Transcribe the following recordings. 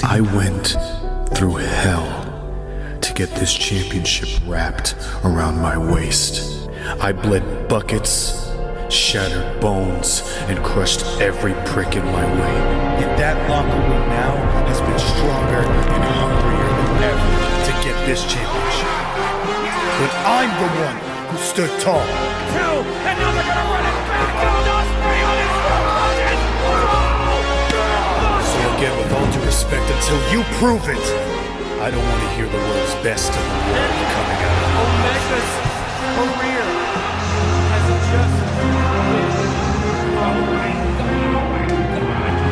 I went through hell to get this championship wrapped around my waist. I bled buckets, shattered bones, and crushed every prick in my way. And that locker room now has been stronger and hungrier than ever to get this championship. But I'm the one who stood tall. Two, and now they're gonna run it back on Ospreay on his budget. So again, with all due respect, until you prove it, I don't want to hear the words best in the world coming out of you. Omega's career has just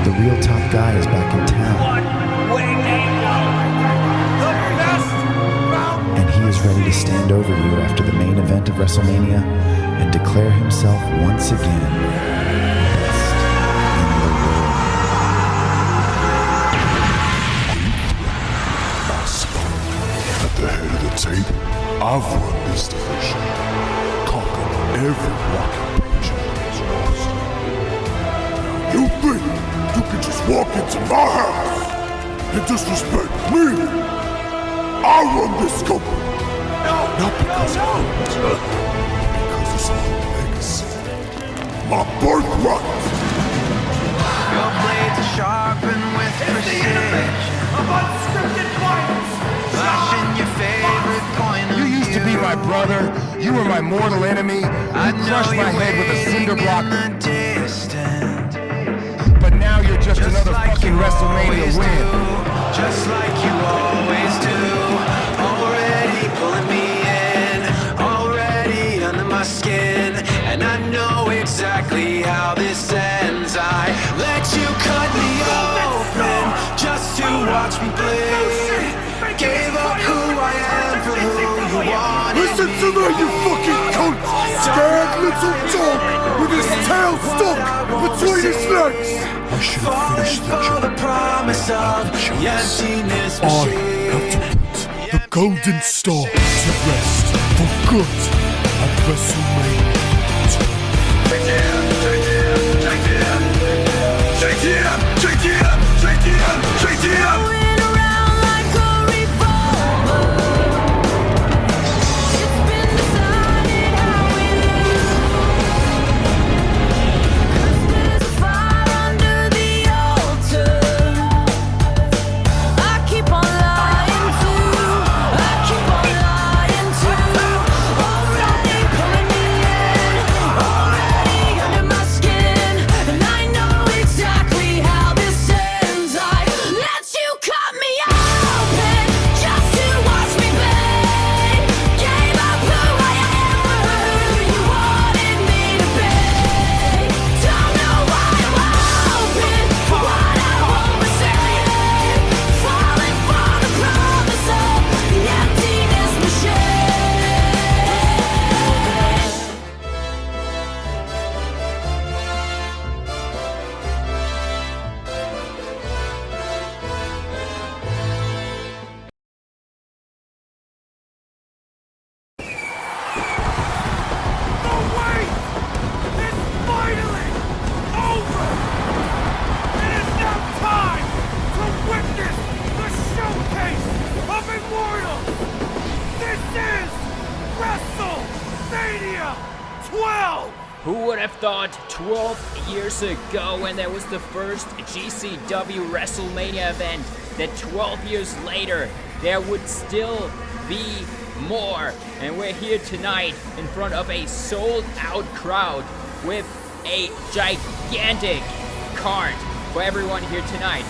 The real top guy is back in town, and he is ready to stand over you after the main event of WrestleMania and declare himself once again best in the world. At the head of the table, I've run this division, conquered every walking page in this roster. You think you can just walk into my house and disrespect me? I run this company. Not because it's my legacy, my birthright. Your blades are sharpened with precision. of unscripted violence. Flashing your favorite point of You used to be my brother. You were my mortal enemy. You crushed my head with a cinder block. But now you're just another fucking WrestleMania win. Just like you always do. Already pulling me in. Already under my skin. And I know exactly how this ends. I let you cut me open just to watch me bleed. Gave up who I am for who you wanted. Listen to me, you fucking cunt! Scared little dog with his tail stuck between his legs! I should have finished the job. The promise of emptiness I have to put the Golden Star to rest for good at WrestleMania. Who would have thought 12 years ago, when there was the first GCW Wrestlemania event, that 12 years later there would still be more? And we're here tonight in front of a sold-out crowd with a gigantic card for everyone here tonight.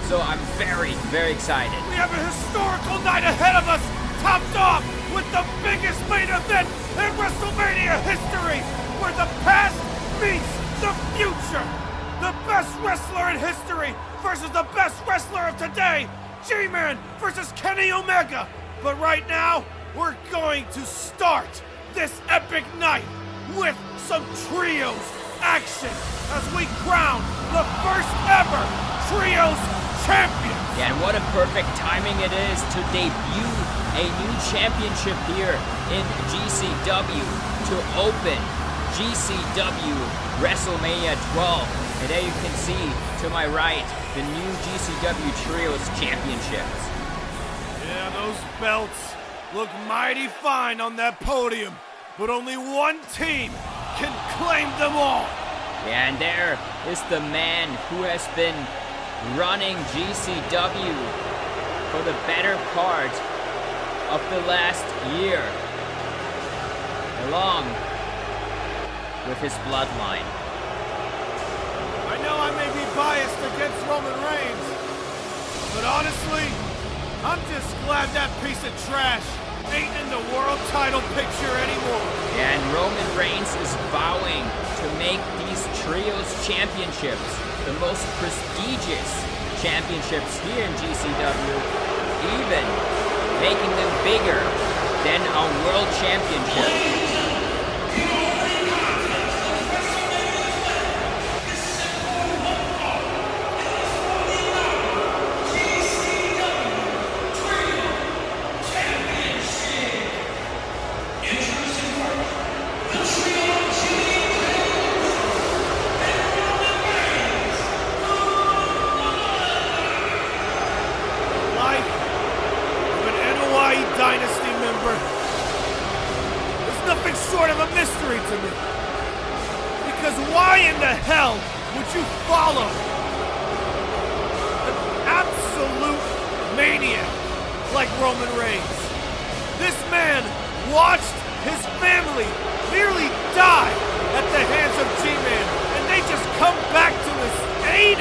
So I'm very, very excited. We have a historical night ahead of us, topped off with the biggest main event in WrestleMania history, where the past meets the future. The best wrestler in history versus the best wrestler of today, G-Man versus Kenny Omega. But right now, we're going to start this epic night with some trios action as we crown the first ever Trios Champion. Yeah, and what a perfect timing it is to debut a new championship here in GCW to open GCW Wrestlemania 12. And there you can see, to my right, the new GCW Trios Championships. Yeah, those belts look mighty fine on that podium, but only one team can claim them all. Yeah, and there is the man who has been running GCW for the better part of the last year, along with his bloodline. I know I may be biased against Roman Reigns, but honestly, I'm just glad that piece of trash ain't in the world title picture anymore. And Roman Reigns is vowing to make these Trios Championships the most prestigious championships here in GCW, even making them bigger than a World Championship. Dynasty member. There's nothing short of a mystery to me. Because why in the hell would you follow an absolute maniac like Roman Reigns? This man watched his family nearly die at the hands of G-Man, and they just come back to his aid?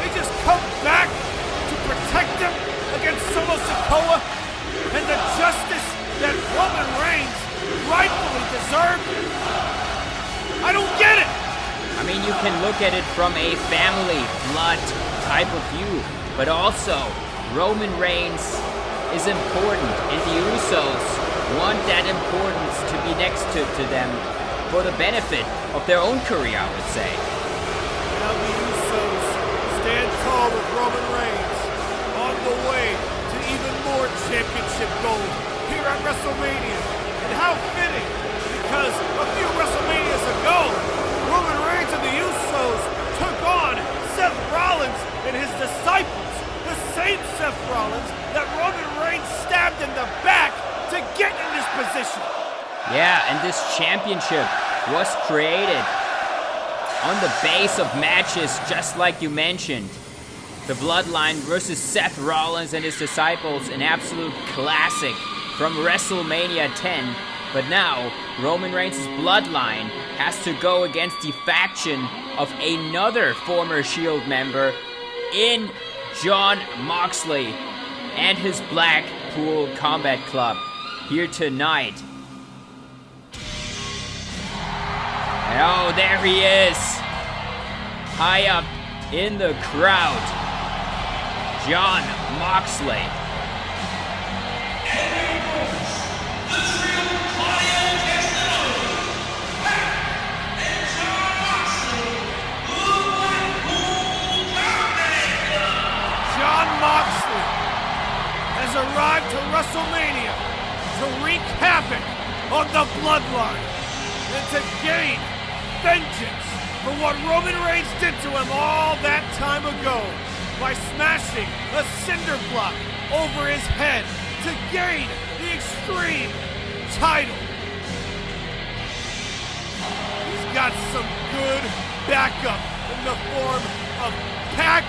They just come back to protect him against Solo Sikoa and the justice that Roman Reigns rightfully deserved? I don't get it! I mean, you can look at it from a family blood type of view, but also Roman Reigns is important, and the Usos want that importance to be next to them for the benefit of their own career, I would say. Now the Usos stand tall with Roman Reigns on the way to even more championship gold here at WrestleMania. And how fitting, because a few WrestleManias ago, Roman Reigns and the Usos took on Seth Rollins and his disciples, the same Seth Rollins that Roman Reigns stabbed in the back to get in this position. Yeah, and this championship was created on the base of matches, just like you mentioned. The Bloodline versus Seth Rollins and his disciples, an absolute classic from WrestleMania 10. But now, Roman Reigns' Bloodline has to go against the faction of another former Shield member in Jon Moxley and his Blackpool Combat Club here tonight. And oh, there he is, high up in the crowd. Jon Moxley. Jon Moxley has arrived to WrestleMania to wreak havoc on the Bloodline and to gain vengeance for what Roman Reigns did to him all that time ago by smashing a cinder block over his head to gain the Xtreme title. He's got some good backup in the form of Pac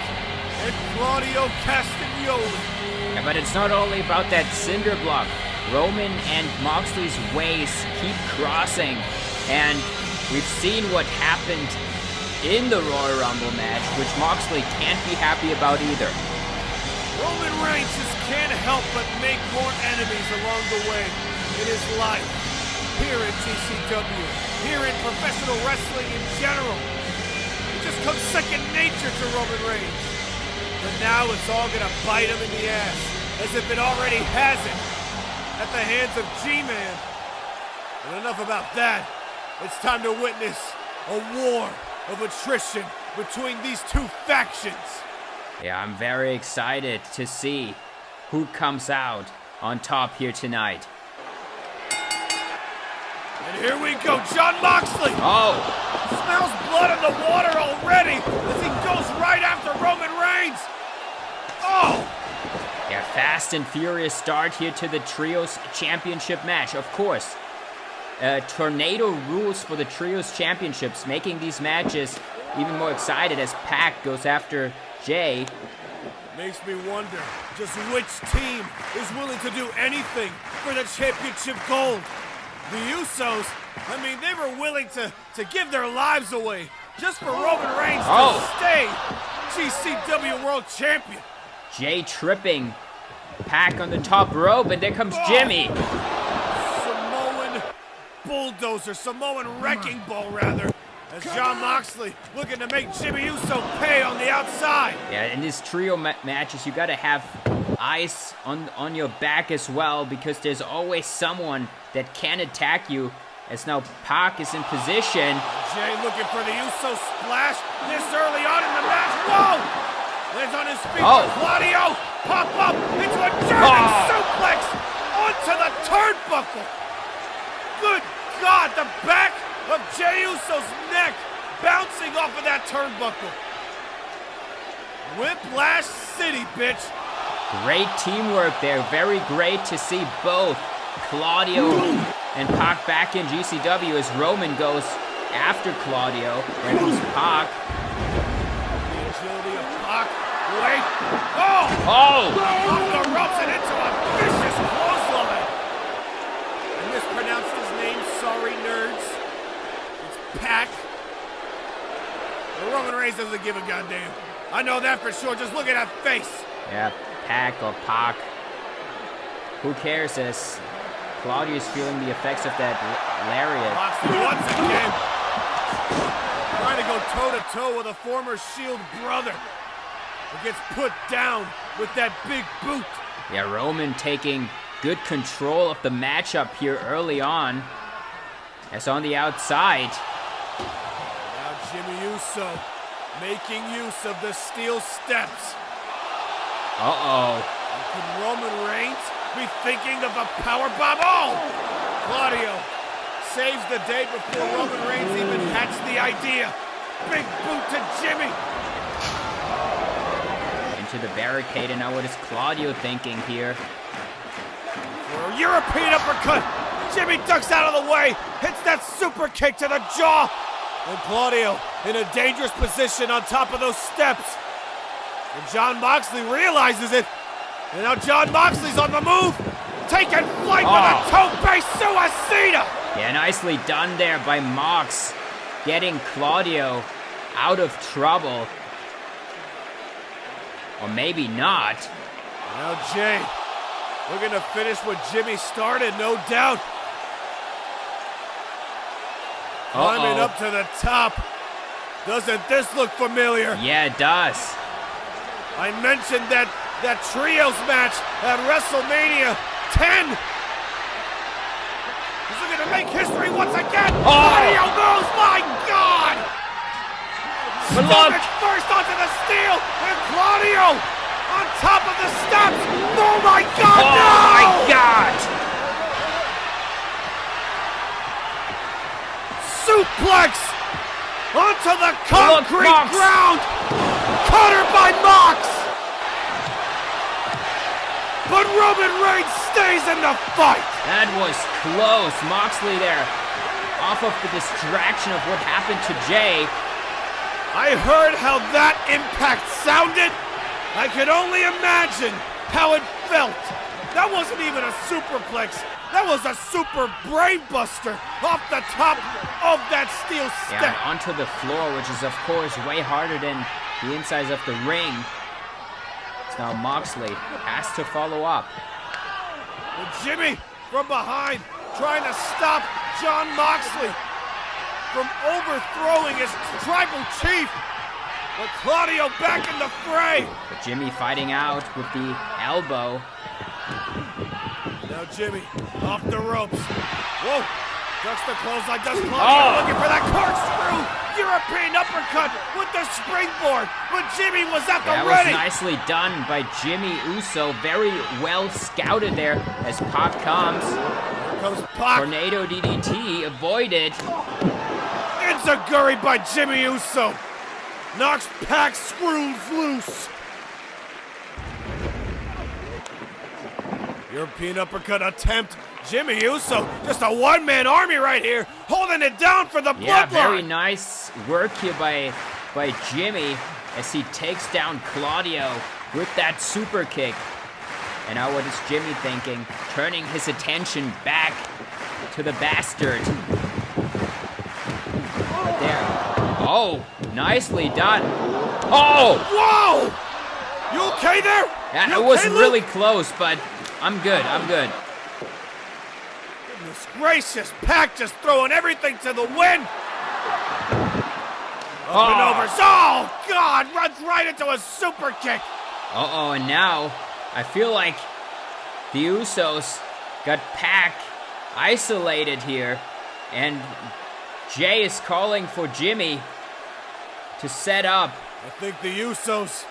and Claudio Castagnoli. Yeah, but it's not only about that cinder block. Roman and Moxley's ways keep crossing, and we've seen what happened in the Royal Rumble match, which Moxley can't be happy about either. Roman Reigns just can't help but make more enemies along the way in his life. Here in GCW, here in professional wrestling in general. It just comes second nature to Roman Reigns. But now it's all gonna bite him in the ass, as if it already hasn't, at the hands of G-Man. And enough about that. It's time to witness a war of attrition between these two factions. Yeah, I'm very excited to see who comes out on top here tonight. And here we go, Jon Moxley. Oh. Smells blood in the water already as he goes right after Roman Reigns. Oh. Yeah, fast and furious start here to the Trios Championship match. Of course, tornado rules for the Trios Championships, making these matches even more excited as Pac goes after Jay. Makes me wonder just which team is willing to do anything for the championship gold. The Usos, I mean, they were willing to give their lives away just for Roman Reigns to stay GCW World Champion. Jay tripping Pac on the top rope, and there comes Jimmy. Samoan bulldozer, Samoan wrecking ball rather. As Jon Moxley looking to make Jimmy Uso pay on the outside. Yeah, in these trio matches, you gotta have eyes on your back as well, because there's always someone that can attack you. As now Pac is in position. Jay looking for the Uso splash this early on in the match. Whoa! Lands on his feet. Claudio pop up into a German suplex onto the turnbuckle. Good God, the back of Jey Uso's neck bouncing off of that turnbuckle. Whiplash City, bitch. Great teamwork there. Very great to see both Claudio and Pac back in GCW as Roman goes after Claudio. There comes Pac. The agility of Pac. Wait. Oh! Off the ropes and into a vicious clothesline. I mispronounced his name. Sorry, nerds. Pac. Roman Reigns doesn't give a goddamn. I know that for sure. Just look at that face. Yeah, Pac or Pac. Who cares as Claudio is feeling the effects of that lariat. Moxley once again. Trying to go toe-to-toe with a former Shield brother. Who gets put down with that big boot. Yeah, Roman taking good control of the matchup here early on. As on the outside. Now Jimmy Uso making use of the steel steps. Could Roman Reigns be thinking of a powerbomb? Oh! Claudio saves the day before Roman Reigns even hatched the idea. Big boot to Jimmy. Into the barricade, and now what is Claudio thinking here? For a European uppercut. Jimmy ducks out of the way, hits that super kick to the jaw. And Claudio in a dangerous position on top of those steps. And Jon Moxley realizes it. And now Jon Moxley's on the move, taking flight with a tope suicida. Yeah, nicely done there by Mox, getting Claudio out of trouble. Or maybe not. Now Jay looking to finish what Jimmy started, no doubt. Climbing up to the top. Doesn't this look familiar? Yeah, it does. I mentioned that Trios match at WrestleMania 10. He's looking to make history once again. Claudio moves, my God! Stomach first onto the steel, and Claudio on top of the steps. Oh my God, no! Oh my God! Suplex onto the concrete ground. Cutter by Mox. But Roman Reigns stays in the fight. That was close. Moxley there, off of the distraction of what happened to Jay. I heard how that impact sounded. I could only imagine how it felt. That wasn't even a superplex. That was a super brainbuster off the top of that steel step. Yeah, onto the floor, which is of course way harder than the insides of the ring. So now Moxley has to follow up. And Jimmy from behind trying to stop Jon Moxley from overthrowing his tribal chief. But Claudio back in the fray. But Jimmy fighting out with the elbow. Now Jimmy off the ropes. Whoa! Ducks the clothesline, does Claudio looking for that corkscrew European uppercut with the springboard. But Jimmy was at the ready. That was nicely done by Jimmy Uso. Very well scouted there as Pac comes. Here comes Pac. Tornado DDT avoided. Enziguri by Jimmy Uso. Knocks Pac screws loose. European uppercut attempt. Jimmy Uso, just a one-man army right here, holding it down for the Yeah, Bloodline. very nice work here by Jimmy as he takes down Claudio with that super kick. And now what is Jimmy thinking? Turning his attention back to the bastard. Right there. Oh, nicely done. Oh! Whoa! You okay there? Yeah, You it was okay, Luke? really close, but I'm good. I'm good. Goodness gracious, Pac just throwing everything to the wind. Up and over. Oh, God, runs right into a super kick. Uh-oh, and now I feel like the Usos got Pac isolated here, and Jay is calling for Jimmy to set up. I think the Usos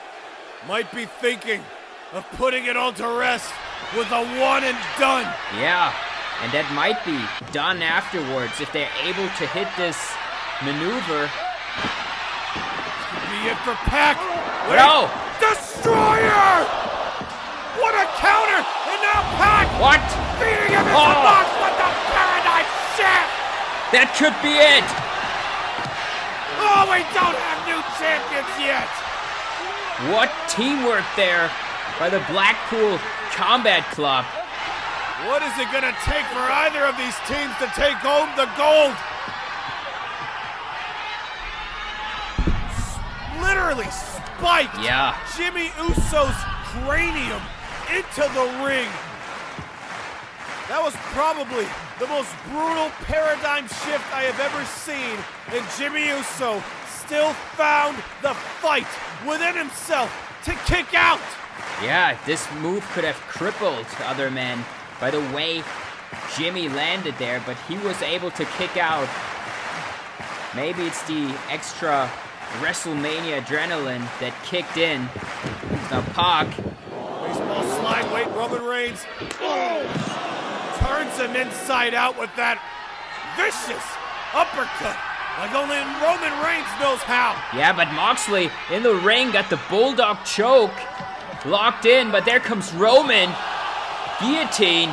might be thinking of putting it all to rest with a one and done. Yeah, and that might be done afterwards if they're able to hit this maneuver. Could be it for Pac. No! Destroyer! What a counter! And now Pac What? beating him into the box with the Paradigm Shift! That could be it! Oh, we don't have new champions yet! What teamwork there by the Blackpool Combat Club. What is it gonna take for either of these teams to take home the gold? Literally spiked Jimmy Uso's cranium into the ring. That was probably the most brutal paradigm shift I have ever seen, and Jimmy Uso still found the fight within himself to kick out. Yeah, this move could have crippled other men by the way Jimmy landed there, but he was able to kick out. Maybe it's the extra WrestleMania adrenaline that kicked in. Now Pac. Baseball slide, wait, Roman Reigns. Oh! Turns him inside out with that vicious uppercut, like only Roman Reigns knows how. Yeah, but Moxley in the ring got the Bulldog choke locked in, but there comes Roman. Guillotine.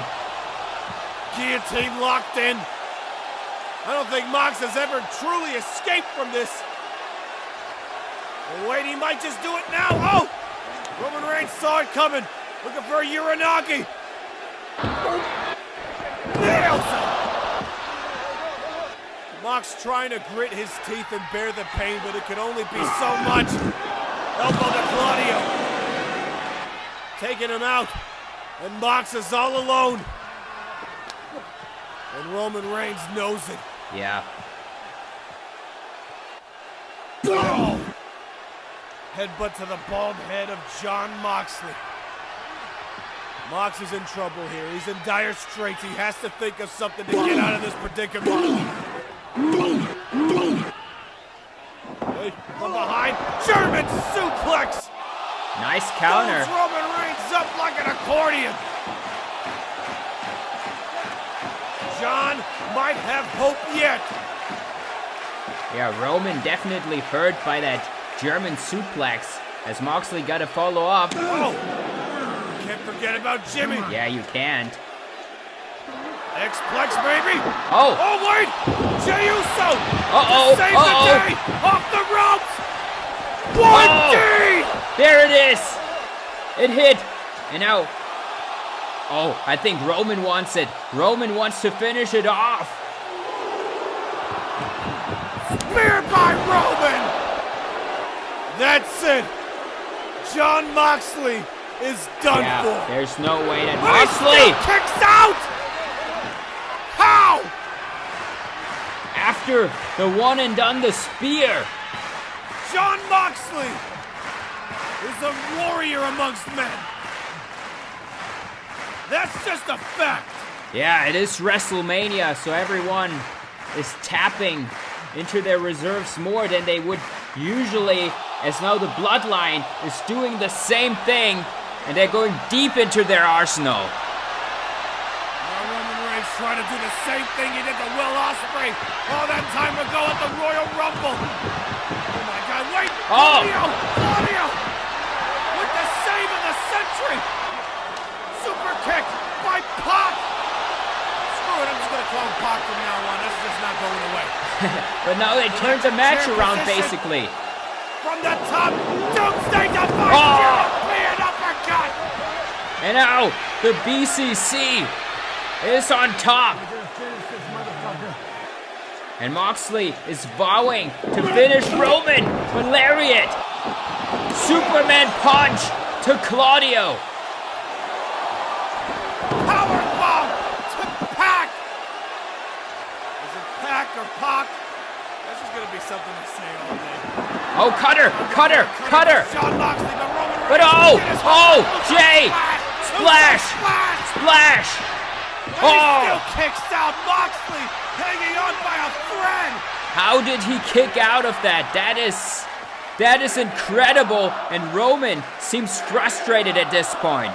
Guillotine locked in. I don't think Mox has ever truly escaped from this. Oh, wait, he might just do it now. Oh! Roman Reigns saw it coming. Looking for a Uranagi. Nails it! Mox trying to grit his teeth and bear the pain, but it can only be so much. Elbow to Claudio. Taking him out. And Mox is all alone. And Roman Reigns knows it. Yeah. Oh! Headbutt to the bald head of Jon Moxley. Mox is in trouble here. He's in dire straits. He has to think of something to get out of this predicament. Wait, from behind, German suplex! Nice counter. Holds Roman Reigns up like an accordion. John might have hope yet. Yeah, Roman definitely hurt by that German suplex as Moxley got to follow up. Oh! Can't forget about Jimmy. Yeah, you can't. X-Plex, baby. Oh! Oh, wait! Jey Uso! Uh-oh! To save the day! Off the ropes! 1D! There it is! It hit! And now... Oh, I think Roman wants it. Roman wants to finish it off. Spear by Roman! That's it! Jon Moxley is done for. There's no way that But he Moxley... still kicks out! How? After the one and done, the spear. Jon Moxley is a warrior amongst men. That's just a fact. Yeah, it is WrestleMania, so everyone is tapping into their reserves more than they would usually, as now the Bloodline is doing the same thing, and they're going deep into their arsenal. Now Roman Reigns trying to do the same thing he did to Will Ospreay all that time ago at the Royal Rumble. Oh my God, wait! Claudio! With the save of the century! Super kick by Pac! Screw it, I'm just gonna call him Pac from now on. This is just not going away. But now they turned the match around, basically. From the top, Doomsday Device, European uppercut! And now, the BCC is on top. And Moxley is vowing to finish Roman, but lariat. Superman punch to Claudio. Powerbomb to Pac! Is it Pac or Pac? This is gonna be something to say all day. Oh, cutter! John Moxley, but Roman Reigns. But Jay! Splash! And he still kicks out. Moxley hanging on by a thread. How did he kick out of that? That is incredible, and Roman seems frustrated at this point.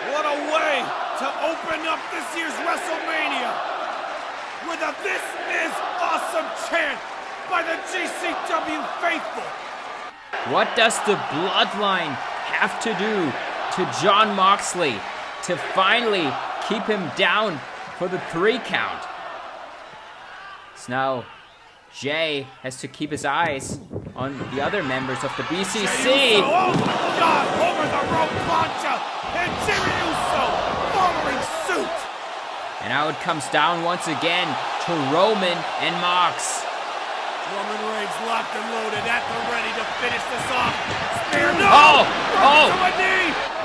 What a way to open up this year's WrestleMania with a "This is Awesome" chant by the GCW faithful. What does the Bloodline have to do to Jon Moxley to finally keep him down for the 3 count? So now Jay has to keep his eyes on the other members of the BCC. Oh my God, over the rope plancha, and Jimmy Uso following suit. And now it comes down once again to Roman and Mox. Roman Reigns locked and loaded at the ready to finish this off. Spear,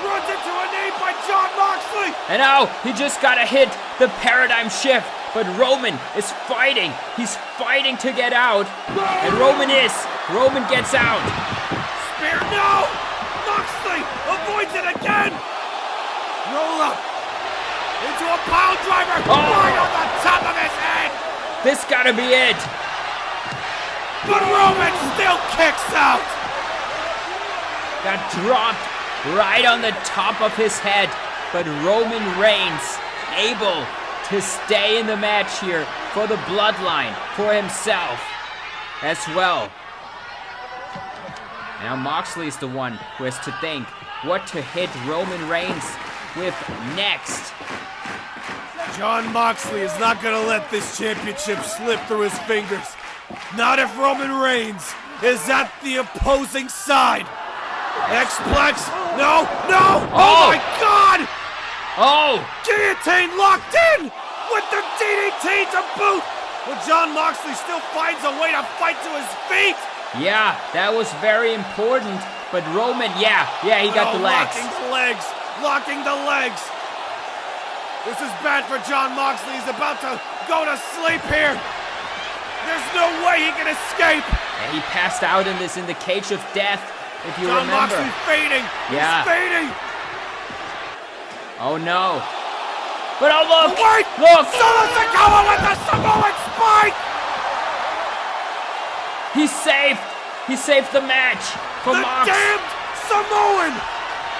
runs into a knee by Jon Moxley. And now he just got to hit the paradigm shift. But Roman is fighting. He's fighting to get out. And Roman gets out. Spear, no! Moxley avoids it again. Roll up into a pile driver right on the top of his head. This gotta be it. But Roman still kicks out. Got dropped right on the top of his head. But Roman Reigns able to stay in the match here for the Bloodline, for himself as well. Now Moxley's the one who has to think what to hit Roman Reigns with next. Jon Moxley is not gonna let this championship slip through his fingers. Not if Roman Reigns is at the opposing side. X-Plex, no! Oh my God! Guillotine locked in with the DDT to boot. But Jon Moxley still finds a way to fight to his feet. Yeah, that was very important. But Roman, he got the legs. Locking the legs. This is bad for Jon Moxley. He's about to go to sleep here. There's no way he can escape. Yeah, he passed out in the cage of death, if you Jon remember. Moxley fading. Yeah. He's fading. Oh no. But look! Wait! Look! Solo Sikoa with the Samoan spike! He saved the match for Mox. The damned Samoan!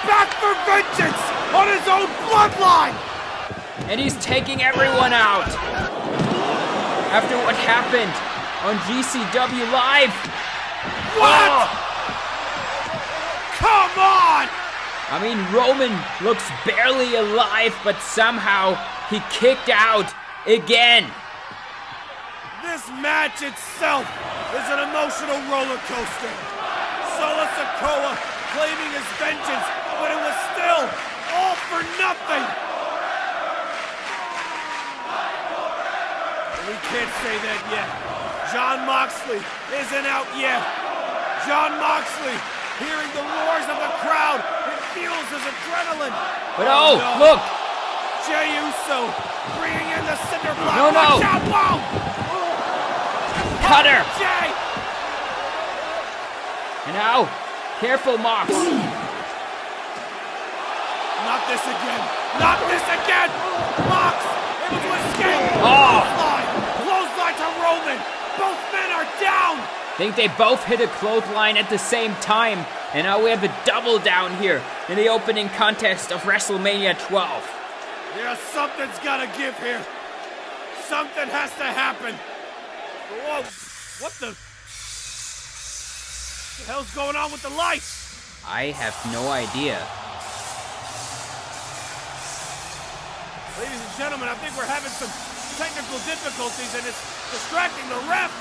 Back for vengeance on his own bloodline! And he's taking everyone out. After what happened on GCW Live. What? Come on! I mean, Roman looks barely alive, but somehow he kicked out again. This match itself is an emotional roller coaster. Solo Sikoa claiming his vengeance, but it was still all for nothing. We can't say that yet. Jon Moxley isn't out yet. Jon Moxley, hearing the roars of the crowd, feels his adrenaline. But look! Jey Uso bringing in the cinder block. No. Watch out, whoa! Cutter! Jey! And now, careful, Mox. Not this again. Not this again! Mox able to escape. Clothesline to Roman. Both men are down. I think they both hit a clothesline at the same time. And now we have a double down here in the opening contest of WrestleMania 12. Yeah, something's gotta give here. Something has to happen. Whoa, what the hell's going on with the lights? I have no idea. Ladies and gentlemen, I think we're having some technical difficulties and it's distracting the ref.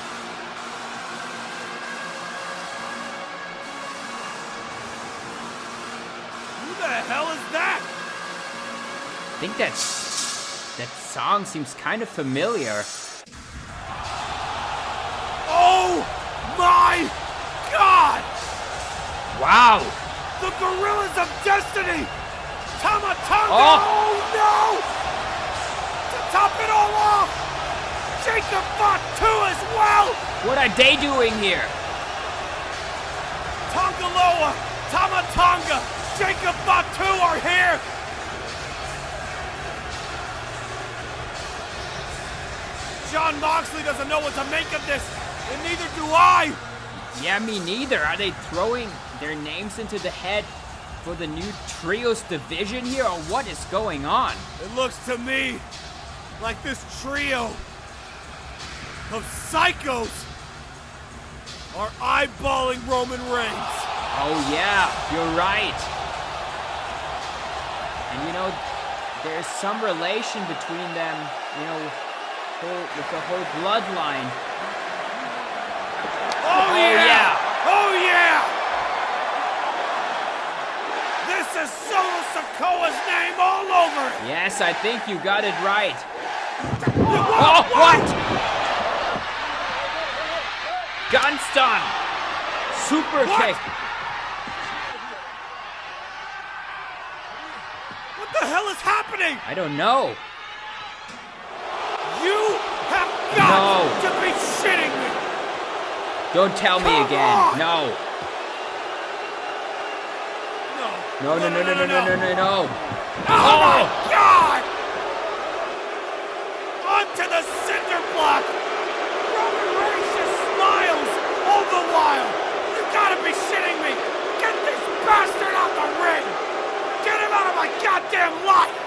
Who the hell is that? I think that song seems kind of familiar. Oh my God! Wow! The Gorillas of Destiny! Tama Tonga! Oh. No! To top it all off, Jacob fought too as well! What are they doing here? Tongaloa, Tama Tonga, Jacob fought too are here! John Moxley doesn't know what to make of this, and neither do I! Yeah, me neither. Are they throwing their names into the head for the new Trios division here, or what is going on? It looks to me like this trio of psychos are eyeballing Roman Reigns. Oh yeah, you're right. And you know, there's some relation between them, you know, with the whole bloodline. Oh yeah! Oh yeah! This is Solo Sikoa's name all over it! Yes, I think you got it right. Oh, what? Gun stun! Super kick! What the hell is happening? I don't know. You have got to be shitting me! Don't tell me again. On. No. No. Oh my God! Onto the cinder block! Roman Reigns just smiles all the while! You gotta be shitting me! Get this bastard out the ring! Get him out of my goddamn life!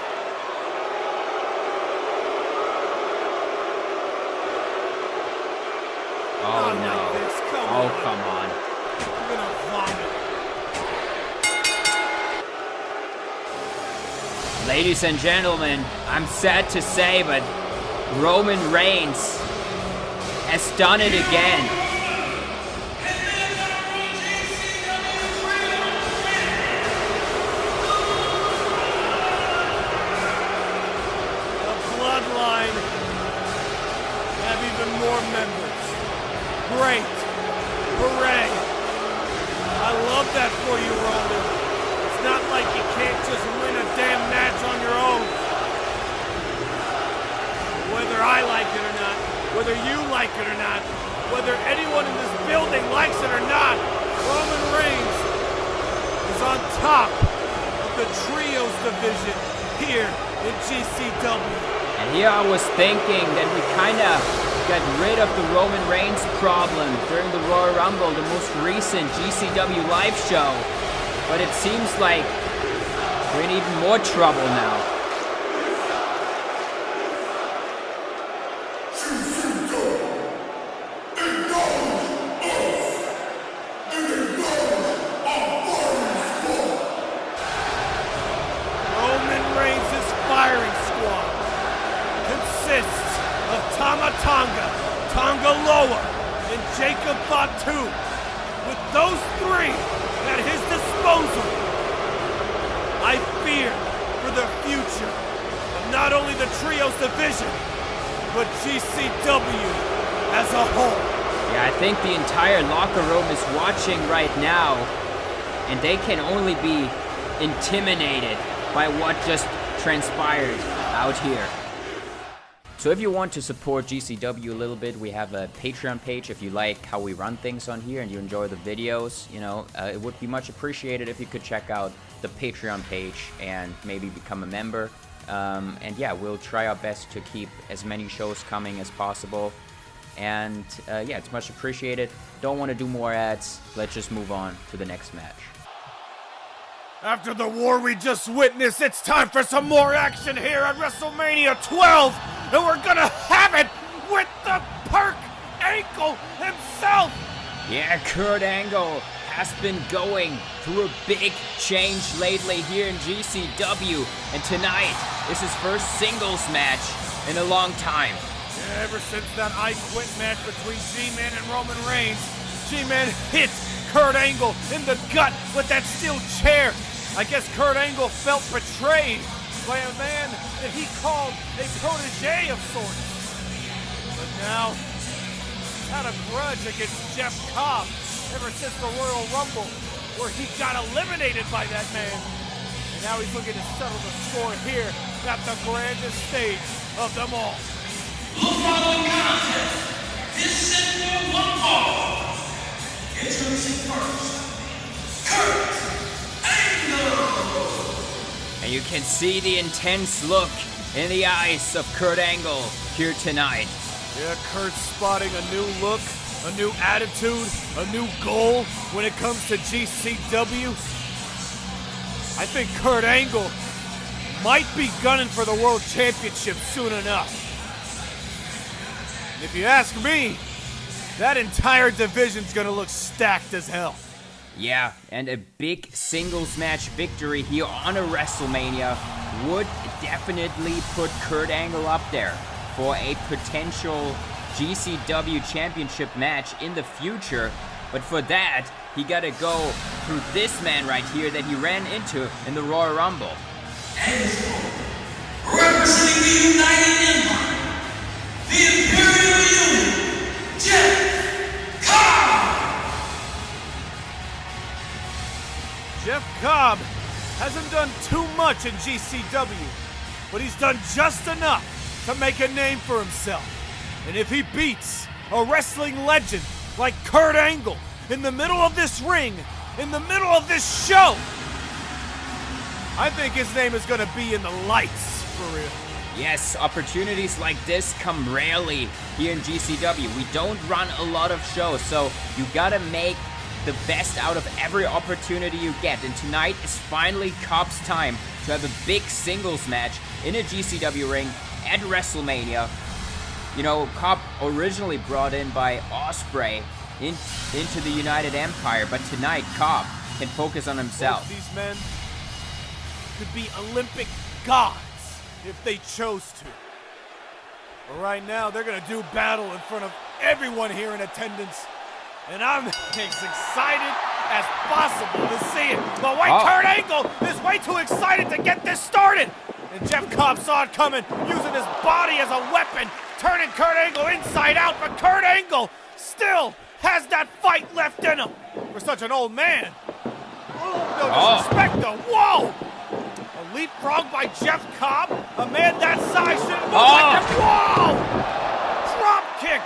Oh no. Oh, come on. I'm gonna vomit. Ladies and gentlemen, I'm sad to say, but Roman Reigns has done it again. The Bloodline have even more members. Great. Hooray. I love that for you, Roman. It's not like you can't just win a damn match on your own. Whether I like it or not, whether you like it or not, whether anyone in this building likes it or not, Roman Reigns is on top of the Trios division here in GCW. And here I was thinking that we kind of got rid of the Roman Reigns problem during the Royal Rumble, the most recent GCW live show. But it seems like we're in even more trouble now. Roman Reigns' firing squad consists of Tama Tonga, Tongaloa, and Jacob Fatu. With those three at his disposal, I fear for the future of not only the Trios division, but GCW as a whole. Yeah, I think the entire locker room is watching right now, and they can only be intimidated by what just transpired out here. So if you want to support GCW a little bit, we have a Patreon page. If you like how we run things on here and you enjoy the videos, you know, it would be much appreciated if you could check out the Patreon page and maybe become a member. And yeah, we'll try our best to keep as many shows coming as possible. And yeah, it's much appreciated. Don't want to do more ads. Let's just move on to the next match. After the war we just witnessed, it's time for some more action here at WrestleMania 12, and we're gonna have it with the Perk Angle himself! Yeah, Kurt Angle has been going through a big change lately here in GCW, and tonight is his first singles match in a long time. Yeah, ever since that I Quit match between G-Man and Roman Reigns, G-Man hit Kurt Angle in the gut with that steel chair. I guess Kurt Angle felt betrayed by a man that he called a protege of sorts. But now, he's had a grudge against Jeff Cobb ever since the Royal Rumble, where he got eliminated by that man. And now he's looking to settle the score here at the grandest stage of them all. The following contest is set for one fall. Introducing first, Kurt Angle! And you can see the intense look in the eyes of Kurt Angle here tonight. Yeah, Kurt's spotting a new look, a new attitude, a new goal when it comes to GCW. I think Kurt Angle might be gunning for the World Championship soon enough. If you ask me, that entire division's gonna look stacked as hell. Yeah, and a big singles match victory here on a WrestleMania would definitely put Kurt Angle up there for a potential GCW Championship match in the future. But for that, he gotta go through this man right here that he ran into in the Royal Rumble. And representing the United Empire, the Imperial Unit, Jeff Cobb! Jeff Cobb hasn't done too much in GCW, but he's done just enough to make a name for himself. And if he beats a wrestling legend like Kurt Angle in the middle of this ring, in the middle of this show, I think his name is gonna be in the lights for real. Yes, opportunities like this come rarely here in GCW. We don't run a lot of shows, so you gotta make the best out of every opportunity you get. And tonight is finally Cobb's time to have a big singles match in a GCW ring at WrestleMania. You know, Cobb originally brought in by Ospreay into the United Empire, but tonight Cobb can focus on himself. Both these men could be Olympic gods if they chose to. But right now, they're gonna do battle in front of everyone here in attendance. And I'm as excited as possible to see it. But Kurt Angle is way too excited to get this started. And Jeff Cobb saw it coming, using his body as a weapon, turning Kurt Angle inside out. But Kurt Angle still has that fight left in him for such an old man. No disrespect though. Whoa! A leapfrog by Jeff Cobb. A man that size shouldn't move like that. Whoa! Drop kick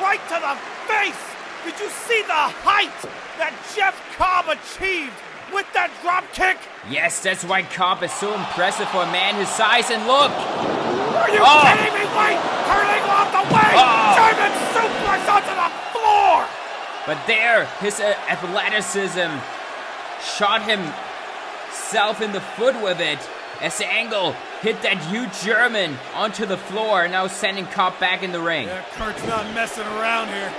right to the face. Did you see the height that Jeff Cobb achieved with that drop kick? Yes, that's why Cobb is so impressive for a man his size. And look! Are you kidding me? Wait! Kurt Angle off the way! German suplex onto the floor! But there, his athleticism shot himself in the foot with it as Angle hit that huge German onto the floor, now sending Cobb back in the ring. Yeah, Kurt's not messing around here.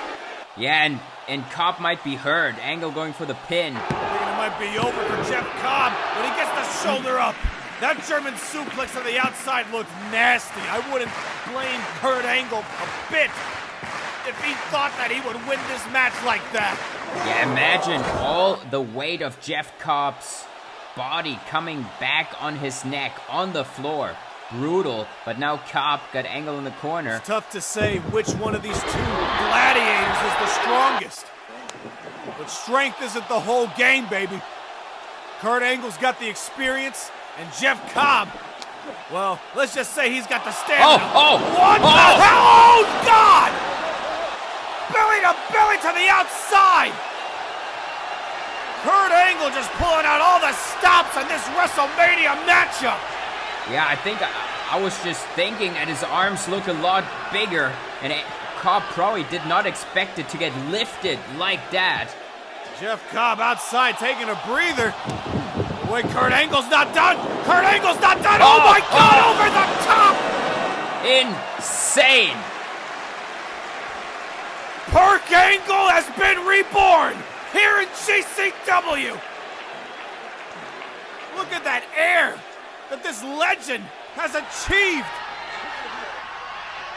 Yeah, and Cobb might be hurt. Angle going for the pin. Thinking it might be over for Jeff Cobb when he gets the shoulder up. That German suplex on the outside looked nasty. I wouldn't blame Kurt Angle a bit if he thought that he would win this match like that. Yeah, imagine all the weight of Jeff Cobb's body coming back on his neck, on the floor. Brutal, but now Cobb got Angle in the corner. It's tough to say which one of these two gladiators is the strongest. But strength isn't the whole game, baby. Kurt Angle's got the experience, and Jeff Cobb, well, let's just say he's got the stamina. What the hell? Oh, God! Belly to belly to the outside! Kurt Angle just pulling out all the stops in this WrestleMania matchup. Yeah, I think I was just thinking that his arms look a lot bigger, and Cobb probably did not expect it to get lifted like that. Jeff Cobb outside taking a breather. Wait, Kurt Angle's not done! Kurt Angle's not done! Oh my God, over the top! Insane! Kurt Angle has been reborn here in GCW! Look at that air that this legend has achieved!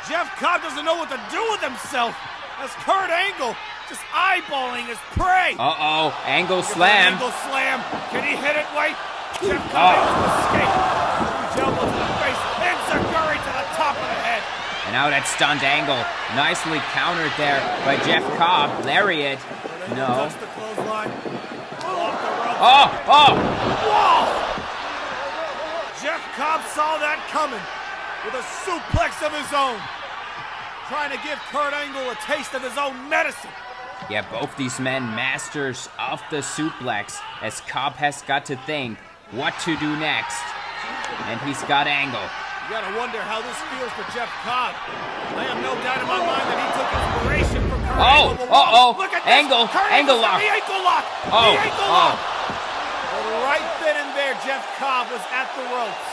Jeff Cobb doesn't know what to do with himself as Kurt Angle just eyeballing his prey. Uh-oh, Angle slam. Angle slam. Can he hit it? Wait. Jeff Cobb able to escape. Huge elbow to the face. Enziguri to the top of the head. And now that stunned Angle. Nicely countered there by Jeff Cobb. Lariat. No. Touch the clothesline. Off the rope. Oh! Whoa! Jeff Cobb saw that coming with a suplex of his own. Trying to give Kurt Angle a taste of his own medicine. Yeah, both these men masters of the suplex, as Cobb has got to think what to do next. And he's got Angle. You gotta wonder how this feels for Jeff Cobb. I have no doubt in my mind that he took inspiration from Kurt Angle. Look at this. Angle, Kurt Angle Angle's got lock. the ankle lock. Oh, the ankle lock. But right then and there, Jeff Cobb was at the ropes.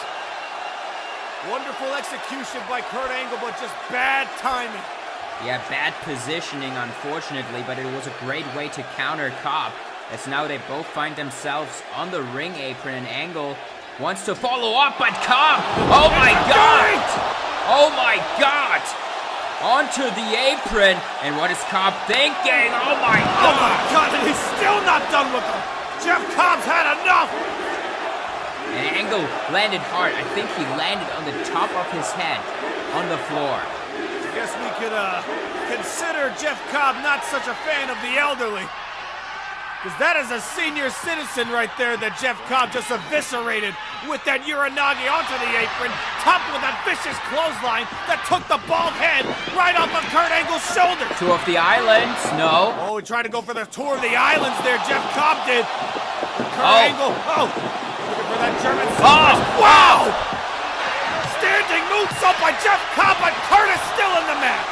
Wonderful execution by Kurt Angle, but just bad timing. Yeah, bad positioning, unfortunately, but it was a great way to counter Cobb, as now they both find themselves on the ring apron, and Angle wants to follow up, but Cobb, oh my God! Oh my God! Onto the apron, and what is Cobb thinking? Oh my God! Oh my God, and he's still not done with him! Jeff Cobb's had enough! And Angle landed hard. I think he landed on the top of his head on the floor. I guess we could consider Jeff Cobb not such a fan of the elderly. Because that is a senior citizen right there that Jeff Cobb just eviscerated with that Uranagi onto the apron, topped with that vicious clothesline that took the bald head right off of Kurt Angle's shoulders. Tour of the Islands, no. Oh, he tried to go for the Tour of the Islands there, Jeff Cobb did. Kurt Angle, looking for that German suplex. Wow! Standing moonsault by Jeff Cobb, but Kurt is still in the match.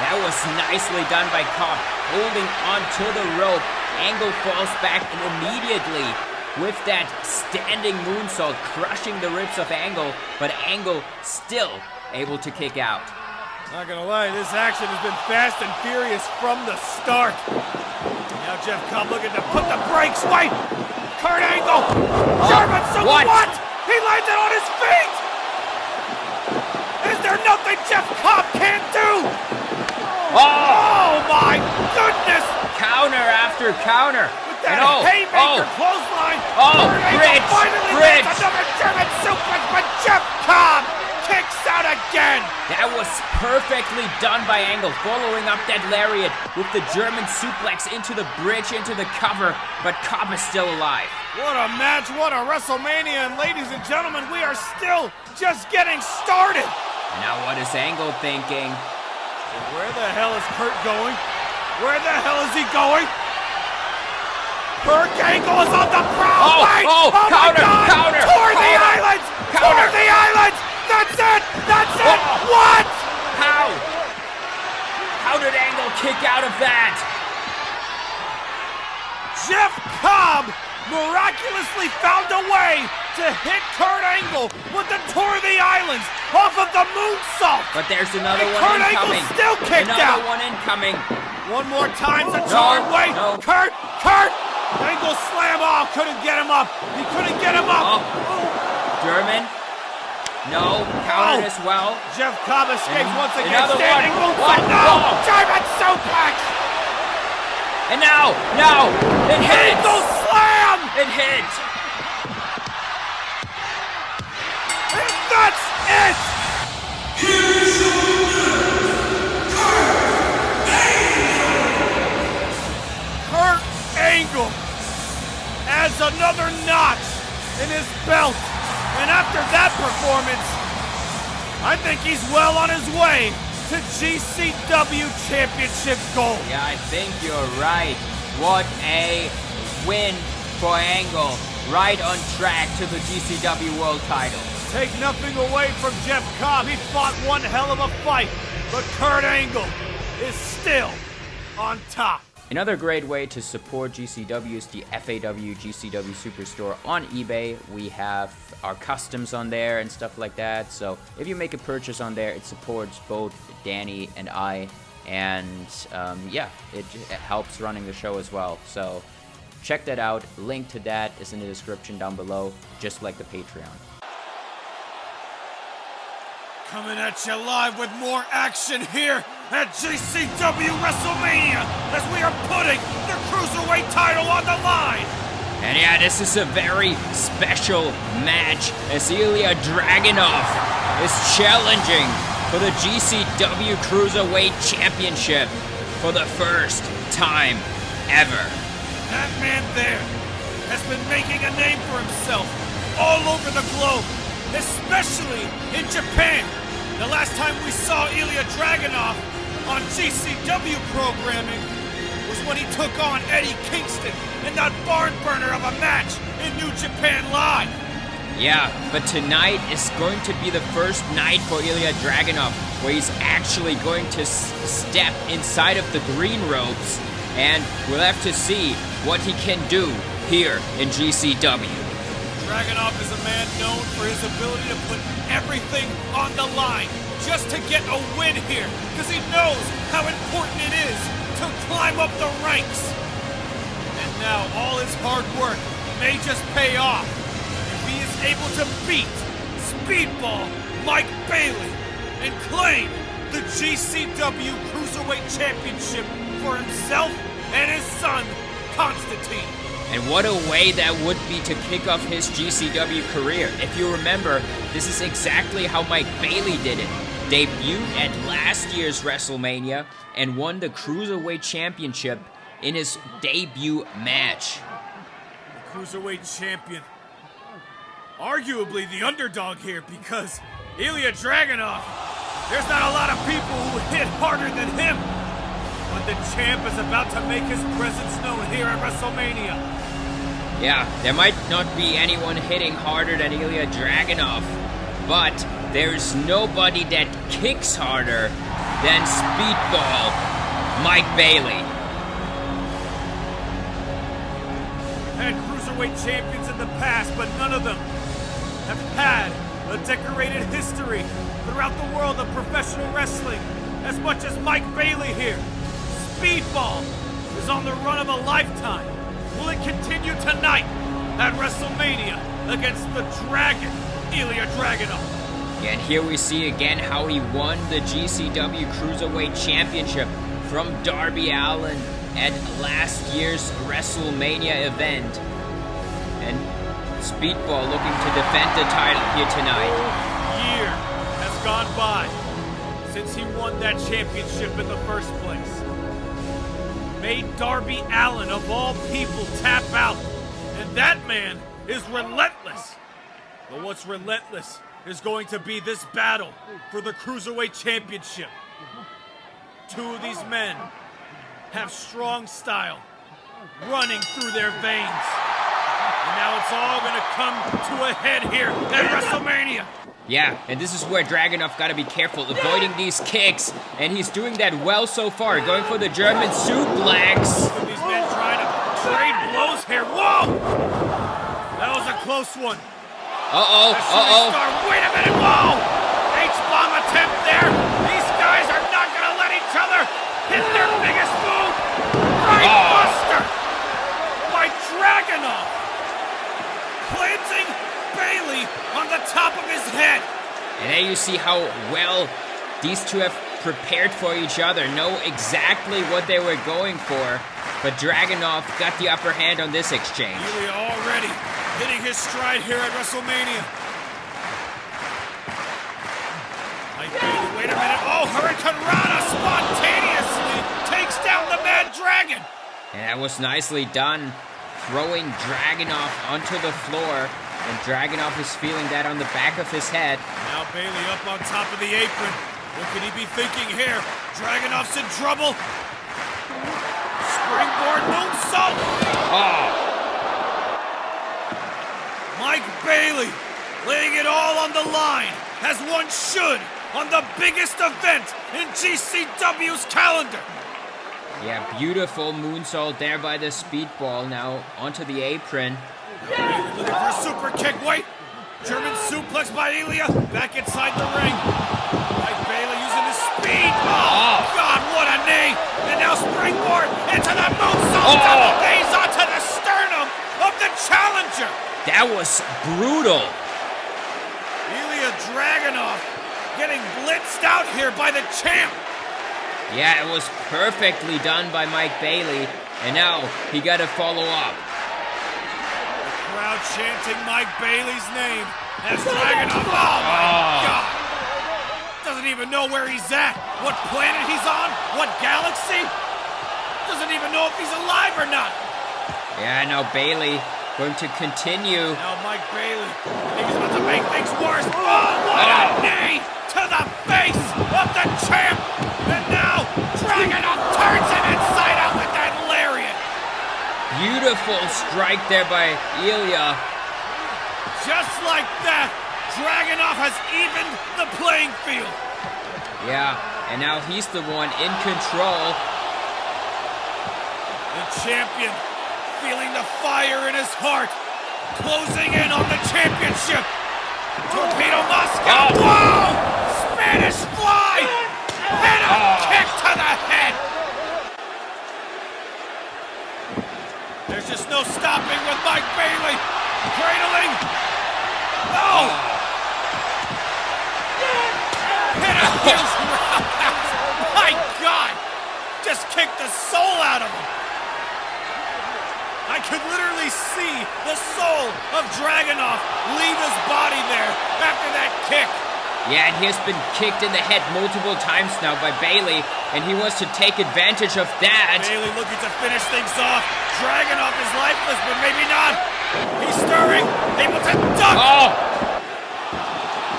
That was nicely done by Cobb, holding onto the rope. Angle falls back, and immediately with that standing moonsault, crushing the ribs of Angle, but Angle still able to kick out. Not gonna lie, this action has been fast and furious from the start. Now Jeff Cobb looking to put the brakes. Wait! Kurt Angle! German suplex! What? He landed on his feet! Is there nothing Jeff Cobb can't do? Oh my goodness! Counter after counter. With that haymaker clothesline, Bridge! finally lands another German suplex, but Jeff Cobb kicks out again! That was perfectly done by Angle, following up that lariat with the German suplex into the bridge, into the cover, but Cobb is still alive. What a match, what a WrestleMania, and ladies and gentlemen, we are still just getting started! Now what is Angle thinking? Where the hell is Kurt going? Where the hell is he going? Kurt Angle is on the prowl! Counter! Tour the Islands! Tour the Islands! That's it! That's it! What? How did Angle kick out of that? Jeff Cobb miraculously found a way to hit Kurt Angle with the Tour of the Islands off of the moonsault. But there's another one Kurt incoming. Angle still kicked out. Another one incoming. One more time, the charm. Wait, Kurt! Angle slam. Oh, couldn't get him up. He couldn't get him up. German. No, countered as well. Jeff Cobb escapes once again. Another Standing moonsault. No, German suplex. And now, it hit. Angle slam. It hit. And that's it. Here's the winner, Kurt Angle adds another notch in his belt. And after that performance, I think he's well on his way to GCW Championship gold. Yeah, I think you're right. What a win for Angle. Right on track to the GCW World title. Take nothing away from Jeff Cobb. He fought one hell of a fight. But Kurt Angle is still on top. Another great way to support GCW is the FAW GCW Superstore on eBay. We have our customs on there and stuff like that. So if you make a purchase on there, it supports both Danny and I. And yeah, it helps running the show as well. So check that out. Link to that is in the description down below, just like the Patreon. Coming at you live with more action here at GCW Wrestlemania as we are putting the Cruiserweight title on the line. And yeah, this is a very special match as Ilja Dragunov is challenging for the GCW Cruiserweight Championship for the first time ever. That man there has been making a name for himself all over the globe, especially in Japan. The last time we saw Ilja Dragunov on GCW programming was when he took on Eddie Kingston in that barn burner of a match in New Japan Live. Yeah, but tonight is going to be the first night for Ilja Dragunov where he's actually going to step inside of the green ropes, and we'll have to see what he can do here in GCW. Dragunov is a man known for his ability to put everything on the line just to get a win here, because he knows how important it is to climb up the ranks. And now all his hard work may just pay off if he is able to beat Speedball Mike Bailey and claim the GCW Cruiserweight Championship for himself and his son, Constantine. And what a way that would be to kick off his GCW career. If you remember, this is exactly how Mike Bailey did it. Debuted at last year's WrestleMania and won the Cruiserweight Championship in his debut match. The Cruiserweight Champion. Arguably the underdog here, because Ilja Dragunov, there's not a lot of people who hit harder than him. But the champ is about to make his presence known here at WrestleMania. Yeah, there might not be anyone hitting harder than Ilja Dragunov, but there's nobody that kicks harder than Speedball Mike Bailey. Had Cruiserweight champions in the past, but none of them have had a decorated history throughout the world of professional wrestling as much as Mike Bailey here. Speedball is on the run of a lifetime. Will it continue tonight at WrestleMania against the Dragon, Ilja Dragunov? Yeah, and here we see again how he won the GCW Cruiserweight Championship from Darby Allin at last year's WrestleMania event. And Speedball looking to defend the title here tonight. A year has gone by since he won that championship in the first place. Made Darby Allin, of all people, tap out. And that man is relentless. But what's relentless is going to be this battle for the Cruiserweight Championship. Two of these men have strong style running through their veins. And now it's all going to come to a head here at WrestleMania. Yeah, and this is where Dragunov got to be careful, avoiding these kicks. And he's doing that well so far, going for the German suplex. Both of these men trying to trade blows here. Whoa! That was a close one. Wait a minute, whoa! H-bomb attempt there. These guys are not going to let each other hit their biggest move. Right buster by Dragunov. Planting Bailey on the top of his head. And there you see how well these two have prepared for each other, know exactly what they were going for, but Dragunov got the upper hand on this exchange. Ilja already hitting his stride here at WrestleMania. Wait a minute. Oh, Hurricane Rana spontaneously takes down the Mad Dragon. And that was nicely done, throwing Dragunov onto the floor. And Dragunov is feeling that on the back of his head. Now Bailey up on top of the apron. What could he be thinking here? Dragunov's in trouble. Springboard moonsault. Oh. Mike Bailey laying it all on the line, as one should, on the biggest event in GCW's calendar. Yeah, beautiful moonsault there by the speedball. Now onto the apron. Looking for a super kick. Wait. German suplex by Ilja. Back inside the ring. Mike Bailey using his speed. Oh, God, what a knee. And now springboard into the moonsault. Double knees onto the sternum of the challenger. That was brutal. Ilja Dragunov getting blitzed out here by the champ. Yeah, it was perfectly done by Mike Bailey. And now he got to follow up. Crowd chanting Mike Bailey's name as Dragunov. Oh my God! Doesn't even know where he's at, what planet he's on, what galaxy. Doesn't even know if he's alive or not. Yeah, now Bailey going to continue. Now Mike Bailey, I think he's about to make things worse. Oh, what a knee to the face of the champ! And now Dragunov turns him inside out with that lariat. Beautiful strike there by Ilja. Just like that, Dragunov has evened the playing field. Yeah, and now he's the one in control. The champion feeling the fire in his heart, closing in on the championship. Torpedo Moscow. Whoa! Spanish fly! And a kick to the head. There's just no stopping with Mike Bailey. Cradling. No! Hit a huge roundhouse. My God! Just kicked the soul out of him. I could literally see the soul of Dragunov leave his body there after that kick. Yeah, and he's been kicked in the head multiple times now by Bailey, and he wants to take advantage of that. Bailey looking to finish things off. Dragunov is lifeless, but maybe not. He's stirring, able to duck.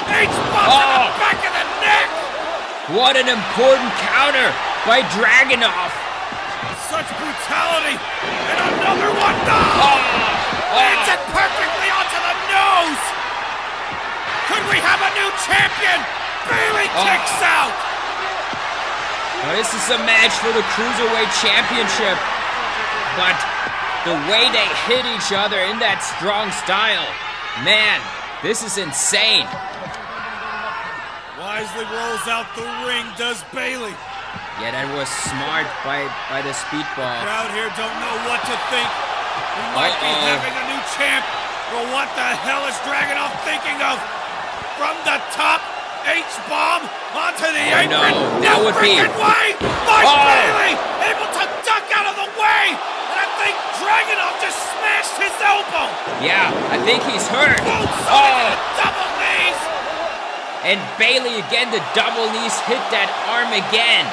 H-bomb to the back of the neck. What an important counter by Dragunov. Such brutality. And another one. Lands it perfectly onto the nose. Could we have a new champion? Bailey kicks out. Well, this is a match for the Cruiserweight Championship. But the way they hit each other in that strong style, man, this is insane. Wisely rolls out the ring, does Bailey. Yeah, that was smart by the speedball. Crowd here don't know what to think. We might be having a new champ. Well, what the hell is Dragunov thinking of? From the top, H-bomb onto the apron. No, that would be... way! Mike Bailey able to duck out of the way! And I think Dragunov just smashed his elbow. Yeah, I think he's hurt. Double knees! And Bailey again, the double knees hit that arm again.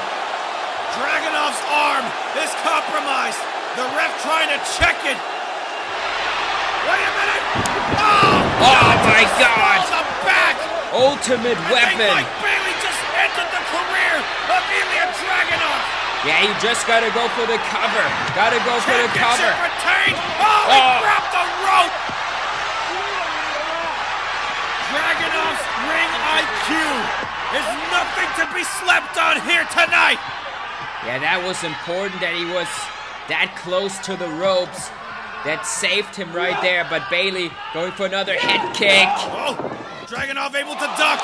Dragunov's arm is compromised. The ref trying to check it. Wait a minute. Oh my God. The back. Ultimate weapon. Mike Bailey just ended the career of Ilja Dragunov. Yeah, you just gotta go for the cover. Gotta go for the cover. Retained. He grabbed the rope. Dragunov's ring IQ is nothing to be slept on here tonight. Yeah, that was important that he was that close to the ropes. That saved him right there, but Bailey going for another head kick. Dragunov able to duck.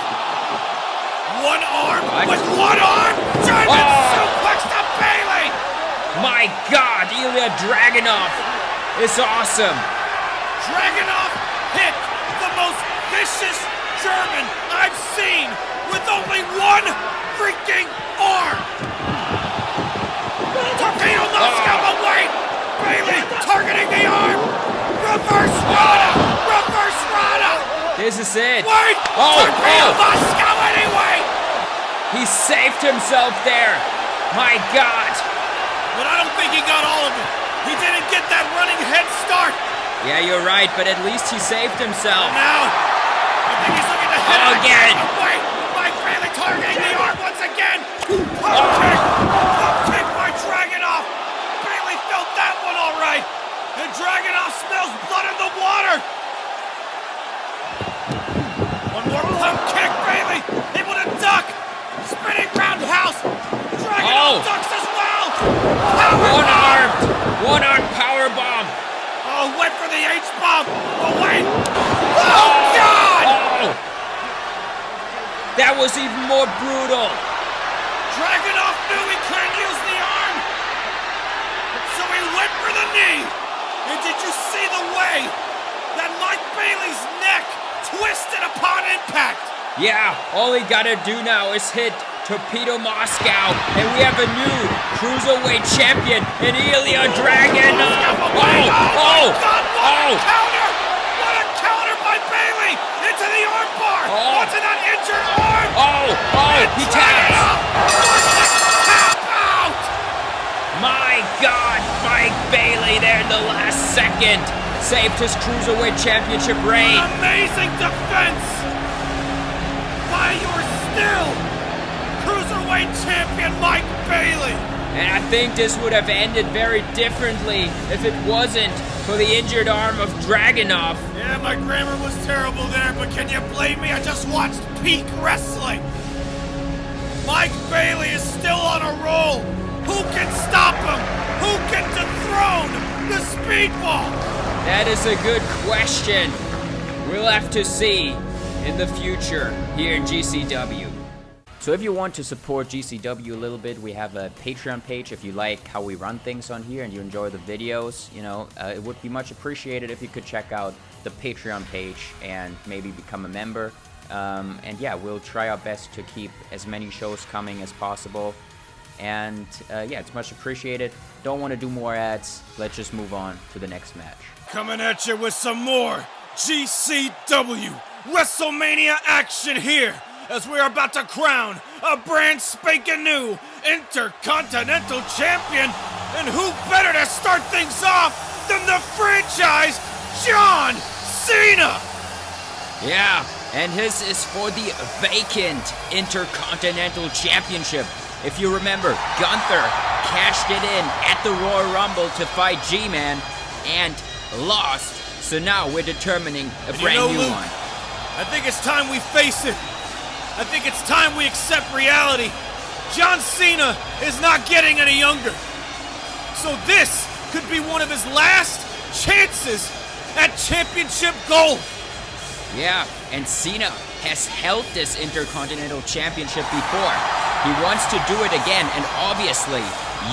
One arm with one arm. German suplex to Bailey. My God, Ilja Dragunov is awesome. Dragunov hit the most vicious German I've seen with only one freaking arm. Torpedo Moscow away. Bailey targeting the arm. Reverse Rana. Reverse Rana. This is it. Wait. Torpedo Moscow anyway. He saved himself there. My God. But I don't think he got all of it. He didn't get that running head start. Yeah, you're right, but at least he saved himself. Now, I think he's looking to hit again. Wait, Mike Bailey targeting the arm once again. Pump kick by Dragunov. Bailey felt that one all right. And Dragunov smells blood in the water. One more pump kick, Bailey. Able to duck. Spinning roundhouse. Dragunov ducks as well. One-armed powerbomb. Oh, went for the H-bomb. Oh, wait. Oh, God! Oh. That was even more brutal. Dragunov knew he couldn't use the arm. So he went for the knee. And did you see the way that Mike Bailey's neck twisted upon impact? Yeah, all he gotta do now is hit Torpedo Moscow, and we have a new Cruiserweight Champion in Ilja Dragunov. Oh! What a counter! What a counter by Bailey into the armbar! Onto that injured arm! He taps! Tap out! My God, Mike Bailey there in the last second saved his Cruiserweight Championship reign. Amazing defense by your still Cruiserweight Champion Mike Bailey. And I think this would have ended very differently if it wasn't for the injured arm of Dragunov. Yeah, my grammar was terrible there, but can you blame me? I just watched peak wrestling. Mike Bailey is still on a roll. Who can stop him? Who can dethrone the speedball? That is a good question. We'll have to see in the future here in GCW. So if you want to support GCW a little bit, we have a Patreon page. If you like how we run things on here and you enjoy the videos, you know, it would be much appreciated if you could check out the Patreon page and maybe become a member. And yeah, we'll try our best to keep as many shows coming as possible. And yeah, it's much appreciated. Don't want to do more ads. Let's just move on to the next match. Coming at you with some more GCW Wrestlemania action here, as we're about to crown a brand spanking new Intercontinental Champion. And who better to start things off than the franchise, John Cena! Yeah, and this is for the vacant Intercontinental Championship. If you remember, Gunther cashed it in at the Royal Rumble to fight G-Man and lost. So now we're determining a brand new Luke, one. I think it's time we face it. I think it's time we accept reality. John Cena is not getting any younger. So this could be one of his last chances at championship gold. Yeah, and Cena has held this Intercontinental Championship before. He wants to do it again and obviously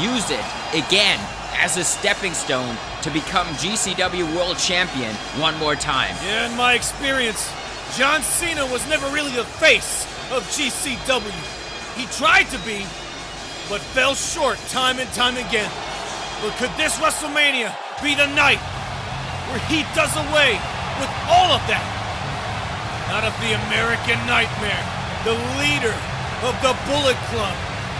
use it again as a stepping stone to become GCW World Champion one more time. Yeah, in my experience, John Cena was never really the face of GCW. He tried to be, but fell short time and time again. But could this WrestleMania be the night where he does away with all of that? Not if the American Nightmare, the leader of the Bullet Club,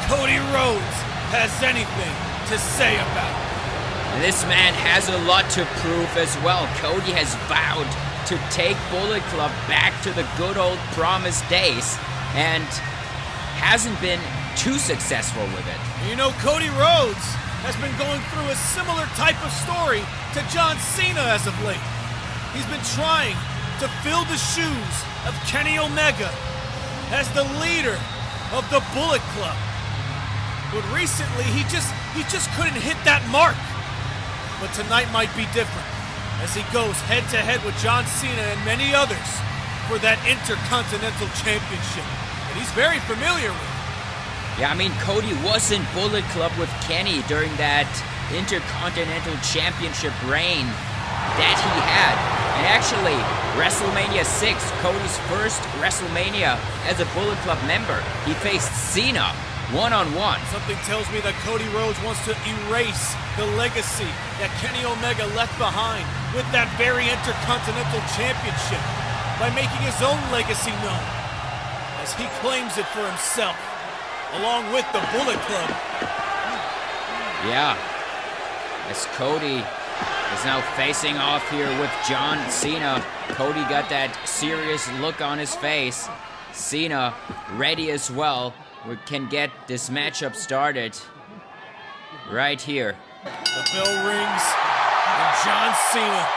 Cody Rhodes, has anything to say about it. This man has a lot to prove as well. Cody has vowed to take Bullet Club back to the good old promised days and hasn't been too successful with it. You know, Cody Rhodes has been going through a similar type of story to John Cena as of late. He's been trying to fill the shoes of Kenny Omega as the leader of the Bullet Club. But recently, he just couldn't hit that mark. But tonight might be different, as he goes head-to-head with John Cena and many others for that Intercontinental Championship that he's very familiar with. Yeah, I mean, Cody was in Bullet Club with Kenny during that Intercontinental Championship reign that he had. And actually, WrestleMania 6, Cody's first WrestleMania as a Bullet Club member, he faced Cena one-on-one. Something tells me that Cody Rhodes wants to erase the legacy that Kenny Omega left behind with that very Intercontinental Championship by making his own legacy known, as he claims it for himself, along with the Bullet Club. Yeah, as Cody is now facing off here with John Cena. Cody got that serious look on his face. Cena ready as well. We can get this matchup started right here. The bell rings, and John Cena,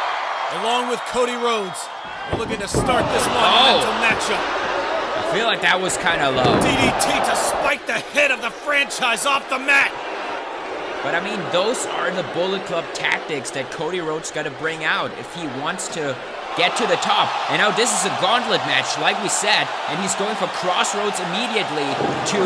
along with Cody Rhodes, are looking to start this monumental matchup. I feel like that was kind of low. DDT to spike the head of the franchise off the mat. But I mean, those are the Bullet Club tactics that Cody Rhodes got to bring out if he wants to get to the top. And now this is a gauntlet match, like we said, and he's going for Crossroads immediately to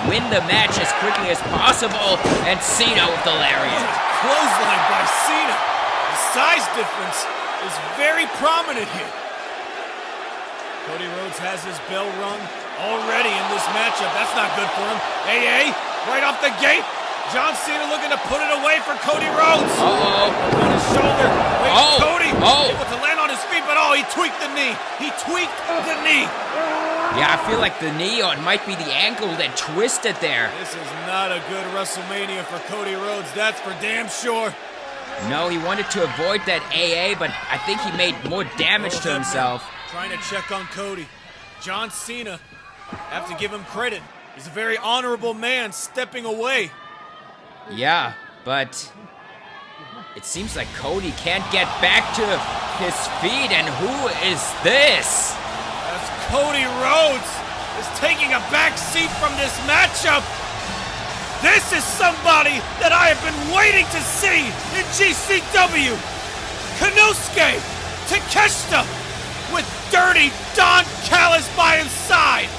win the match as quickly as possible. And Cena with the lariat. Clothesline by Cena. The size difference is very prominent here. Cody Rhodes has his bell rung already in this matchup. That's not good for him. AA, right off the gate. John Cena looking to put it away for Cody Rhodes. Uh-oh. On his shoulder. Wait, Cody. Oh. Able to land on his feet, but he tweaked the knee. He tweaked the knee. Yeah, I feel like the knee, or it might be the ankle that twisted there. This is not a good WrestleMania for Cody Rhodes. That's for damn sure. No, he wanted to avoid that AA, but I think he made more damage to himself. Trying to check on Cody. John Cena, have to give him credit. He's a very honorable man stepping away. Yeah, but it seems like Cody can't get back to his feet, and who is this? As Cody Rhodes is taking a back seat from this matchup. This is somebody that I have been waiting to see in GCW. Konosuke Takeshita with Dirty Don Callis by his side.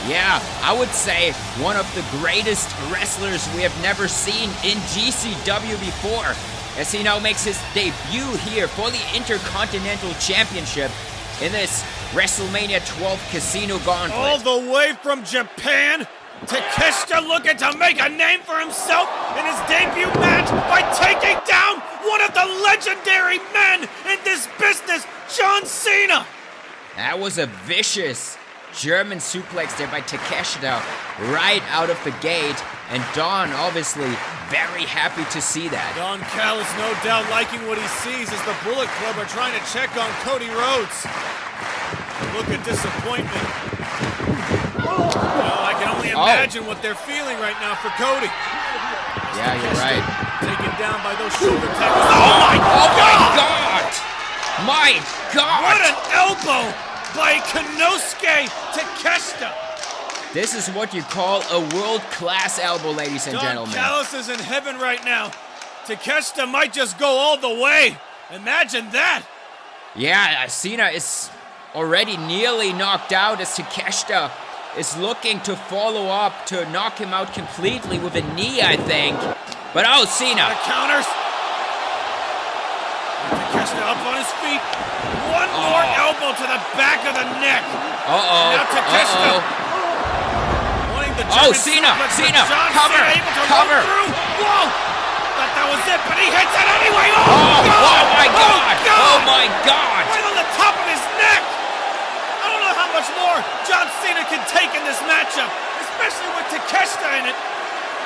Yeah, I would say one of the greatest wrestlers we have never seen in GCW before, as he now makes his debut here for the Intercontinental Championship in this WrestleMania 12 Casino Gauntlet. All the way from Japan, Takeshita looking to make a name for himself in his debut match by taking down one of the legendary men in this business, John Cena. That was a vicious German suplex there by Takeshita right out of the gate, and Don obviously very happy to see that. Don Callis no doubt liking what he sees as the Bullet Club are trying to check on Cody Rhodes. Look at disappointment. Well, I can only imagine what they're feeling right now for Cody. Yeah, you're right. Taken down by those shoulder tackles. Oh my God! My God! What an elbow by Konosuke Takeshita. This is what you call a world-class elbow, ladies and gentlemen. Don Callis is in heaven right now. Takeshita might just go all the way. Imagine that. Yeah, Cena is already nearly knocked out as Takeshita is looking to follow up to knock him out completely with a knee, I think. But Cena. The counters. Takeshita up on his feet. One more elbow to the back of the neck. Now Takeshita. Wanting the Cena, John cover, Cena able to cover. roll through. Whoa. Thought that was it, but he hits it anyway. Oh my God. Oh my God. Right on the top of his neck. I don't know how much more John Cena can take in this matchup, especially with Takeshita in it.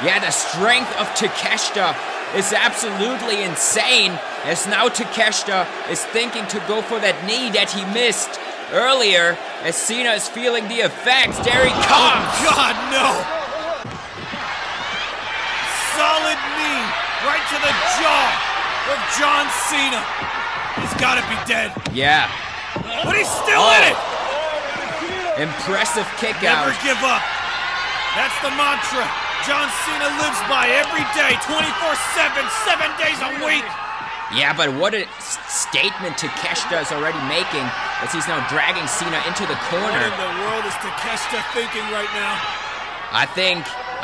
Yeah, the strength of Takeshita is absolutely insane, as now Takeshita is thinking to go for that knee that he missed earlier, as Cena is feeling the effects. There he comes! Oh God, no! Solid knee right to the jaw of John Cena. He's gotta be dead. Yeah. But he's still in it! Impressive kick out. Never give up. That's the mantra John Cena lives by every day, 24/7, 7 days a week. Yeah, but what a statement Takeshita is already making, as he's now dragging Cena into the corner. What in the world is Takeshita thinking right now? I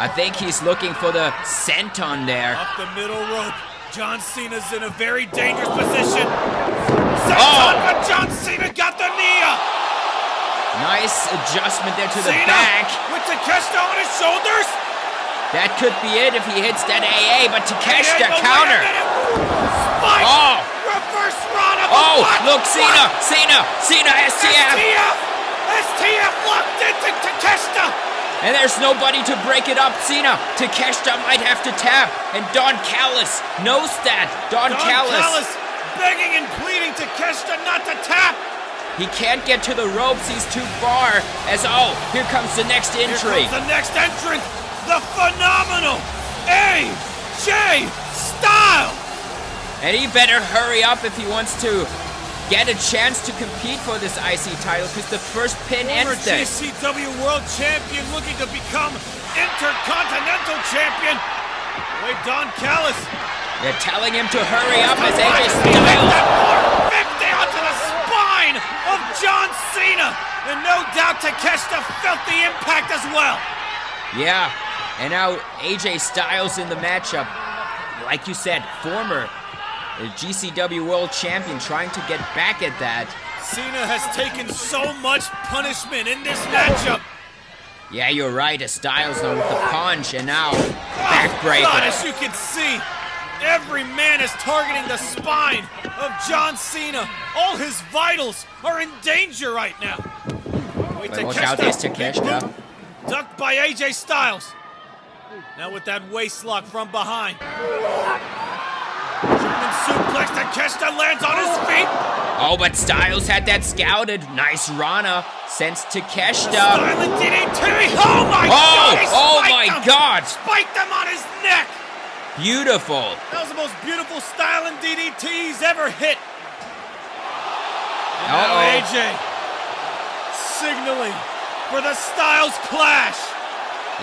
think he's looking for the senton there. Up the middle rope. John Cena's in a very dangerous position. Senton, but John Cena got the knee up. Nice adjustment there to the Cena back. With Takeshita on his shoulders. That could be it if he hits that AA, but Takeshita counter. Spike. Reverse Rana. Look, Cena, STF. STF locked into Takeshita. And there's nobody to break it up, Cena. Takeshita might have to tap, and Don Callis knows that. Don Callis begging and pleading Takeshita not to tap. He can't get to the ropes, he's too far. As here comes the next entry. Here comes the next entrant. The phenomenal AJ Styles! And he better hurry up if he wants to get a chance to compete for this IC title, because the first pin ends this. GCW World Champion looking to become Intercontinental Champion. Wait, Don Callis. They're telling him to hurry up as AJ He Styles. hit that 450 onto the spine of John Cena. And no doubt Takeshita felt the impact as well. Yeah, and now AJ Styles in the matchup. Like you said, former GCW World Champion trying to get back at that. Cena has taken so much punishment in this matchup. Yeah, you're right, as Styles now with the punch, and now God, backbreaker. as you can see, every man is targeting the spine of John Cena. All his vitals are in danger right now. Wait, But watch out, there's Takeshita. Ducked by AJ Styles. Now with that waist lock from behind. German suplex, Takeshita lands on his feet. Oh, but Styles had that scouted. Nice Rana sends Takeshita. Silent DDT. Oh my God! He spiked him. God! Spiked him on his neck. Beautiful. That was the most beautiful styling DDT he's ever hit. And now AJ signaling for the Styles Clash.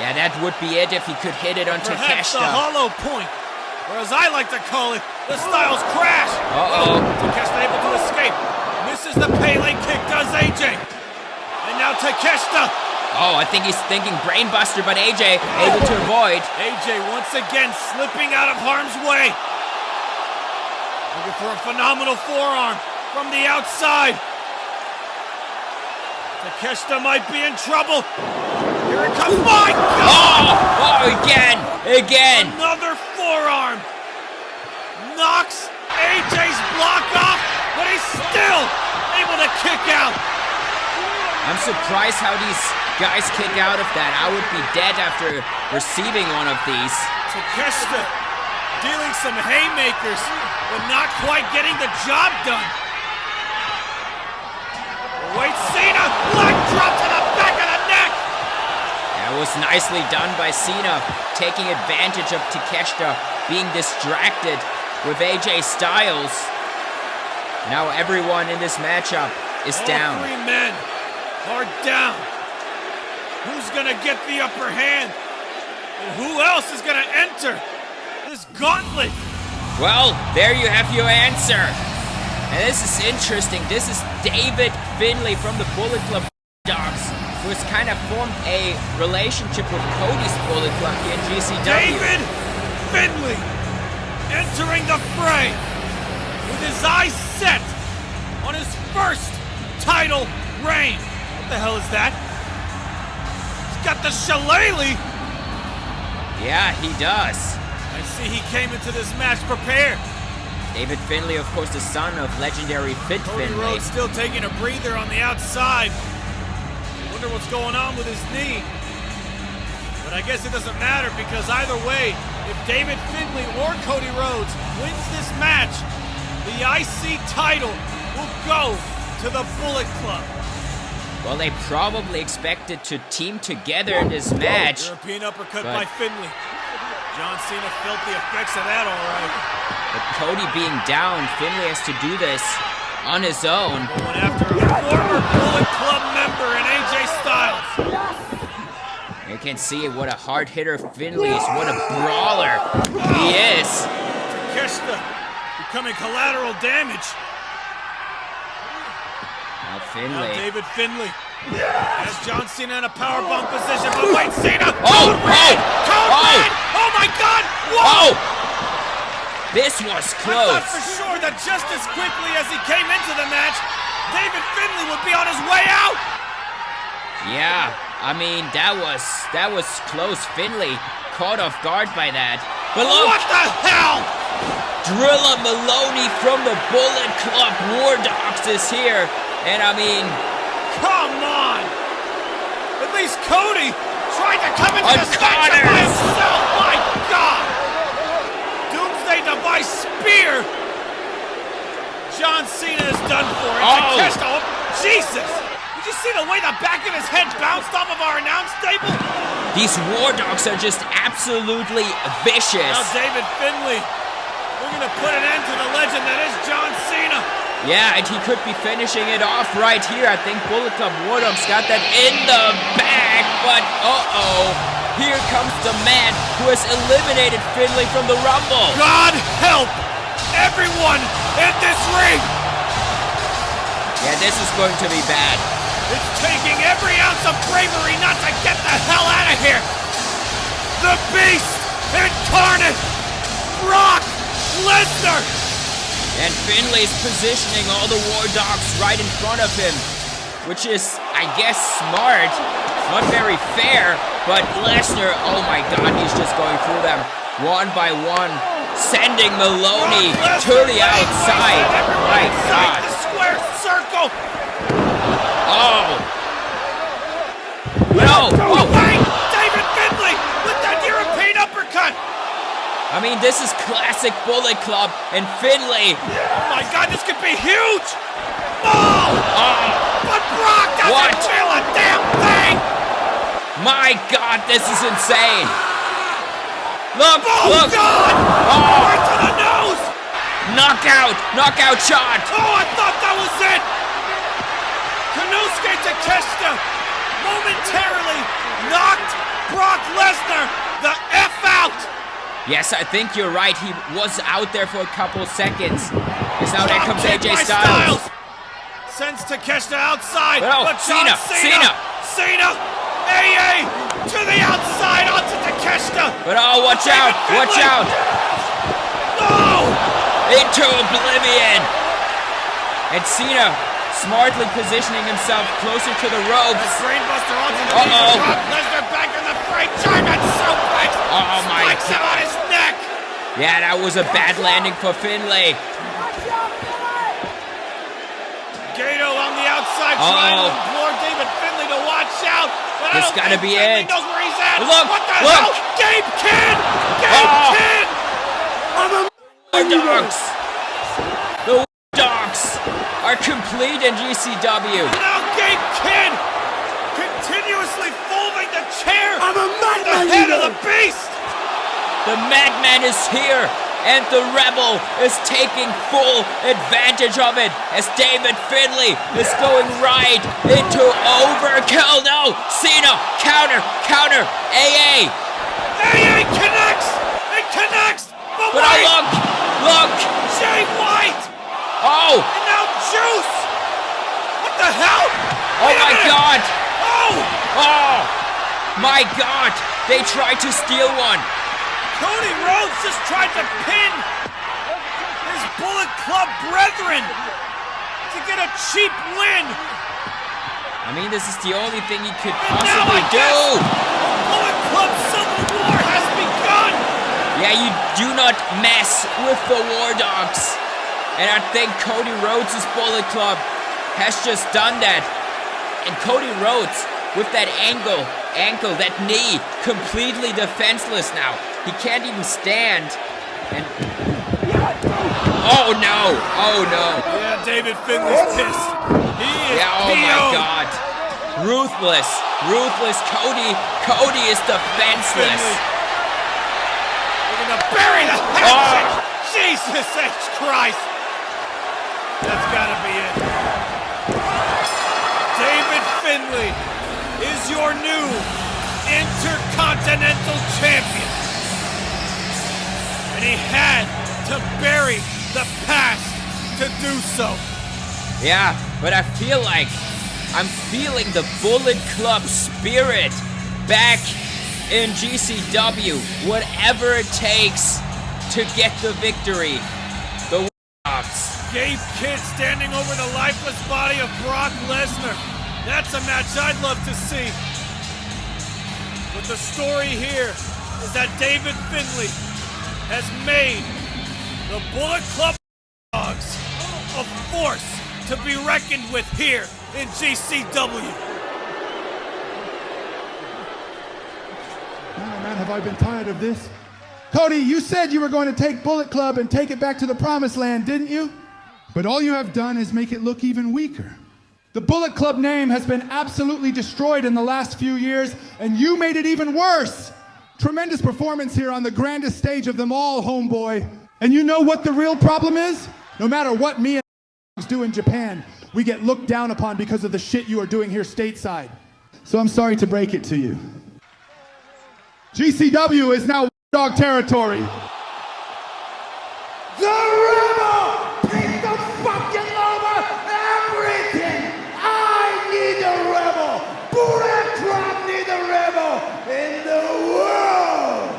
Yeah, that would be it if he could hit it on Perhaps the Takeshita. hollow point, or as I like to call it, the Styles Crash. Takeshita able to escape. Misses the Pele kick, does AJ. And now Takeshita. Oh, I think he's thinking brainbuster, but AJ able to avoid. AJ once again slipping out of harm's way. Looking for a phenomenal forearm from the outside. Takeshita might be in trouble. Here it comes. My God! Oh, again. Another forearm. Knocks AJ's block off, but he's still able to kick out. I'm surprised how these guys kick out of that. I would be dead after receiving one of these. Takeshita dealing some haymakers, but not quite getting the job done. Wait, Cena! Leg drop to the back of the neck! That was nicely done by Cena, taking advantage of Takeshita being distracted with AJ Styles. Now everyone in this matchup is down. All three men are down. Who's gonna get the upper hand? And who else is gonna enter this gauntlet? Well, there you have your answer. And this is interesting. This is David Finlay from the Bullet Club Dogs, who has kind of formed a relationship with Cody's Bullet Club here in GCW. David Finlay entering the fray with his eyes set on his first title reign. What the hell is that? He's got the shillelagh. Yeah, he does. I see he came into this match prepared. David Finlay, of course, the son of legendary Fit Cody Finlay. Rhodes still taking a breather on the outside. Wonder what's going on with his knee. But I guess it doesn't matter because either way, if David Finlay or Cody Rhodes wins this match, the IC title will go to the Bullet Club. Well, they probably expected to team together in this match. European uppercut by Finlay. John Cena felt the effects of that all right. But Cody being down, Finlay has to do this on his own. Going after a former Bullet Club member in AJ Styles. You can see what a hard hitter Finlay is, what a brawler he is. Takeshita becoming collateral damage. Now Finlay. Now David Finlay has John Cena in a powerbomb position, but wait, Cena! Oh, Code red! Oh my God! Whoa! This was I close. thought for sure that just as quickly as he came into the match, David Finlay would be on his way out. Yeah, I mean that was close. Finlay caught off guard by that. But look, What the hell? Drilla Maloney from the Bullet Club War Dogs is here, and I mean, Come on! At least Cody tried to come into this match by himself! My God! Doomsday Device Spear! John Cena is done for. Takeshita, oh, Jesus! Did you see the way the back of his head bounced off of our announce table? these War Dogs are just absolutely vicious. Now David Finlay, we're gonna put an end to the legend that is John Cena. Yeah, and he could be finishing it off right here. I think Bullet Club War Dogs got that in the bag, but here comes the man who has eliminated Finlay from the Rumble. God help everyone in this ring! Yeah, this is going to be bad. It's taking every ounce of bravery not to get the hell out of here! The Beast incarnate, Brock Lesnar! And Finlay's positioning all the War Dogs right in front of him, which is, I guess, smart. Not very fair, but Lesnar, oh my god, he's just going through them one by one, sending Maloney to the outside. My god. The square circle! Oh! No! Oh! David Finlay with that European uppercut! I mean, this is classic Bullet Club, and Finlay. Oh my god, this could be huge! Oh! But Brock doesn't feel a damn thing! My god, this is insane! Look! Oh Look! god! Oh! Right to the nose! Knockout! Knockout shot! Oh, I thought that was it! Konosuke Takeshita momentarily knocked Brock Lesnar the F out! Yes, I think you're right. He was out there for a couple seconds. Because now there comes AJ Styles. Sends Takeshita outside. Oh, but Cena! AA to the outside onto Takeshita! But oh, watch out! Watch out! No! Into oblivion! And Cena smartly positioning himself closer to the ropes. Brainbuster onto the knee. Lesnar back in the fray. German suplex! Oh my god! Him on his neck! Yeah, that was a bad landing for Finlay. Gato on the outside trying to implore David Finlay to watch out. But this gotta be it. Knows where he's at. Look! What the Look! hell? Gabe Kidd! Gabe Kidd! War Dogs! The War Dogs are complete in GCW. Now Gabe Kidd continuously folding the chair. The head of the Beast. The Madman is here, and the Rebel is taking full advantage of it as David Finlay is going right into overkill. No, Cena, counter, AA. AA connects. It connects. But wait. Look. Jay White. Oh. And now Juice. What the hell? Oh my god. Oh. My god. They tried to steal one. Cody Rhodes just tried to pin his Bullet Club brethren to get a cheap win. I mean, this is the only thing he could And possibly do. Bullet Club Civil War has begun. Yeah, you do not mess with the War Dogs. And I think Cody Rhodes' Bullet Club has just done that. And Cody Rhodes, with that ankle, that knee, completely defenseless now. He can't even stand. And oh no! Yeah, David Finlay's pissed. He is oh my god. Ruthless Cody. Cody is defenseless. We're gonna bury the hatchet. Jesus H. Christ. That's gotta be it. David Finlay is your new Intercontinental Champion. And he had to bury the past to do so. Yeah, but I feel like I'm feeling the Bullet Club spirit back in GCW. Whatever it takes to get the victory. The Dogs. Gabe Kidd standing over the lifeless body of Brock Lesnar. That's a match I'd love to see. But the story here is that David Finlay has made the Bullet Club Dogs a force to be reckoned with here in GCW. Man, have I been tired of this? Cody, you said you were going to take Bullet Club and take it back to the promised land, didn't you? But all you have done is make it look even weaker. The Bullet Club name has been absolutely destroyed in the last few years, and you made it even worse. Tremendous performance here on the grandest stage of them all, homeboy. And you know what the real problem is? No matter what me and do in Japan, we get looked down upon because of the shit you are doing here stateside. So I'm sorry to break it to you. GCW is now dog territory. The Rebel! Take the fucking over everything! I need the Rebel! Bullet Club need the Rebel! In the world!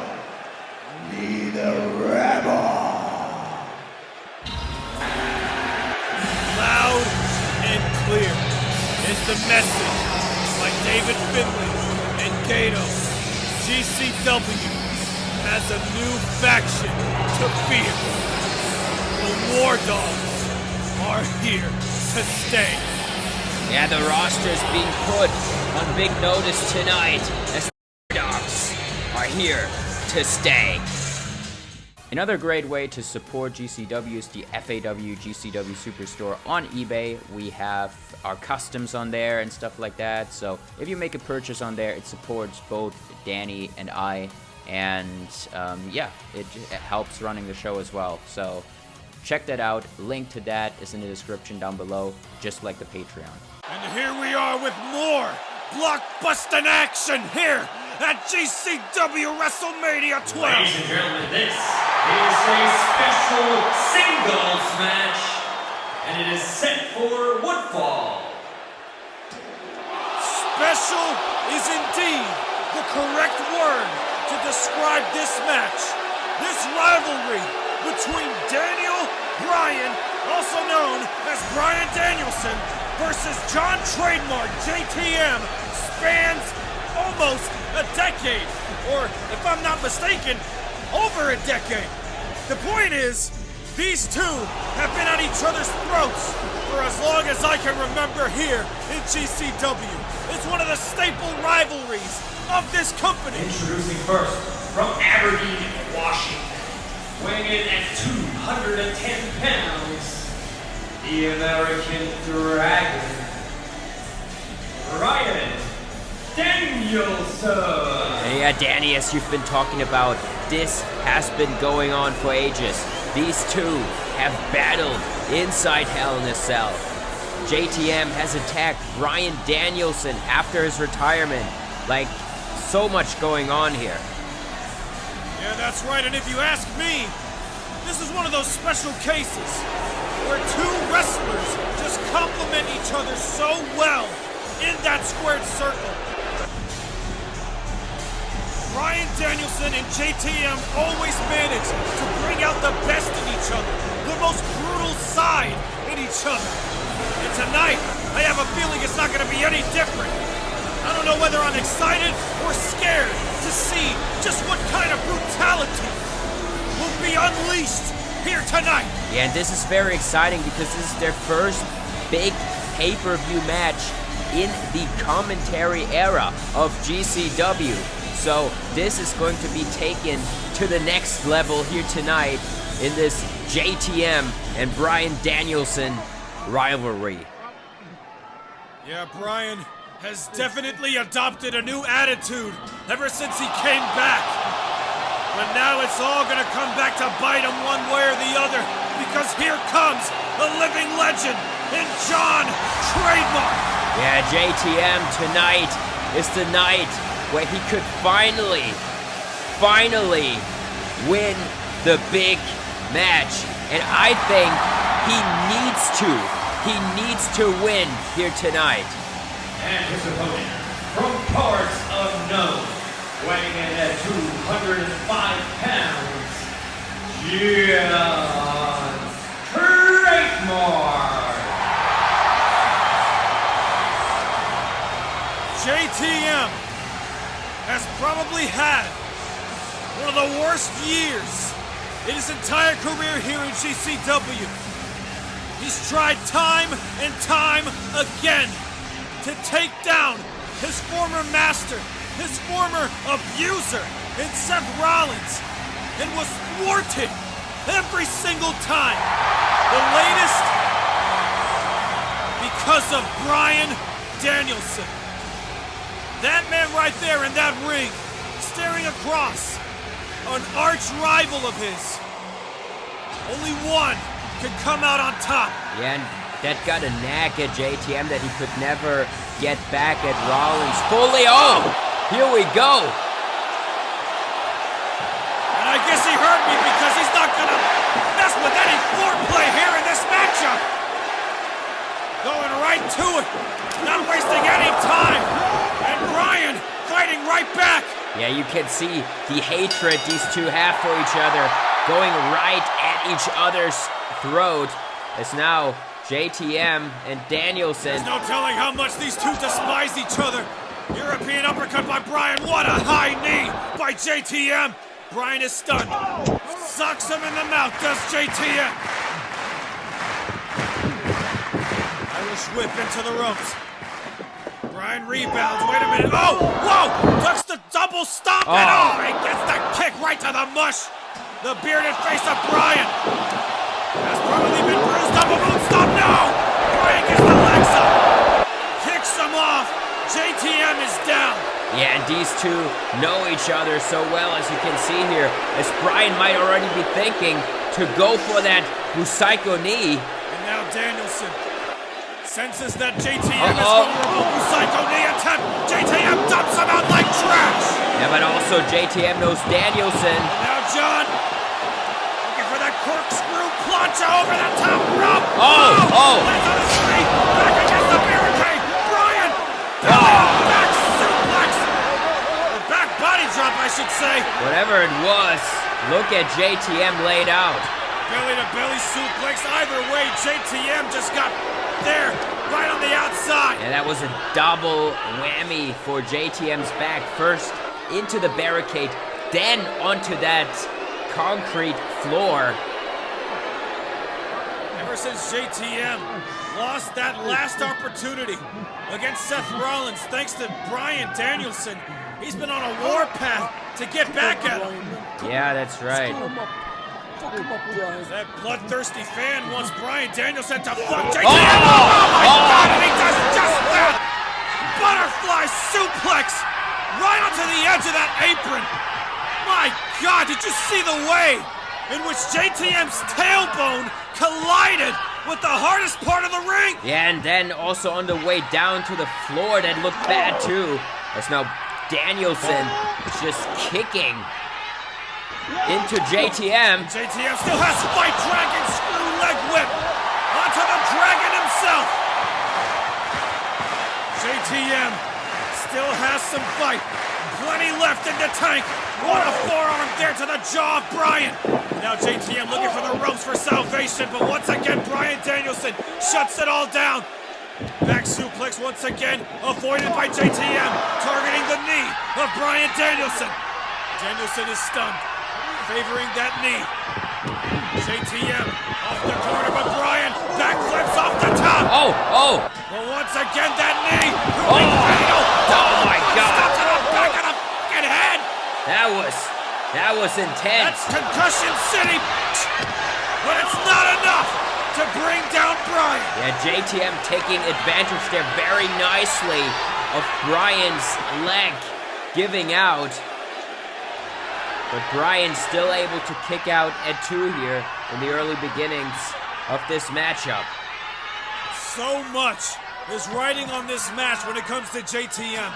Need the Rebel! Loud and clear is the message by David Finlay and Gato. GCW has a new faction to fear. The War Dogs are here to stay. Yeah, the roster's being put on big notice tonight as the War Dogs are here to stay. Another great way to support GCW is the FAW GCW Superstore on eBay. We have our customs on there and stuff like that. So if you make a purchase on there, it supports both Danny and I. And yeah, it helps running the show as well. So check that out. Link to that is in the description down below, just like the Patreon. And here we are with more blockbusting action here at GCW Wrestlemania 12. Ladies and gentlemen, this is a special singles match, and it is set for Woodfall. Special is indeed the correct word to describe this match. This rivalry between Bryan, also known as Bryan Danielson, versus John Trademark, JTM, spans almost a decade, or if I'm not mistaken, over a decade. The point is, these two have been at each other's throats for as long as I can remember here in GCW. It's one of the staple rivalries of this company. Introducing first, from Aberdeen, Washington, weighing in at 210 pounds, the American Dragon, Bryan Danielson. Yeah, Danny, as you've been talking about, this has been going on for ages. These two have battled inside Hell in a Cell. JTM has attacked Bryan Danielson after his retirement. Like, so much going on here. Yeah, that's right, and if you ask me, this is one of those special cases where two wrestlers just complement each other so well in that squared circle. Bryan Danielson and JTM always manage to bring out the best in each other, the most brutal side in each other. And tonight, I have a feeling it's not going to be any different. I don't know whether I'm excited or scared to see just what kind of brutality will be unleashed here tonight. Yeah, and this is very exciting because this is their first big pay-per-view match in the commentary era of GCW. So this is going to be taken to the next level here tonight in this JTM and Bryan Danielson rivalry. Yeah, Bryan has definitely adopted a new attitude ever since he came back. But now it's all gonna come back to bite him one way or the other, because here comes the living legend in John Trademark. Yeah, JTM tonight is the night where he could finally win the big match. And I think he needs to win here tonight. And his opponent, from parts unknown, weighing in at 205 pounds, John Trademark. JTM has probably had one of the worst years in his entire career here in GCW. He's tried time and time again to take down his former master, his former abuser in Seth Rollins, and was thwarted every single time. The latest because of Bryan Danielson. That man right there in that ring, staring across an arch rival of his. Only one could come out on top. Yeah, and that got a nag at JTM that he could never get back at Rollins fully. Oh, here we go. I guess he heard me because he's not gonna mess with any foreplay here in this matchup. Going right to it, not wasting any time. And Bryan fighting right back. Yeah, you can see the hatred these two have for each other, going right at each other's throat. As now JTM and Danielson. There's no telling how much these two despise each other. European uppercut by Bryan. What a high knee by JTM. Bryan is stunned. Sucks him in the mouth, does JTM. Irish whip into the ropes. Bryan rebounds. Wait a minute. Oh, whoa! Ducks the double stomp. And he gets the kick right to the mush. The bearded face of Bryan has probably been bruised up. A moonstop. No! Bryan gets the legs up. Kicks him off. JTM is down. Yeah, and these two know each other so well, as you can see here, as Bryan might already be thinking to go for that Busaiko knee. And now Danielson senses that JTM is vulnerable. Busaiko knee attempt. JTM dumps him out like trash. Yeah, but also JTM knows Danielson. And now John looking for that corkscrew plancha over the top rope. Lands on his feet. Back against the barricade. Bryan. Back suplex. Or back body drop, I should say. Whatever it was, look at JTM laid out. Belly to belly suplex. Either way, JTM just got there, right on the outside. And that was a double whammy for JTM's back. First into the barricade, then onto that concrete floor. Ever since JTM lost that last opportunity against Seth Rollins, thanks to Bryan Danielson, he's been on a war path to get back at him. Yeah, that's right. That bloodthirsty fan wants Bryan Danielson to fuck JTM. Oh my God, and he does just that! Butterfly suplex right onto the edge of that apron. My God, did you see the way in which JTM's tailbone collided with the hardest part of the ring? Yeah, and then also on the way down to the floor, that looked bad too. As now Danielson is just kicking into JTM. JTM still has Fight Dragon screw leg whip onto the Dragon himself. JTM still has some fight. Plenty left in the tank. What a forearm there to the jaw of Bryan. Now JTM looking for the ropes for salvation, but once again Bryan Danielson shuts it all down. Back suplex once again, avoided by JTM, targeting the knee of Bryan Danielson. Danielson is stunned, favoring that knee. JTM off the corner, but Bryan backflips off the top. But once again, that knee proving fatal. Oh my God! Stop to the back of the fucking head. That was intense. That's Concussion City, but it's not enough to bring down Bryan. Yeah, JTM taking advantage there very nicely of Bryan's leg giving out. But Bryan still able to kick out at 2 here in the early beginnings of this matchup. So much is riding on this match when it comes to JTM.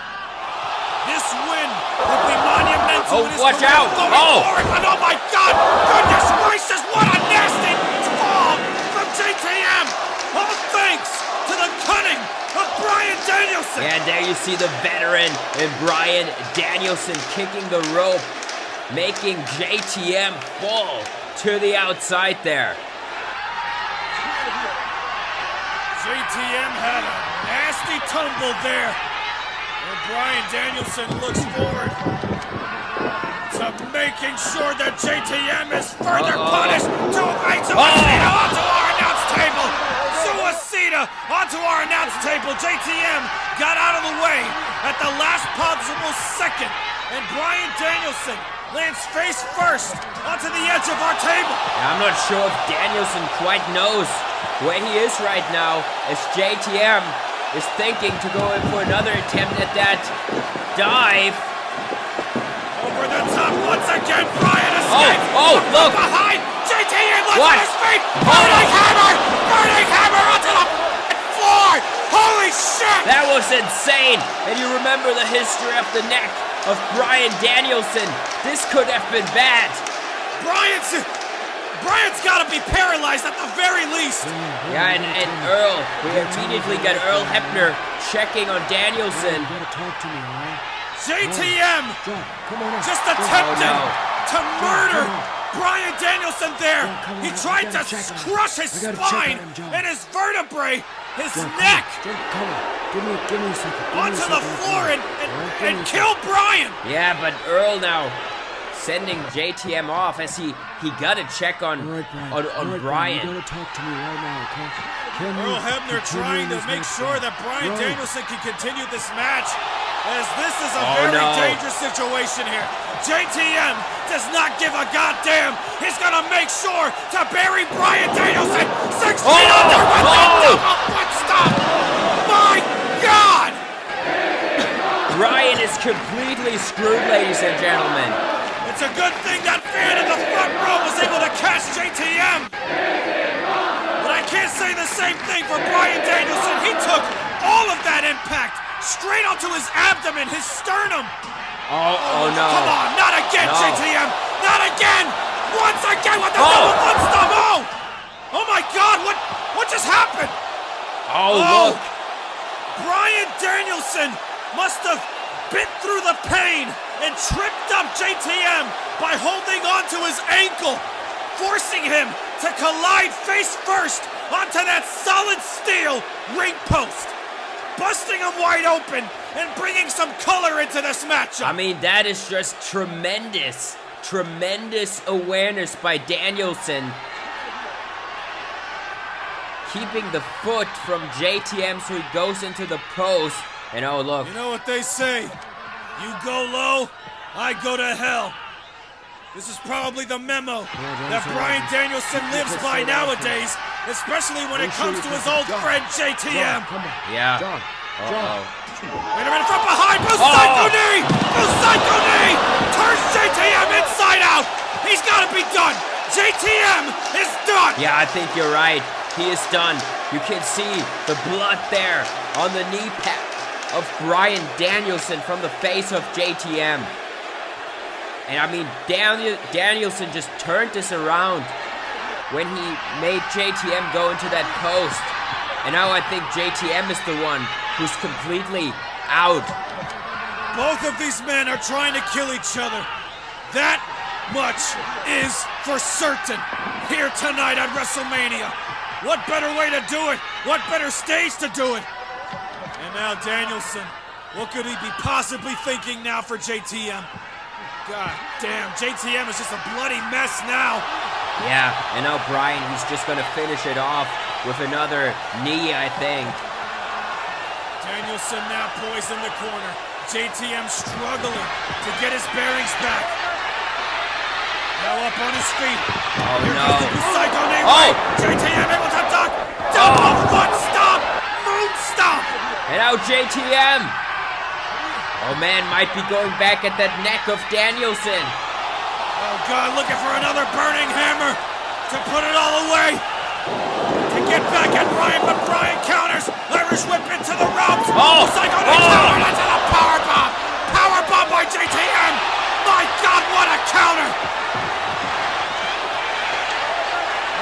This win will be monumental. Watch out! And oh my God! Goodness gracious, what a nasty fall from JTM! All thanks to the cunning of Bryan Danielson. And there you see the veteran and Bryan Danielson kicking the rope, making JTM fall to the outside there. JTM had a nasty tumble there. And Bryan Danielson looks forward to making sure that JTM is further punished. To Suicida onto our announce table. Suicida onto our announce table. JTM got out of the way at the last possible second. And Bryan Danielson lands face first onto the edge of our table. I'm not sure if Danielson quite knows where he is right now, as JTM is thinking to go in for another attempt at that dive. Over the top once again, Bryan escapes. Look! Behind, JTM left on his feet. Burning hammer onto the floor. Holy shit! That was insane. And you remember the history of the neck of Bryan Danielson. This could have been bad. Bryan's got to be paralyzed at the very least. Yeah, and Earl, we immediately got Earl Hebner checking on Danielson. You gotta talk to me, all right? JTM Come on. just attempted to murder Bryan Danielson there. Come on, He I tried to gotta check on him. crush his I gotta check spine on him, John. and his vertebrae, his Come neck, on. Give me a second. onto the floor and kill Bryan. Yeah, but Earl now sending JTM off as he got a check on Bryan. You gotta talk to me right now, okay? Earl Hebner trying to make sure that Bryan Danielson can continue this match, as this is a very dangerous situation here. JTM does not give a goddamn. He's gonna make sure to bury Bryan Danielson 6 feet under with a double foot stomp. My God! Bryan is completely screwed, ladies and gentlemen. It's a good thing that fan in the front row was able to catch JTM. But I can't say the same thing for Bryan Danielson. He took all of that impact straight onto his abdomen, his sternum. Oh no. Come on, not again, No. JTM. Not again. Once again with the double foot stomp. Oh my God, what just happened? Oh, look. Bryan Danielson must have bit through the pain and tripped up JTM by holding onto his ankle, forcing him to collide face first onto that solid steel ring post, busting him wide open and bringing some color into this matchup. I mean, that is just tremendous awareness by Danielson. Keeping the foot from JTM so he goes into the post. And oh, look. You know what they say, you go low, I go to hell. This is probably the memo that Bryan Danielson lives by nowadays, especially when it comes to his old friend JTM. Yeah. John. Wait a minute, from behind, Psycho knee! Psycho knee! Turns JTM inside out! He's gotta be done! JTM is done! Yeah, I think you're right. He is done. You can see the blood there on the knee pad of Bryan Danielson from the face of JTM. And I mean, Danielson just turned this around when he made JTM go into that post. And now I think JTM is the one who's completely out. Both of these men are trying to kill each other. That much is for certain here tonight at WrestleMania. What better way to do it? What better stage to do it? And now Danielson, what could he be possibly thinking now for JTM? God damn, JTM is just a bloody mess now. Yeah, and now Bryan, he's just gonna finish it off with another knee, I think. Danielson now poised in the corner. JTM struggling to get his bearings back. Now up on his feet. Oh Here no. comes the Psycho knee. JTM able to duck. Double foot stomp. Moon stomp. And now JTM. Oh man, might be going back at that neck of Danielson. Oh God, looking for another burning hammer to put it all away. To get back at Bryan, but Bryan counters. Irish whip into the ropes. Psycho knee countered into the powerbomb. Powerbomb by JTM. My God, what a counter.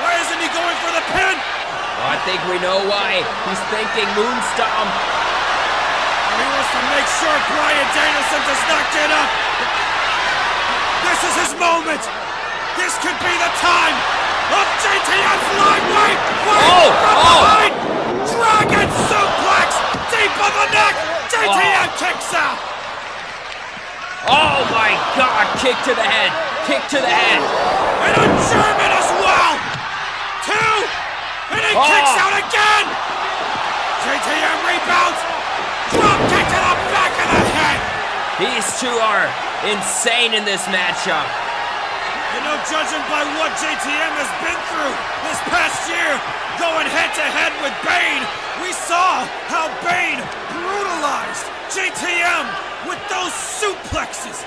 Why isn't he going for the pin? Well, I think we know why. He's thinking Moonstomp. He wants to make sure Bryan Danielson does not get up. This is his moment. This could be the time of JTM's line. Wait, from behind. Dragon suplex deep on the neck. JTM kicks out. Oh my God, kick to the head. Kick to the head. And a German as well. 2. And he kicks out again. JTM rebounds. Drop kick to the back of the head. These two are insane in this matchup. You know, judging by what JTM has been through this past year, going head-to-head with Bane, we saw how Bane brutalized JTM with those suplexes,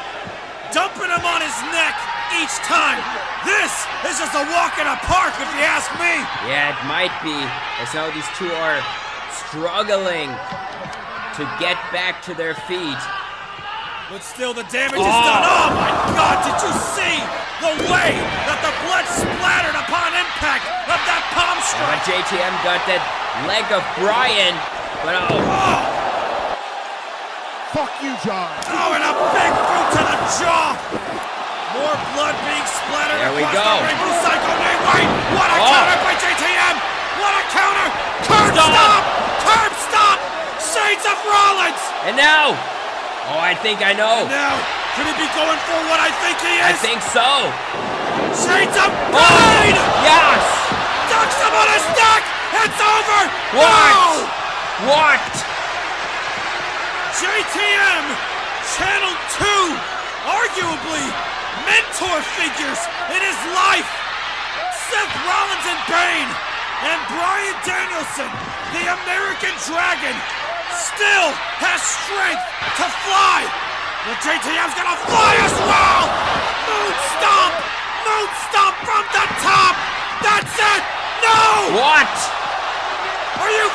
dumping him on his neck each time. This is just a walk in a park, if you ask me. Yeah, it might be, as how these two are struggling to get back to their feet. But still, the damage is done. Oh my God, did you see the way that the blood splattered upon impact of that palm strike? JTM got that leg of Bryan, but Fuck you, John. Oh, and a big boot to the jaw. More blood being splattered There we across go. the ring. Psycho Nate White. What a counter by JTM. What a counter. Curb stop. Curb stop. Shades of Rollins. And now, I think I know. And now, could he be going for what I think he is? I think so. Shades of Bryan. Yes. Ducks him on his neck. It's over. What? No. What? JTM channeled two, arguably, mentor figures in his life. Seth Rollins and Bane, and Bryan Danielson, the American Dragon, still has strength to fly. But JTM's gonna fly as well. Moon stomp from the top. That's it. No. What? Are you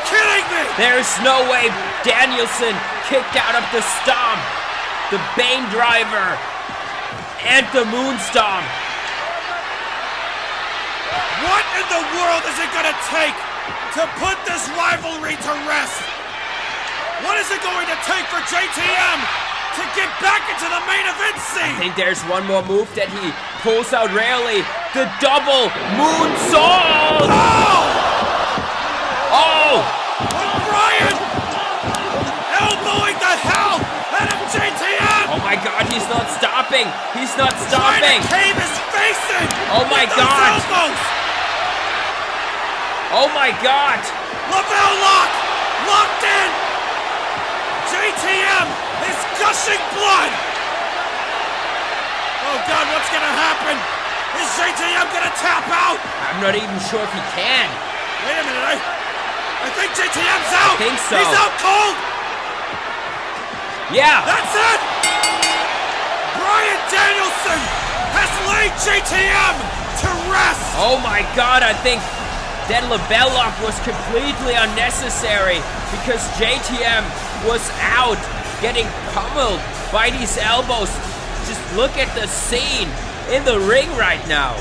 kidding me? There's no way Danielson kicked out of the stomp, the Bane driver, and the moon stomp. What in the world is it gonna take to put this rivalry to rest? What is it going to take for JTM to get back into the main event scene? I think there's one more move that he pulls out rarely, the double moonsault. Bryan elbowing the hell out of JTM! Oh my God, he's not stopping! He's not Trying stopping! to cave his face in! Oh my God! Elbows. Oh my God! Lavelle lock! Locked in! JTM is gushing blood! Oh God, what's gonna happen? Is JTM gonna tap out? I'm not even sure if he can. Wait a minute, I think JTM's out! I think so. He's out cold! Yeah! That's it! Bryan Danielson has laid JTM to rest! Oh my God, I think that LaBelle lock was completely unnecessary because JTM was out getting pummeled by these elbows. Just look at the scene in the ring right now.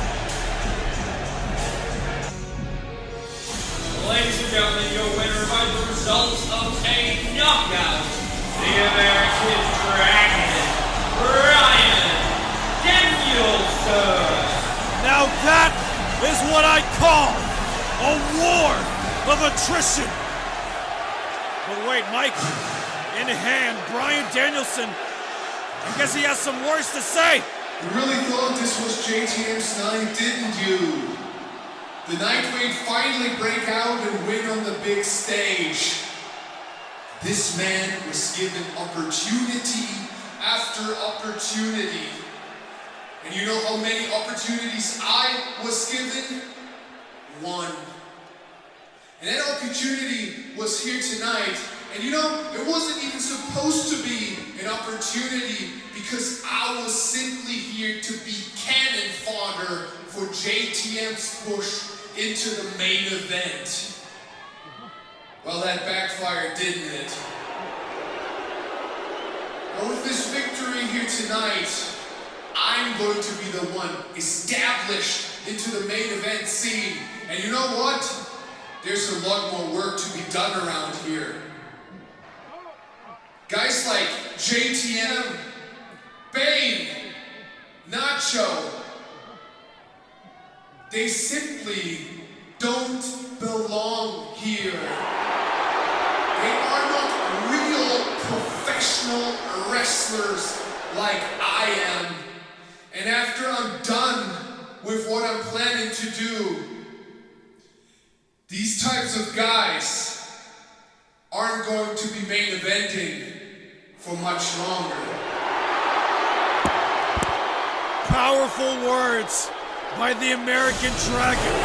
Ladies and gentlemen, your winner by the results of a knockout, the American Dragon, Bryan Danielson. Now that is what I call a war of attrition. But wait, Mike, in hand, Bryan Danielson, I guess he has some words to say. You really thought this was JTM's night, didn't you? The night we'd finally break out and win on the big stage. This man was given opportunity after opportunity. And you know how many opportunities I was given? One. And that opportunity was here tonight. And you know, it wasn't even supposed to be an opportunity because I was simply here to be cannon fodder for JTM's push into the main event. Well, that backfired, didn't it? Well, with this victory here tonight, I'm going to be the one established into the main event scene. And you know what? There's a lot more work to be done around here. Guys like JTM, Bane, Nacho, they simply don't belong here. They are not real professional wrestlers like I am. And after I'm done with what I'm planning to do, these types of guys aren't going to be main eventing for much longer. Powerful words by the American Dragon.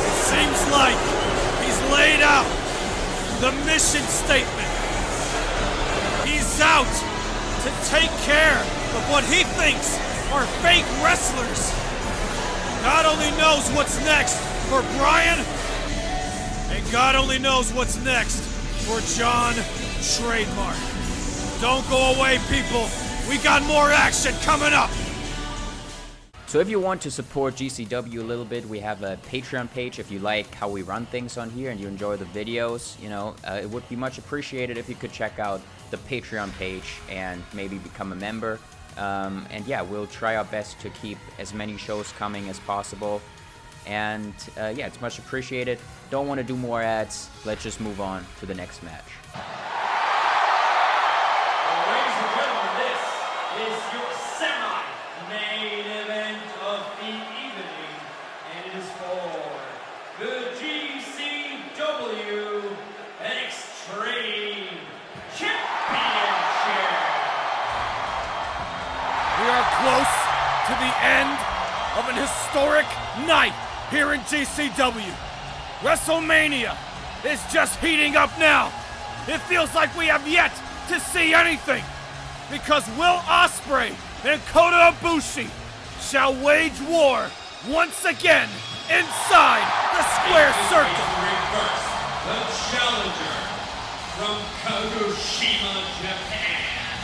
It seems like he's laid out the mission statement. He's out to take care of what he thinks are fake wrestlers. God only knows what's next for Bryan, and God only knows what's next for John Trademark. Don't go away, people. We got more action coming up. So if you want to support GCW a little bit, we have a Patreon page. If you like how we run things on here and you enjoy the videos, you know, it would be much appreciated if you could check out the Patreon page and maybe become a member. And yeah, we'll try our best to keep as many shows coming as possible. And yeah, it's much appreciated. Don't want to do more ads. Let's just move on to the next match. Ladies and gentlemen, this is your semi-main event of the evening, and it is for the GCW Xtreme Championship. We are close to the end of an historic night here in GCW. WrestleMania is just heating up now. It feels like we have yet to see anything, because Will Ospreay and Kota Ibushi shall wage war once again inside the square circle. Reverse, the challenger from Kagoshima, Japan,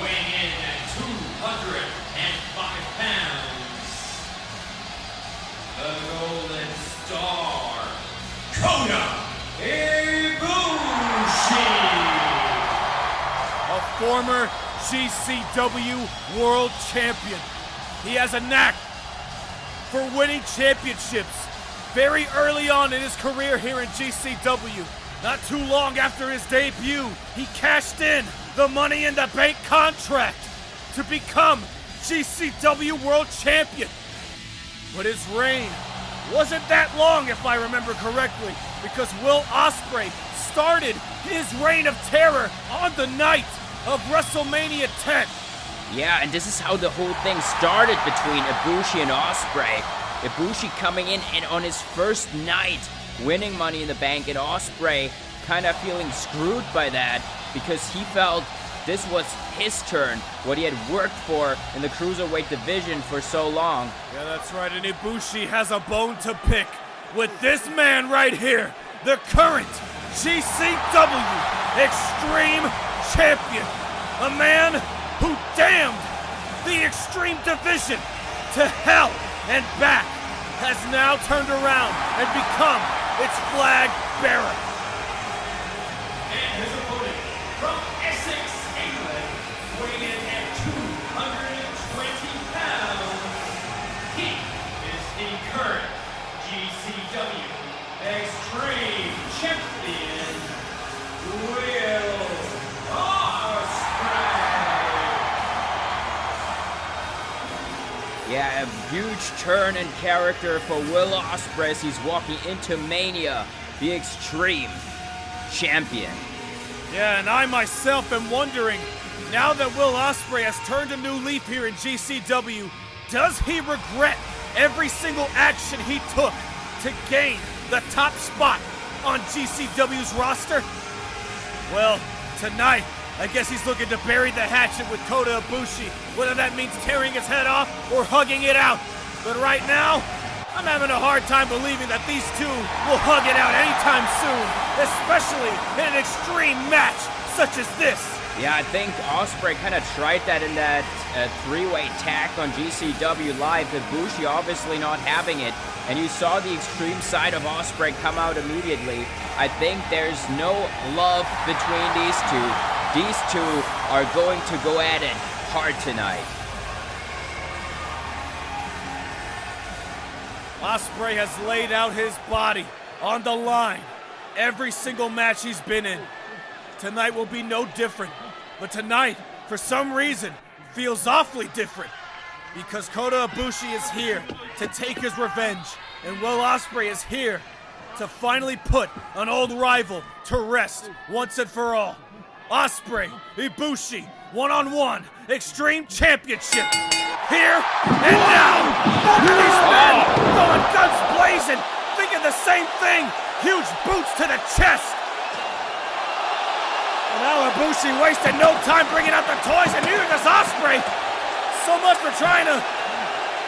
weighing in at 205 pounds, the Golden Star, Kota Ibushi. A former GCW World Champion. He has a knack for winning championships very early on in his career here in GCW. Not too long after his debut, he cashed in the Money in the Bank contract to become GCW World Champion. But his reign wasn't that long, if I remember correctly, because Will Ospreay started his reign of terror on the night of WrestleMania 10. Yeah, and this is how the whole thing started between Ibushi and Ospreay. Ibushi coming in and on his first night winning Money in the Bank, and Ospreay kind of feeling screwed by that because he felt this was his turn, what he had worked for in the Cruiserweight division for so long. Yeah, that's right, and Ibushi has a bone to pick with this man right here, the current GCW Xtreme Champion, a man who damned the Extreme division to hell and back, has now turned around and become its flag bearer. And his opponent from Essex, England, weighing in at 220 pounds, he is the current GCW Xtreme Champion, Will Ospreay. Yeah, a huge turn in character for Will Ospreay as he's walking into Mania, the Extreme Champion. Yeah, and I myself am wondering, now that Will Ospreay has turned a new leaf here in GCW, does he regret every single action he took to gain the top spot on GCW's roster? Well, tonight, I guess he's looking to bury the hatchet with Kota Ibushi, whether that means tearing his head off or hugging it out. But right now, I'm having a hard time believing that these two will hug it out anytime soon, especially in an extreme match such as this. Yeah, I think Ospreay kind of tried that in that three-way tag on GCW Live, Ibushi obviously not having it, and you saw the extreme side of Ospreay come out immediately. I think there's no love between these two. These two are going to go at it hard tonight. Ospreay has laid out his body on the line every single match he's been in. Tonight will be no different, but tonight, for some reason, feels awfully different because Kota Ibushi is here to take his revenge, and Will Ospreay is here to finally put an old rival to rest once and for all. Ospreay, Ibushi, one-on-one, Extreme Championship, here and now. Both of these men going guns blazing, thinking the same thing, huge boots to the chest. And now Ibushi wasted no time bringing out the toys, and neither does Ospreay. So much for trying to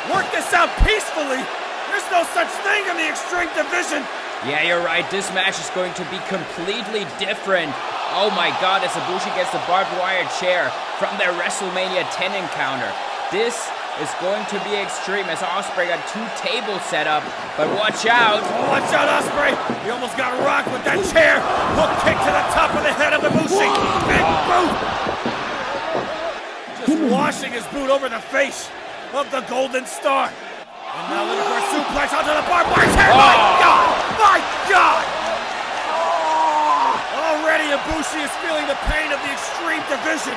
work this out peacefully. There's no such thing in the Extreme division. Yeah, you're right. This match is going to be completely different Oh my God, as Ibushi gets the barbed wire chair from their WrestleMania 10 encounter. This is going to be extreme as Ospreay got 2 tables set up, but watch out. Oh, watch out, Ospreay. He almost got rocked with that chair. Hook kick to the top of the head of Ibushi. Big boot. Just washing his boot over the face of the Golden Star. And now looking for a suplex onto the barbed wire chair. Oh. My God! My God! Already Ibushi is feeling the pain of the Extreme division.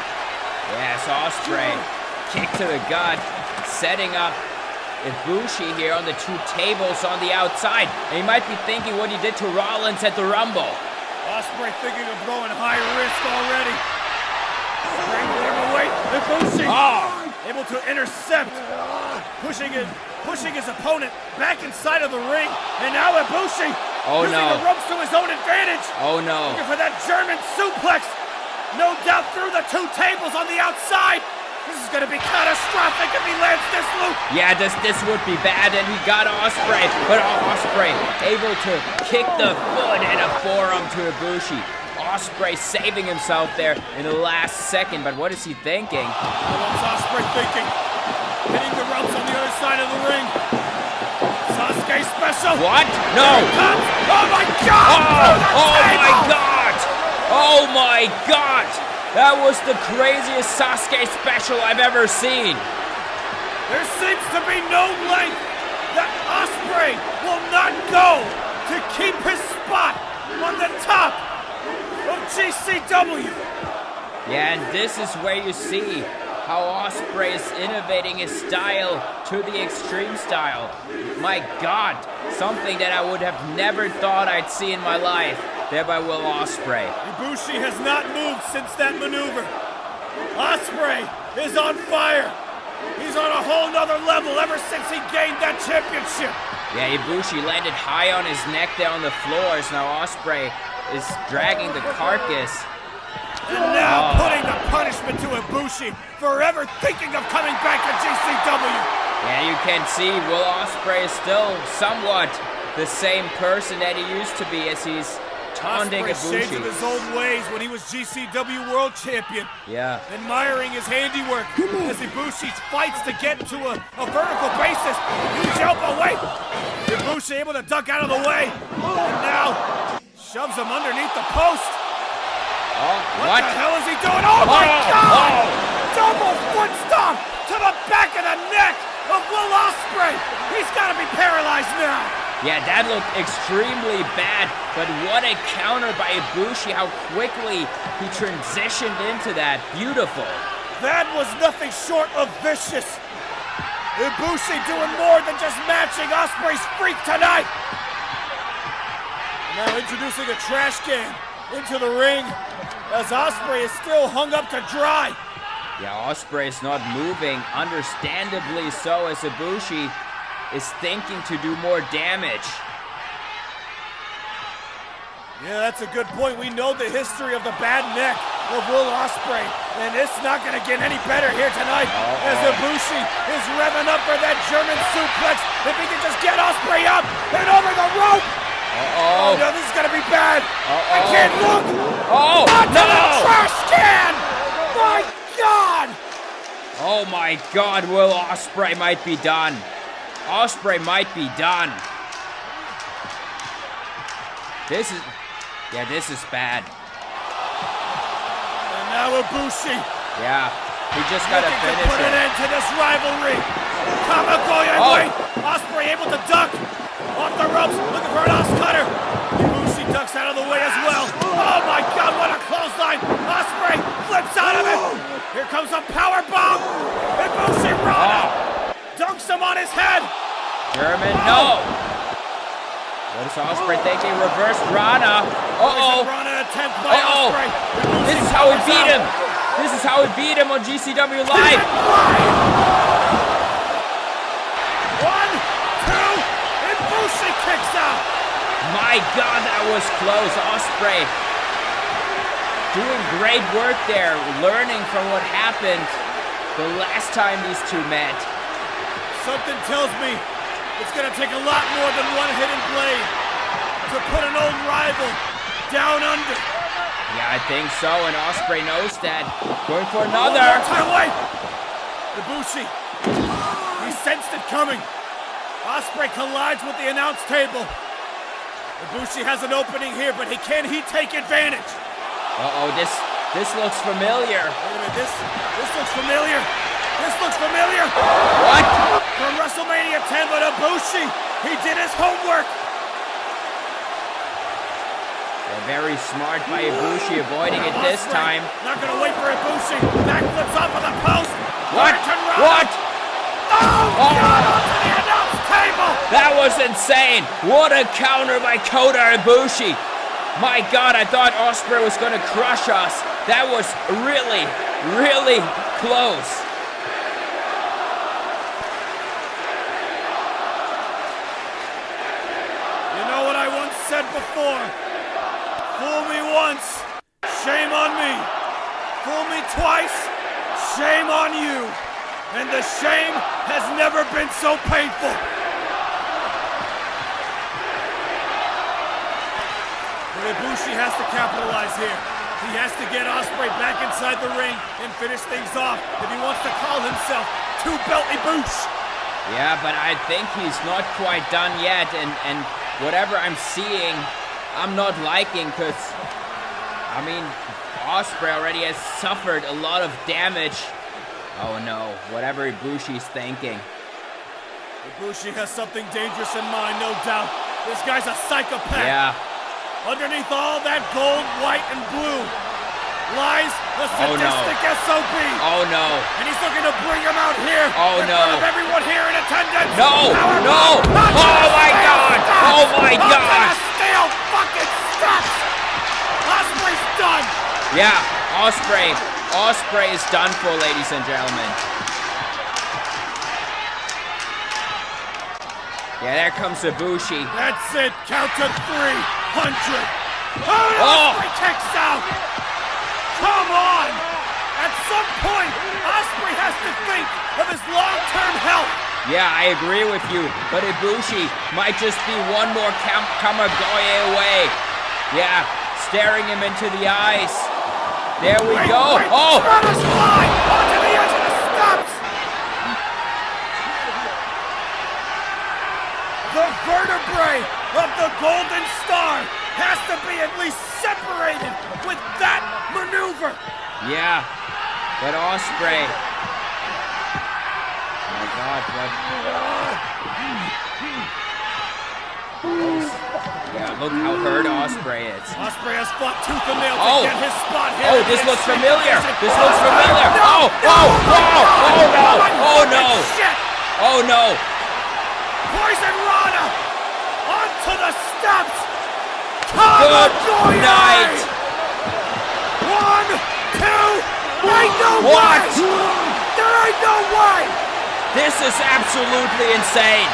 Yes, Ospreay. Kick to the gut, setting up Ibushi here on the 2 tables on the outside. And he might be thinking what he did to Rollins at the Rumble. Ospreay thinking of going high risk already. Strangling him away. Ibushi able to intercept, pushing his opponent back inside of the ring. And now Ibushi using the ropes to his own advantage. Oh no. Looking for that German suplex. No doubt through the 2 tables on the outside. This is going to be catastrophic if he lands this loop. Yeah, this would be bad, and he got Ospreay, but Ospreay able to kick the foot and a forearm to Ibushi. Ospreay saving himself there in the last second, but what is he thinking? What's Ospreay thinking? Hitting the ropes on the other side of the ring. Sasuke special. What? No. Oh my God! Oh my God! Oh my God! That was the craziest Sasuke special I've ever seen. There seems to be no length that Ospreay will not go to keep his spot on the top of GCW. Yeah, and this is where you see how Ospreay is innovating his style to the Extreme style. My God, something that I would have never thought I'd see in my life. There by Will Ospreay. Ibushi has not moved since that maneuver. Ospreay is on fire. He's on a whole nother level ever since he gained that championship. Yeah, Ibushi landed high on his neck there on the floors. Now Ospreay is dragging the carcass. And now putting the punishment to Ibushi, forever thinking of coming back to GCW. Yeah, you can see Will Ospreay is still somewhat the same person that he used to be as he's taunting Ibushi. Shades of his old ways when he was GCW World Champion. Yeah. Admiring his handiwork as Ibushi fights to get to a vertical basis. Huge elbow weight. Ibushi able to duck out of the way. And now shoves him underneath the post. What the hell is he doing? Oh my God! Double foot stomp to the back of the neck of Will Ospreay. He's got to be paralyzed now. Yeah, that looked extremely bad, but what a counter by Ibushi, how quickly he transitioned into that. Beautiful. That was nothing short of vicious. Ibushi doing more than just matching Ospreay's freak tonight. Now introducing a trash can into the ring as Ospreay is still hung up to dry. Yeah, Ospreay is not moving, understandably so, as Ibushi is thinking to do more damage. Yeah, that's a good point. We know the history of the bad neck of Will Ospreay, and it's not going to get any better here tonight as Ibushi is revving up for that German suplex. If he can just get Ospreay up and over the rope. Oh no, this is going to be bad. I can't look. Onto the trash can. My God. Oh my God, Will Ospreay might be done. Ospreay might be done. This is bad. And now Ibushi. Yeah, he just got to finish put an end to this rivalry. Kamagoya, wait. Ospreay able to duck off the ropes, looking for an Os cutter. Ibushi ducks out of the way as well. Oh my God, what a clothesline. Ospreay flips out of it. Here comes a power bomb. Ibushi Rana dunks him on his head. German, no. What is Ospreay thinking? Reverse Rana. Rana attempt by Ospreay. This is how he beat him. This is how he beat him on GCW Live. 1, 2, Ibushi kicks out. My God, that was close. Ospreay doing great work there, learning from what happened the last time these two met. Something tells me it's going to take a lot more than one hidden blade to put an old rival down under. Yeah, I think so, and Ospreay knows that. Going for another. Wait! Ibushi. He sensed it coming. Ospreay collides with the announce table. Ibushi has an opening here, but can he take advantage? Uh-oh, this looks familiar. Wait a minute, this looks familiar. This looks familiar. What? From WrestleMania 10, but Ibushi, he did his homework. Very smart by Ibushi, avoiding it this time. Not gonna wait for Ibushi. Backflips off of the post. What? What? Oh, God, onto the announce table. That was insane. What a counter by Kota Ibushi. My God, I thought Ospreay was gonna crush us. That was really, really close. You know what I once said before? Fool me once, shame on me. Fool me twice, shame on you. And the shame has never been so painful. But Ibushi has to capitalize here. He has to get Ospreay back inside the ring and finish things off if he wants to call himself two-belt Ibushi. Yeah, but I think he's not quite done yet, and whatever I'm seeing, I'm not liking, because, I mean, Ospreay already has suffered a lot of damage. Oh no, whatever Ibushi's thinking. Ibushi has something dangerous in mind, no doubt. This guy's a psychopath. Yeah. Underneath all that gold, white, and blue lies the sadistic SOB. Oh no. And he's looking to bring him out here. Oh in no. front of everyone here in attendance. No, no. Oh my God. Oh my God. Steel fucking stops. Ospreay's done. Yeah, Ospreay is done for, ladies and gentlemen. Yeah, there comes Ibushi. That's it. Count to 300. Ospreay kicks out. Come on. At some point, Ospreay has to think of his long-term health. Yeah, I agree with you, but Ibushi might just be one more Kamigoye away. Yeah, staring him into the eyes. There we go. Oh! Brothers fly onto the edge of the steps. The vertebrae of the Golden Star has to be at least separated with that maneuver. Yeah, but Ospreay. Oh my God, what? Yeah, look how hurt Ospreay is. Ospreay has fought tooth and nail to get his spot here. Oh, this looks familiar. This looks familiar. Oh no! Oh no! Oh no! Poison Rana onto the steps. Good night. 1, 2. Ain't no What? way. There ain't no way. This is absolutely insane.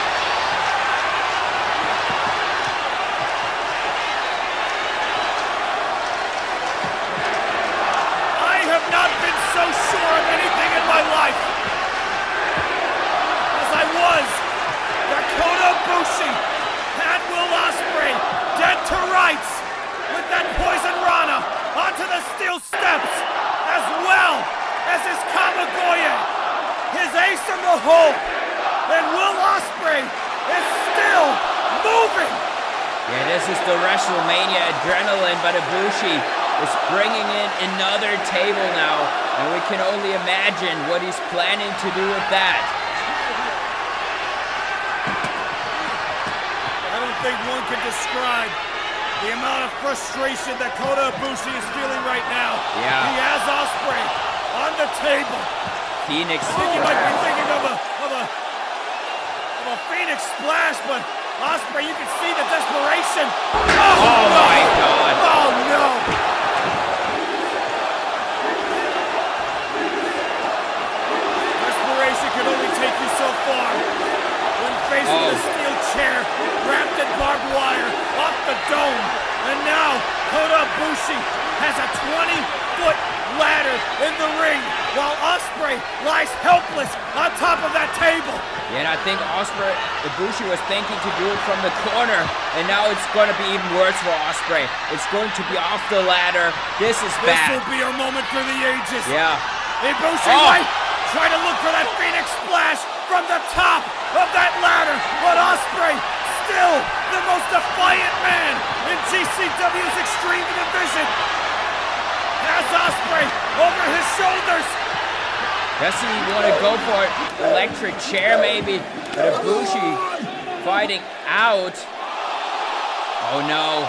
I have not been so sure of anything in my life as I was that Kota Ibushi had Will Ospreay dead to rights with that Poison Rana onto the steel steps, as well as his Kamigoye, his ace in the hole, and Will Ospreay is still moving. Yeah, this is the WrestleMania adrenaline, but Ibushi is bringing in another table now, and we can only imagine what he's planning to do with that. I don't think one can describe the amount of frustration that Kota Ibushi is feeling right now. Yeah. He has Ospreay on the table. Phoenix. I think you might be thinking of a Phoenix splash, but Ospreay, you can see the desperation. Oh my God. Oh no. Desperation can only take you so far. When faced with a steel chair wrapped in barbed wire off the dome. And now Kota Ibushi has a 20-foot ladder in the ring while Ospreay lies helpless on top of that table. Yeah, and I think Ibushi was thinking to do it from the corner, and now it's going to be even worse for Ospreay. It's going to be off the ladder. This is bad. This will be a moment for the ages. Yeah. Ibushi might try to look for that Phoenix Splash from the top of that ladder, but Ospreay still the most defiant man in GCW's Extreme Division. Has Ospreay over his shoulders. Does he want to go for an electric chair maybe? But Ibushi fighting out. Oh no.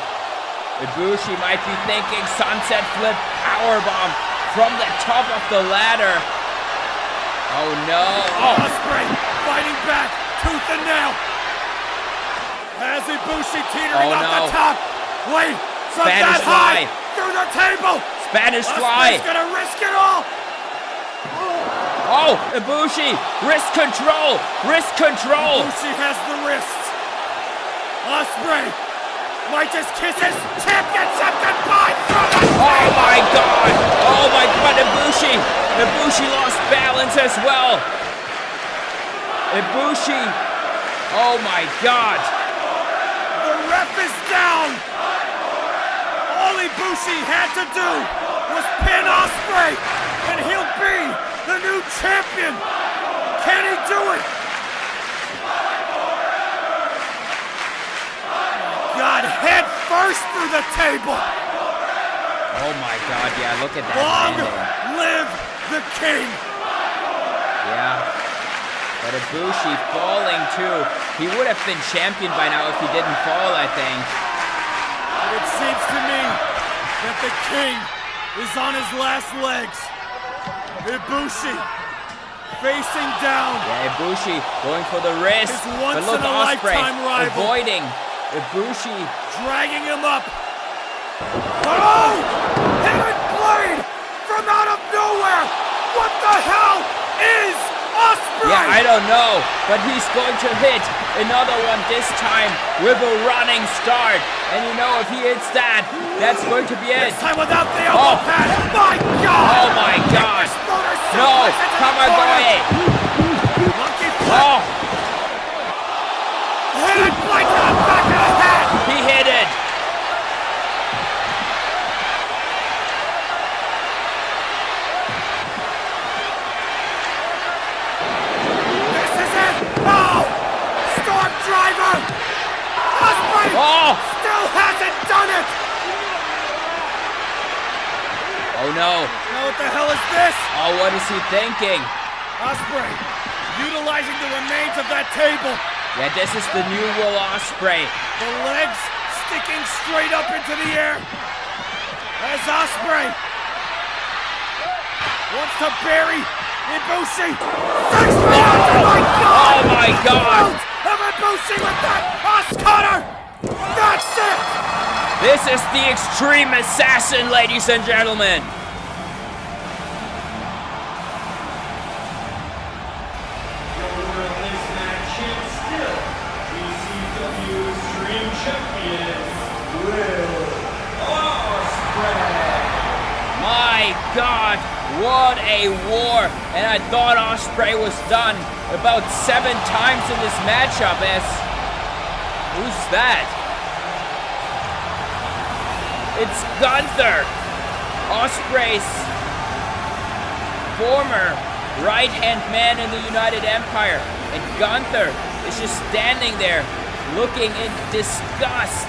Ibushi might be thinking sunset flip powerbomb from the top of the ladder. Oh no. Oh. Ospreay fighting back, tooth and nail. Has Ibushi teetering off the top. Wait, from Spanish that high, fly. through the table. Spanish fly. Ospreay's gonna risk it all. Oh, Ibushi, wrist control, wrist control. Ibushi has the wrists. Ospreay might just kiss his championship goodbye from the table. Oh my God, oh my God, Ibushi lost balance as well. Ibushi, oh my God. The ref is down. All Ibushi had to do was pin Ospreay, and he'll be the new champion. Can he do it? God, head first through the table. Oh my God, yeah, look at that. Long landing. live the king. Yeah, but Ibushi falling too. He would have been champion by now if he didn't fall, I think. It seems to me that the king is on his last legs. Ibushi facing down. Yeah, Ibushi going for the wrist. His But look, Ospreay once-in-a-lifetime rival. avoiding. Ibushi dragging him up. Oh! Hidden blade from out of nowhere! What the hell is Ospreay? Yeah, I don't know, but he's going to hit another one this time with a running start. And you know, if he hits that, that's going to be it. This time without the elbow pad. My God! Oh my God! No, Kamagoye! Monkey flip. Oh! Hidden blade to the back of the head. He hit it. This is it. Oh! Storm driver. Ospreay still hasn't done it. Oh no. Now what the hell is this? Oh, what is he thinking? Ospreay utilizing the remains of that table. Yeah, this is the new Will Ospreay. The legs sticking straight up into the air. As Ospreay wants to bury Ibushi. Oh my God! Of Ibushi with that Oscutter. That's it. This is the Extreme Assassin, ladies and gentlemen. My God, what a war! And I thought Ospreay was done about 7 times in this matchup. Who's that? It's Gunther, Ospreay's former right-hand man in the United Empire. And Gunther is just standing there looking in disgust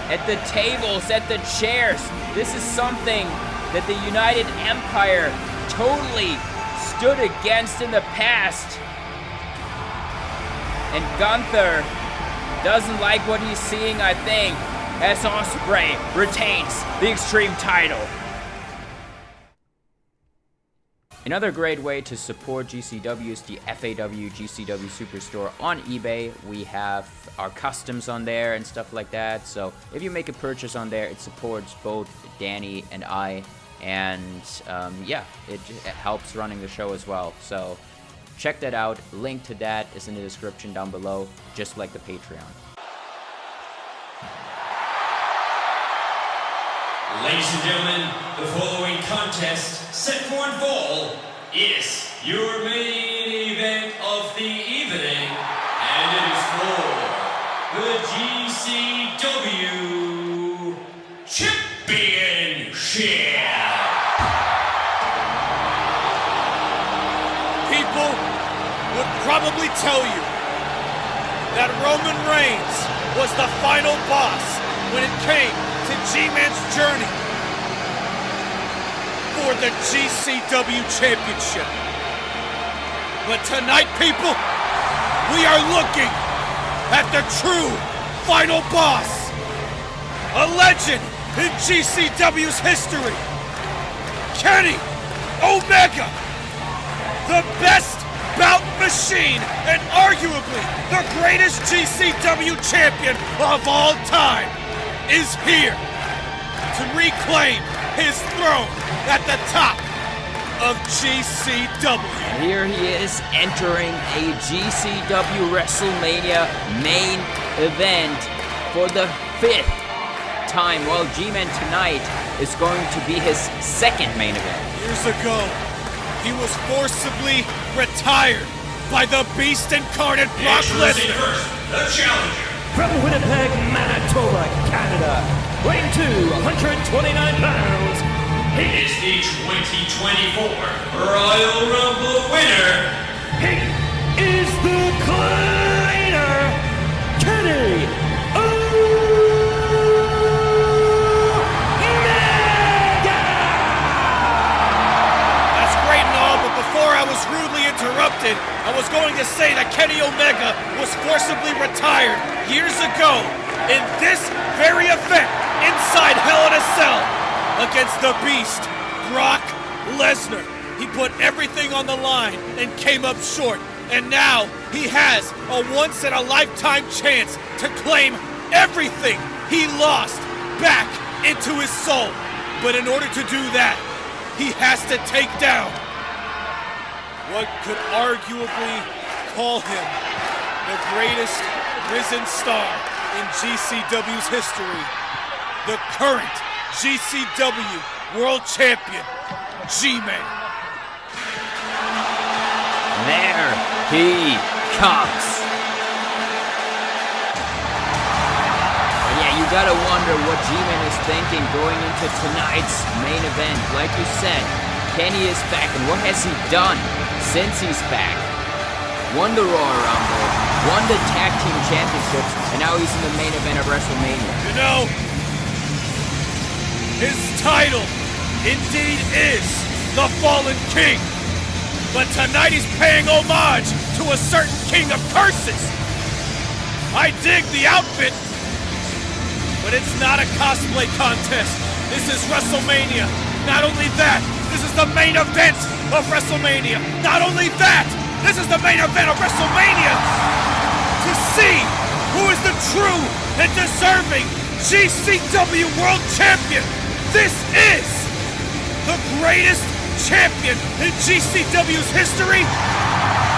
at the tables, at the chairs. This is something that the United Empire totally stood against in the past. And Gunther doesn't like what he's seeing, I think, as Ospreay retains the Extreme title. Another great way to support GCW is the FAW GCW Superstore on eBay. We have our customs on there and stuff like that. So if you make a purchase on there, it supports both Danny and I. And yeah, it helps running the show as well. So check that out. Link to that is in the description down below, just like the Patreon. Ladies and gentlemen, the following contest set for one fall is your main event of the evening, and it is for the GCW Championship. People would probably tell you that Roman Reigns was the final boss when it came to G-Man's journey for the GCW Championship. But tonight, people, we are looking at the true final boss, a legend in GCW's history, Kenny Omega, the best bout machine and arguably the greatest GCW champion of all time, is here to reclaim his throne at the top of GCW. And here he is entering a GCW Wrestlemania main event for the 5th time, while G-Man tonight is going to be his second main event. Years ago, he was forcibly retired by the beast incarnate Brock Lesnar. First, the challenger. From Winnipeg, Manitoba, Canada, weighing 229 pounds, He is the 2024 Royal Rumble winner. he is the cleaner, Kenny Omega! That's great and all, but before I was rudely interrupted, I was going to say that Kenny Omega was forcibly retired years ago in this very event inside Hell in a Cell against the Beast, Brock Lesnar. He put everything on the line and came up short, and now he has a once-in-a-lifetime chance to claim everything he lost back into his soul. But in order to do that, he has to take down what could arguably call him the greatest risen star in GCW's history, the current GCW World Champion, G-Man. There he comes. But yeah, you gotta wonder what G-Man is thinking going into tonight's main event. Like you said, Kenny is back, and what has he done since he's back? Won the Royal Rumble, won the Tag Team Championships, and now he's in the main event of WrestleMania. You know, his title indeed is the Fallen King. But tonight he's paying homage to a certain king of curses. I dig the outfit, but it's not a cosplay contest. This is WrestleMania. Not only that, this is the main event of WrestleMania. Not only that, this is the main event of WrestleMania to see who is the true and deserving GCW World Champion. This is the greatest champion in GCW's history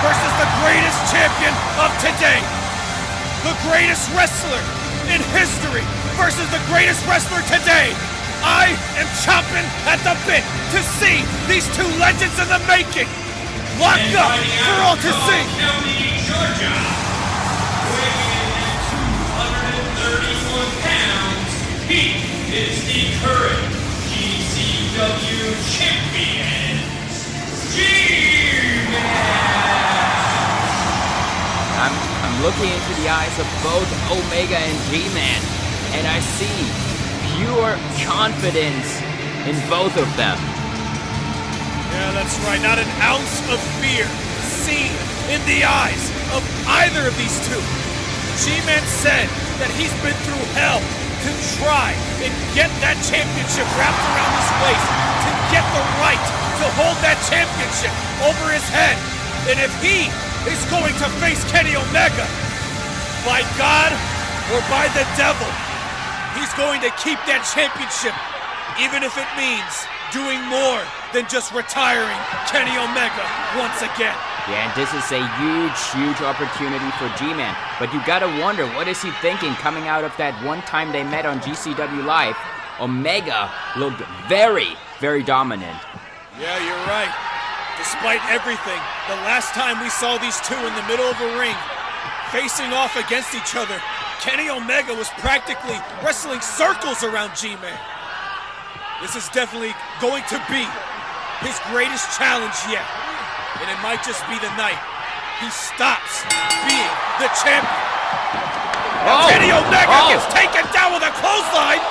versus the greatest champion of today. The greatest wrestler in history versus the greatest wrestler today. I am chomping at the bit to see these two legends in the making. Locked up for all to see. County, Georgia, weighing in at 231 pounds, he is the current GCW champion, G-Man. I'm looking into the eyes of both Omega and G-Man, and I see pure confidence in both of them. Yeah, that's right. Not an ounce of fear seen in the eyes of either of these two. G-Man said that he's been through hell to try and get that championship wrapped around his waist, to get the right to hold that championship over his head. And if he is going to face Kenny Omega, by God or by the devil, he's going to keep that championship, even if it means doing more than just retiring Kenny Omega once again. Yeah, and this is a huge opportunity for G-Man. But you gotta wonder, what is he thinking coming out of that one time they met on GCW Live? Omega looked very, very dominant. Yeah, you're right. Despite everything, the last time we saw these two in the middle of a ring, facing off against each other, Kenny Omega was practically wrestling circles around G-Man. This is definitely going to be his greatest challenge yet. And it might just be the night he stops being the champion. Now Kenny Omega gets taken down with a clothesline.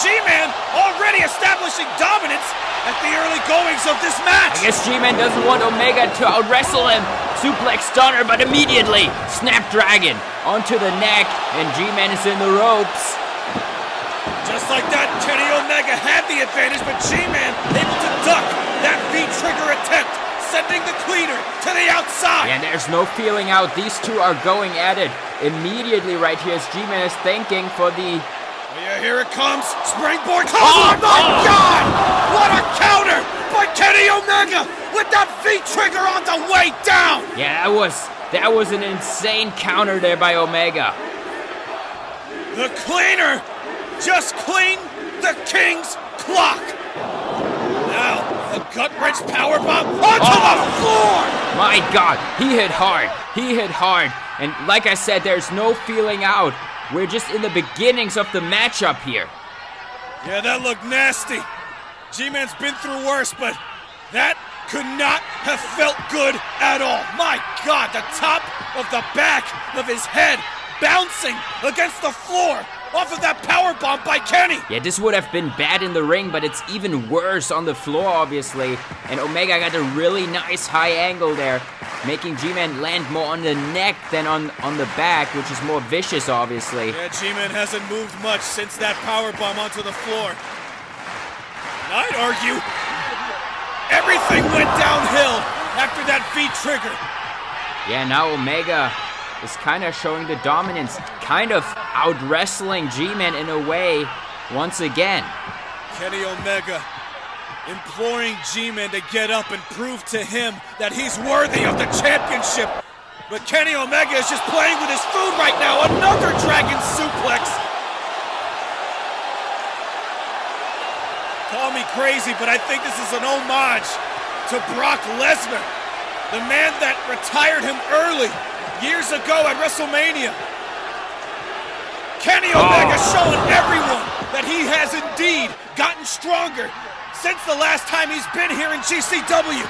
G-Man already establishing dominance at the early goings of this match. I guess G-Man doesn't want Omega to out-wrestle him. Suplex stunner, but immediately Snapdragon onto the neck, and G-Man is in the ropes. Just like that, Kenny Omega had the advantage, but G-Man able to duck that V-trigger attempt, sending the cleaner to the outside. Yeah, there's no feeling out. These two are going at it immediately right here as G-Man is thanking for the... Yeah, here it comes. Springboard. Oh my God! What a counter by Kenny Omega with that V-trigger on the way down. Yeah, that was an insane counter there by Omega. The cleaner just cleaned the King's clock. Now, the gut-wrench powerbomb onto the floor! My God, he hit hard. He hit hard. And like I said, there's no feeling out. We're just in the beginnings of the matchup here. Yeah, that looked nasty. G-Man's been through worse, but that could not have felt good at all. My God, the top of the back of his head bouncing against the floor off of that powerbomb by Kenny. Yeah, this would have been bad in the ring, but it's even worse on the floor, obviously. And Omega got a really nice high angle there, making G-Man land more on the neck than on the back, which is more vicious, obviously. Yeah, G-Man hasn't moved much since that powerbomb onto the floor. And I'd argue everything went downhill after that V-trigger. Yeah, now Omega is kind of showing the dominance, kind of out-wrestling G-Man in a way once again. Kenny Omega imploring G-Man to get up and prove to him that he's worthy of the championship. But Kenny Omega is just playing with his food right now. Another dragon suplex. Call me crazy, but I think this is an homage to Brock Lesnar, the man that retired him early years ago at WrestleMania. Kenny Omega showing everyone that he has indeed gotten stronger since the last time he's been here in GCW.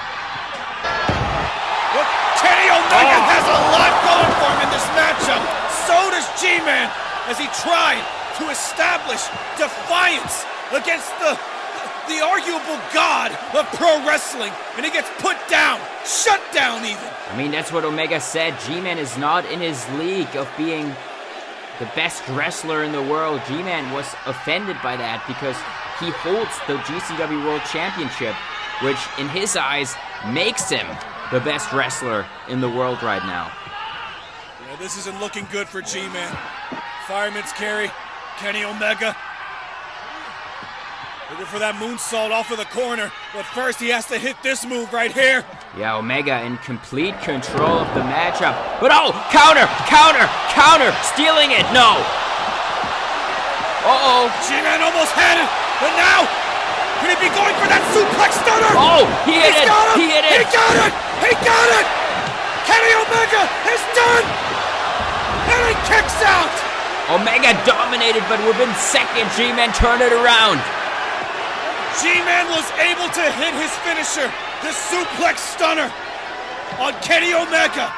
But Kenny Omega has a lot going for him in this matchup. So does G-Man as he tried to establish defiance against the arguable god of pro wrestling, and he gets put down, shut down even. I mean, that's what Omega said. G-Man is not in his league of being the best wrestler in the world. G-Man was offended by that because he holds the GCW World Championship, which in his eyes makes him the best wrestler in the world right now. Yeah, this isn't looking good for G-Man. Fireman's carry, Kenny Omega. Looking for that moonsault off of the corner, but first he has to hit this move right here. Yeah, Omega in complete control of the matchup. But counter, counter, counter, stealing it, no. G-Man almost had it, but now, could he be going for that suplex stunner? He hit it, he hit it. He got it, he got it. Kenny Omega is done, and he kicks out. Omega dominated, but within seconds, G-Man turned it around. G-Man was able to hit his finisher, the suplex stunner, on Kenny Omega.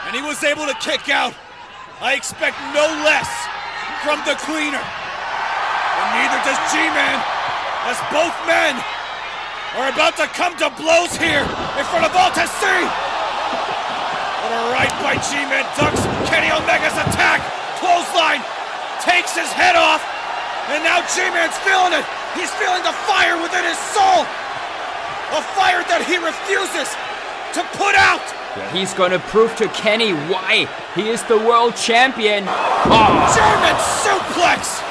And he was able to kick out. I expect no less from the cleaner. And neither does G-Man, as both men are about to come to blows here in front of all to see. What a right by G-Man ducks Kenny Omega's attack. Clothesline takes his head off, and now G-Man's feeling it. He's feeling the fire within his soul. A fire that he refuses to put out. Yeah, he's gonna prove to Kenny why he is the world champion. German suplex.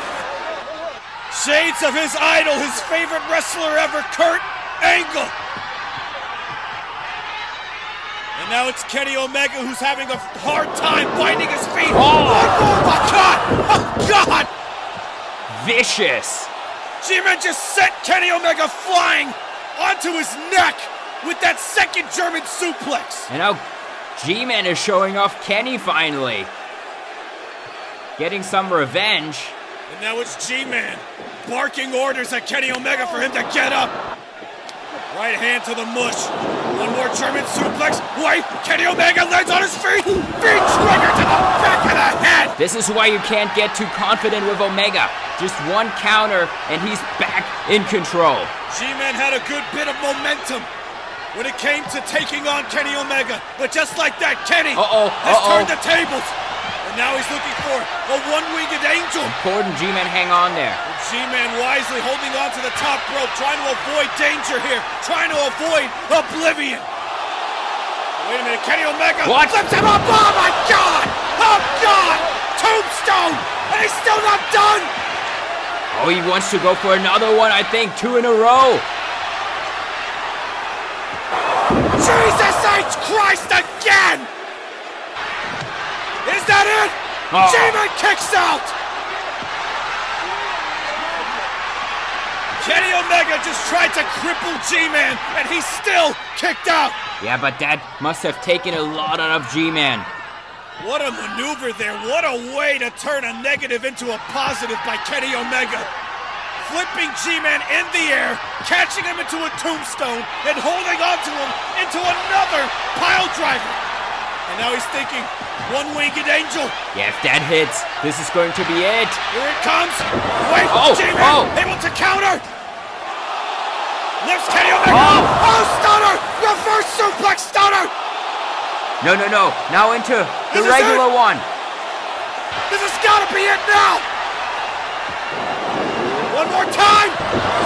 Shades of his idol, his favorite wrestler ever, Kurt Angle. And now it's Kenny Omega who's having a hard time finding his feet. Oh my God! Oh God! vicious. G-Man just sent Kenny Omega flying onto his neck with that second German suplex. And now G-Man is showing off Kenny finally. Getting some revenge. And now it's G-Man barking orders at Kenny Omega for him to get up. Right hand to the mush. One more German suplex. Wait, Kenny Omega lands on his feet. Big trigger to the back of the head. This is why you can't get too confident with Omega. Just one counter and he's back in control. G-Man had a good bit of momentum when it came to taking on Kenny Omega. But just like that, Kenny has turned the tables. And now he's looking for a one-winged angel. Important G-Man hang on there. G-Man wisely holding on to the top rope, trying to avoid danger here, trying to avoid oblivion. Wait a minute, Kenny Omega flips him up. Oh my God! Oh God! Tombstone! And he's still not done! Oh, he wants to go for another one, I think. 2 in a row. Jesus H. Christ again! Is that it? G-Man kicks out! Kenny Omega just tried to cripple G-Man, and he's still kicked out! Yeah, but that must have taken a lot out of G-Man. What a maneuver there. What a way to turn a negative into a positive by Kenny Omega. Flipping G-Man in the air, catching him into a tombstone, and holding on to him into another pile driver. And now he's thinking, one-winged angel. Yeah, if that hits, this is going to be it. Here it comes. Wait, G-Man able to counter. Lifts Kenny Omega. Oh, stunner! Reverse suplex stunner! No. Now into the regular one. This has got to be it now. One more time.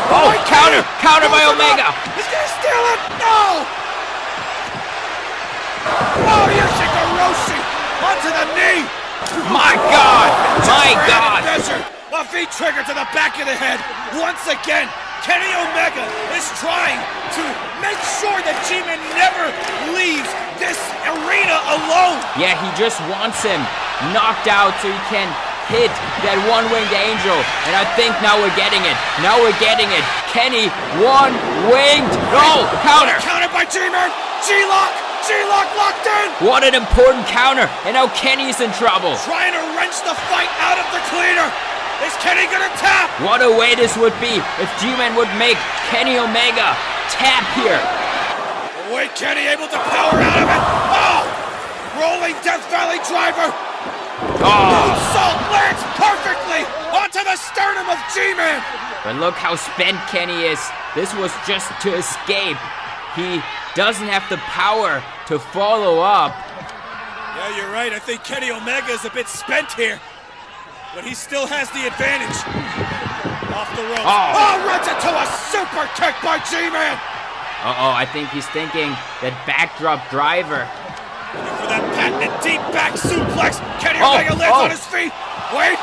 Oh, counter by Omega. He's gonna steal it. No. Oh, Yoshikoroshi onto the knee. My God. Measure. A V-trigger to the back of the head. Once again, Kenny Omega is trying to make sure that G-Man never leaves this arena alone. Yeah, he just wants him knocked out so he can hit that one-winged angel. And I think now we're getting it. Kenny, one-winged. No, counter. Counter by G-Man. G-lock locked in. What an important counter. And now Kenny's in trouble. Trying to wrench the fight out of the cleaner. Is Kenny gonna tap? What a way this would be if G-Man would make Kenny Omega tap here. Wait, Kenny able to power out of it. Oh! Rolling Death Valley driver. Moonsault lands perfectly onto the sternum of G-Man. But look how spent Kenny is. This was just to escape. He doesn't have the power to follow up. Yeah, you're right. I think Kenny Omega is a bit spent here. But he still has the advantage. Off the ropes. Runs into a super kick by G-Man. I think he's thinking that backdrop driver. Looking for that patented deep back suplex. Kenny Omega lands on his feet. Wait,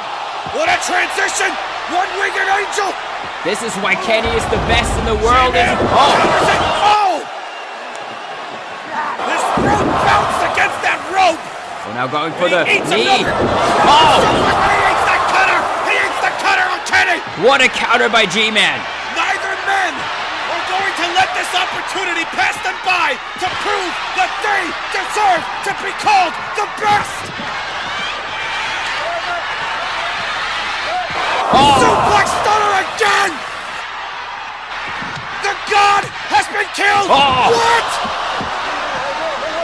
what a transition. One-winged angel. This is why Kenny is the best in the world. This rope bounced against that rope. We're now going for the knee. He eats the cutter on Kenny. What a counter by G-Man. Neither men are going to let this opportunity pass them by to prove that they deserve to be called the best. Suplex stunner again. The God has been killed. What?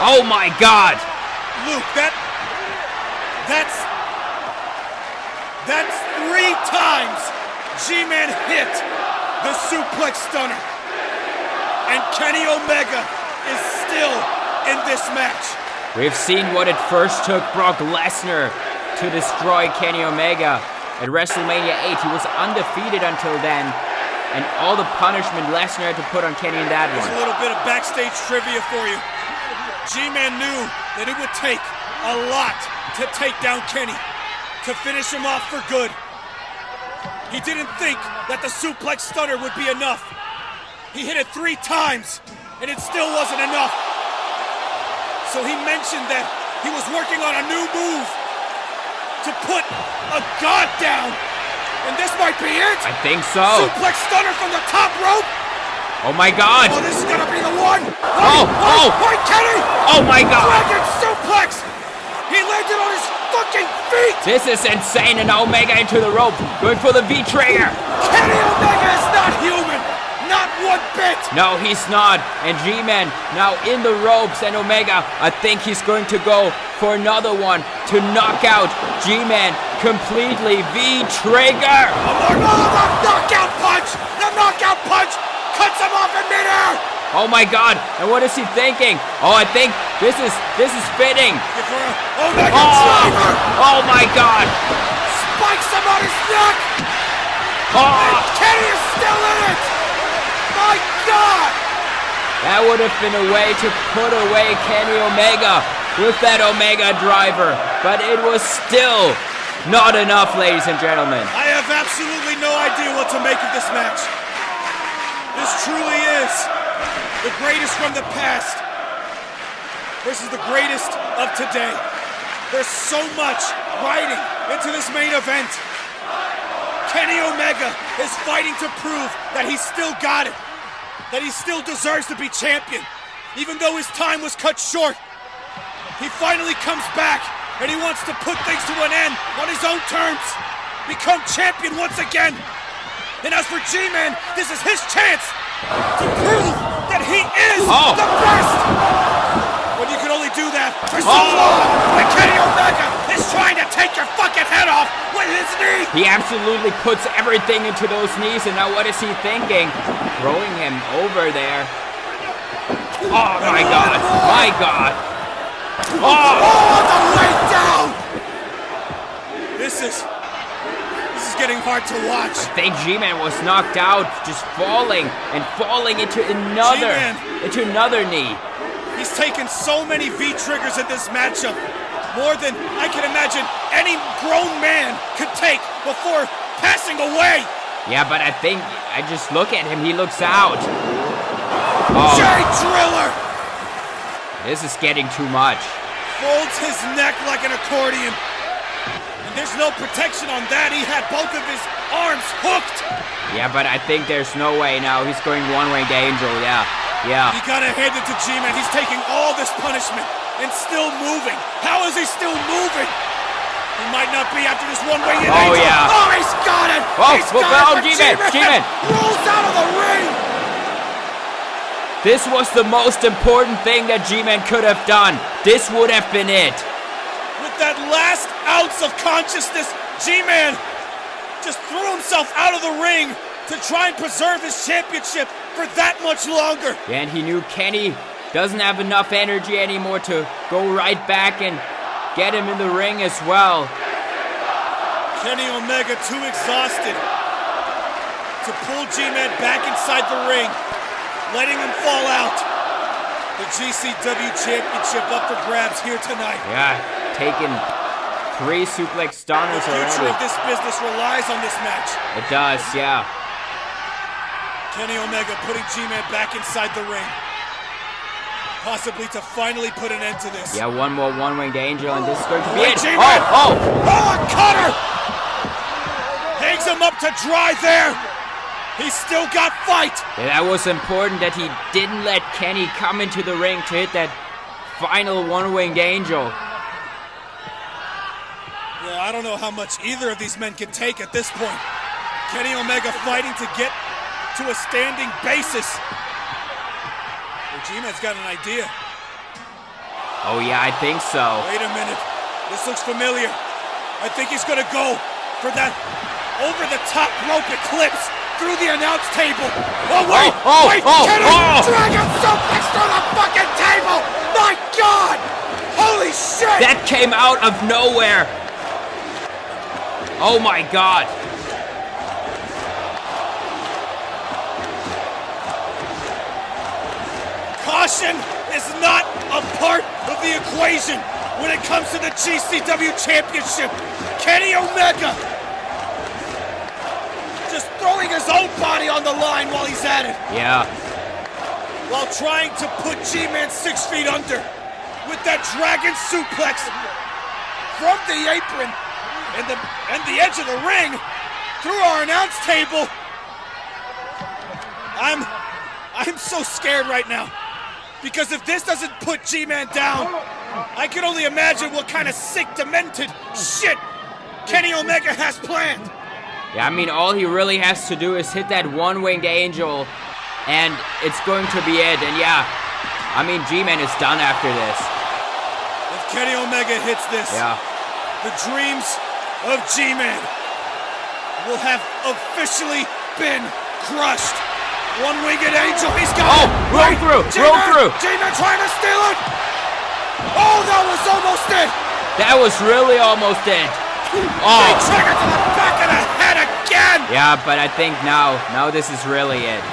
Oh my God. Luke, that's 3 times G-Man hit the suplex stunner. And Kenny Omega is still in this match. We've seen what it first took Brock Lesnar to destroy Kenny Omega. At WrestleMania 8, he was undefeated until then. And all the punishment Lesnar had to put on Kenny in that one. There's a little bit of backstage trivia for you. G-Man knew that it would take a lot to take down Kenny, to finish him off for good. He didn't think that the suplex stunner would be enough. He hit it 3 times, and it still wasn't enough. So he mentioned that he was working on a new move to put a God down. And this might be it. I think so. Suplex stunner from the top rope. Oh my God. Oh, this is gonna be the one. Wait, Kenny. Oh my God. Dragon suplex. He landed on his fucking feet. This is insane, and Omega into the rope, going for the V-trigger. Kenny Omega is not human. Not one bit. No, he's not. And G-Man now in the ropes, and Omega, I think he's going to go for another one to knock out G-Man completely. V-trigger. Oh, the knockout punch. The knockout punch cuts him off in midair. Oh my God! And what is he thinking? Oh, I think this is fitting. Omega driver. Oh my God! Spikes him on his neck. And Kenny is still in it. My God! That would have been a way to put away Kenny Omega with that Omega driver, but it was still not enough, ladies and gentlemen. I have absolutely no idea what to make of this match. This truly is the greatest from the past versus the greatest of today. There's so much riding into this main event. Kenny Omega is fighting to prove that he's still got it, that he still deserves to be champion, even though his time was cut short. He finally comes back, and he wants to put things to an end on his own terms, become champion once again. And as for G-Man, this is his chance to prove that he is the best. But you can only do that for so long. And Kenny Omega is trying to take your fucking head off with his knee. He absolutely puts everything into those knees, and now what is he thinking? Throwing him over there. Oh my God! My God! Oh, on the way down. This is getting hard to watch. I think G-Man was knocked out, just falling and falling into another knee. He's taken so many V-triggers in this matchup, more than I can imagine any grown man could take before passing away. Yeah, but I think I just look at him, he looks out. Jay Driller! This is getting too much. Folds his neck like an accordion. And there's no protection on that. He had both of his arms hooked. Yeah, but I think there's no way now. He's going one-winged angel, yeah. You gotta hand it to G-Man. He's taking all this punishment and still moving. How is he still moving? He might not be after this one-winged angel. Yeah. Oh, he's got it. He's got it. G-Man rolls out of the ring. This was the most important thing that G-Man could have done. This would have been it. With that last ounce of consciousness, G-Man just threw himself out of the ring to try and preserve his championship for that much longer. And he knew Kenny doesn't have enough energy anymore to go right back and get him in the ring as well. Kenny Omega too exhausted to pull G-Man back inside the ring, letting him fall out. The GCW Championship up for grabs here tonight. Yeah, taking 3 suplex stunners already. The future of this business relies on this match. It does, yeah. Kenny Omega putting G-Man back inside the ring. Possibly to finally put an end to this. Yeah, one more one-winged angel, and this is going to be it. G-Man! Oh, cutter! Hangs him up to dry there. He's still got fight. Yeah, that was important that he didn't let Kenny come into the ring to hit that final one-winged angel. Yeah, I don't know how much either of these men can take at this point. Kenny Omega fighting to get to a standing basis. Well, G-Man's got an idea. Oh yeah, I think so. Wait a minute. This looks familiar. I think he's gonna go for that over-the-top rope eclipse through the announce table. Oh, wait! Kenny! Dragon suplex through the fucking table! My God! Holy shit! That came out of nowhere. Oh my God. Caution is not a part of the equation when it comes to the GCW Championship. Kenny Omega just throwing his own body on the line while he's at it. Yeah. While trying to put G-Man 6 feet under with that dragon suplex from the apron and the edge of the ring. through our announce table. I'm so scared right now. Because if this doesn't put G-Man down, I can only imagine what kind of sick, demented shit Kenny Omega has planned. Yeah, I mean, all he really has to do is hit that one-winged angel, and it's going to be it. And yeah, I mean, G-Man is done after this. If Kenny Omega hits this, the dreams of G-Man will have officially been crushed. One-winged angel, he's got it! Roll through! G-Man trying to steal it! Oh, that was almost it! That was really almost it. Big trigger to the back of the head again! Yeah, but I think now this is really it.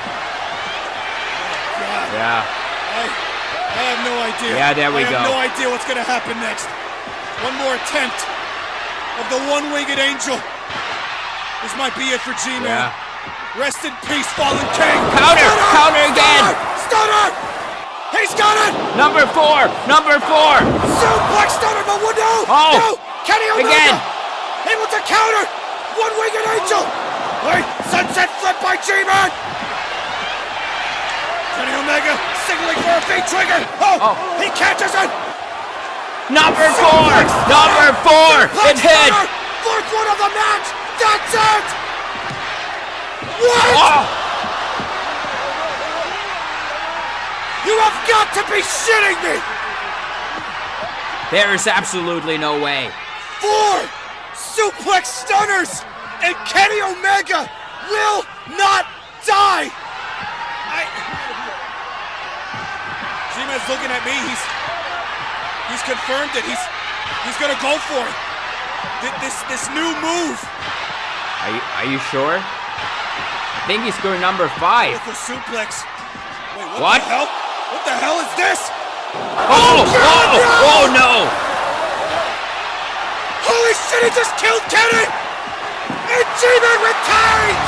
God. Yeah. I have no idea. Yeah, there we go. I have no idea what's gonna happen next. One more attempt of the one-winged angel. This might be it for G-Man. Yeah. Rest in peace, Fallen King. Counter again. Stunner. He's got it. Number four. Suplex stunner, but no. Kenny Omega. Again. Able to counter. One-winged angel. Wait, sunset flip by G-Man. Kenny Omega signaling for a big trigger. He catches it. Number four. It's hit. Fourth one of the match. That's it. What? You have got to be shitting me! There is absolutely no way. 4 suplex stunners, and Kenny Omega will not die! G-Man's looking at me. He's confirmed it. He's gonna go for it. This new move. Are you sure? I think he's going number 5. For suplex. Wait, what? The hell? What the hell is this? Oh no! Holy shit, he just killed Kenny! And G-Man retains!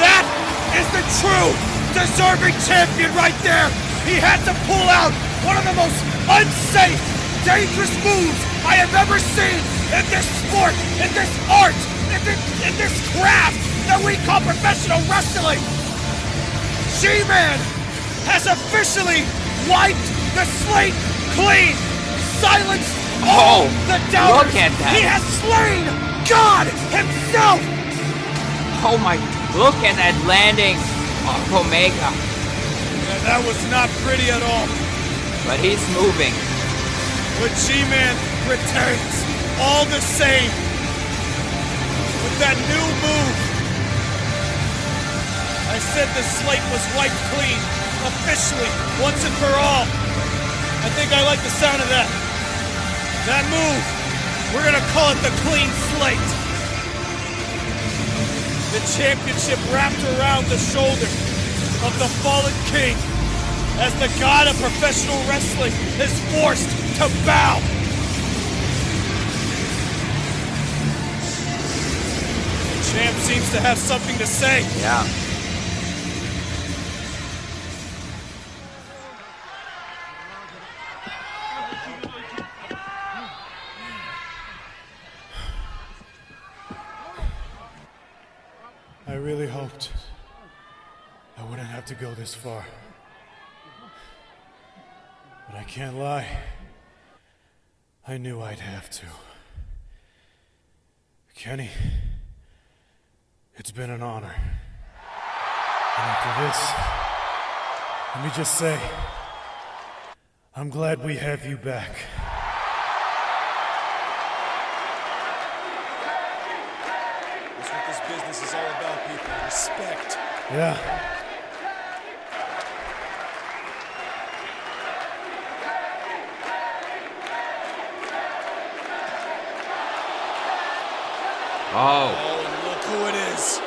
That is the true deserving champion right there! He had to pull out one of the most unsafe, dangerous moves I have ever seen in this sport, in this art, in this craft that we call professional wrestling. G-Man has officially wiped the slate clean, silenced all the doubters. Look at that. He has slain God himself. Oh my, look at that landing of Omega. That was not pretty at all. But he's moving. But G-Man retains all the same. With that new move. I said the slate was wiped clean. Officially, once and for all. I think I like the sound of that. That move, we're gonna call it the clean slate. The championship wrapped around the shoulder of the fallen king as the god of professional wrestling is forced to bow. The champ seems to have something to say. Yeah. I really hoped I wouldn't have to go this far. But I can't lie. I knew I'd have to. Kenny, it's been an honor. And after this, let me just say, I'm glad we have you back. That's what this business is all about, people. Respect. Yeah. Oh, and look who it is.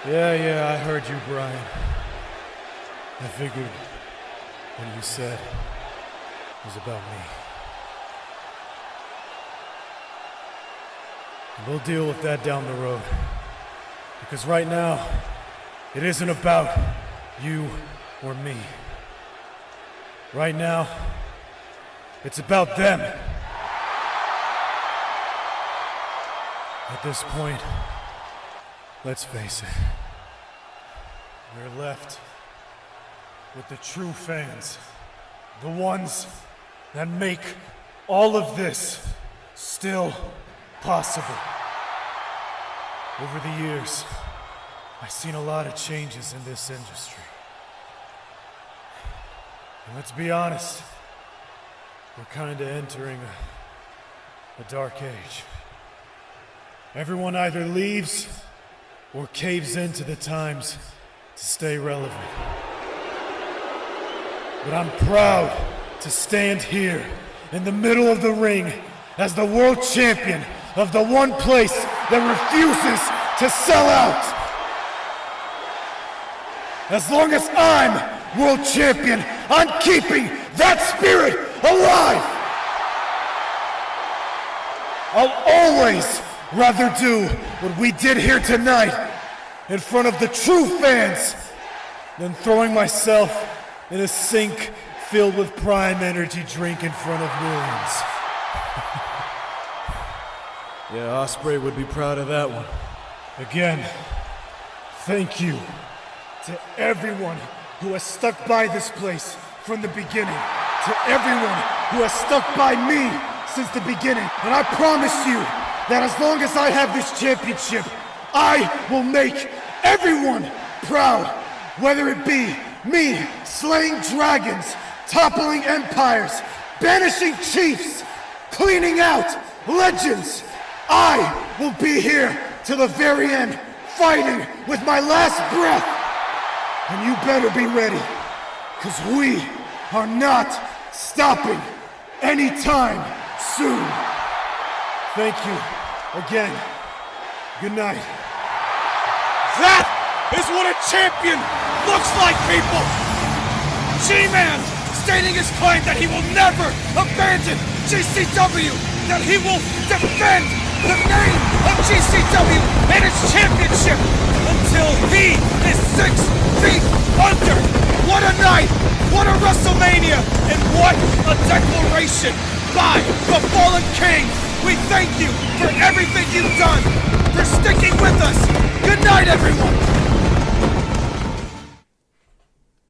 Yeah, I heard you, Bryan. I figured when you said is about me. And we'll deal with that down the road. Because right now, it isn't about you or me. Right now, it's about them. At this point, let's face it, we're left with the true fans, the ones that make all of this still possible. Over the years, I've seen a lot of changes in this industry. And let's be honest, we're kind of entering a dark age. Everyone either leaves or caves into the times to stay relevant. But I'm proud to stand here in the middle of the ring as the world champion of the one place that refuses to sell out. As long as I'm world champion, I'm keeping that spirit alive. I'll always rather do what we did here tonight in front of the true fans than throwing myself in a sink filled with Prime Energy drink in front of millions. Yeah, Ospreay would be proud of that one. Again, thank you to everyone who has stuck by this place from the beginning, to everyone who has stuck by me since the beginning. And I promise you that as long as I have this championship, I will make everyone proud, whether it be me slaying dragons, toppling empires, banishing chiefs, cleaning out legends. I will be here till the very end, fighting with my last breath. And you better be ready, because we are not stopping anytime soon. Thank you again. Good night. That is what a champion looks like, people! G-Man stating his claim that he will never abandon GCW, that he will defend the name of GCW and its championship until he is 6 feet under. What a night! What a WrestleMania! And what a declaration by the Fallen King! We thank you for everything you've done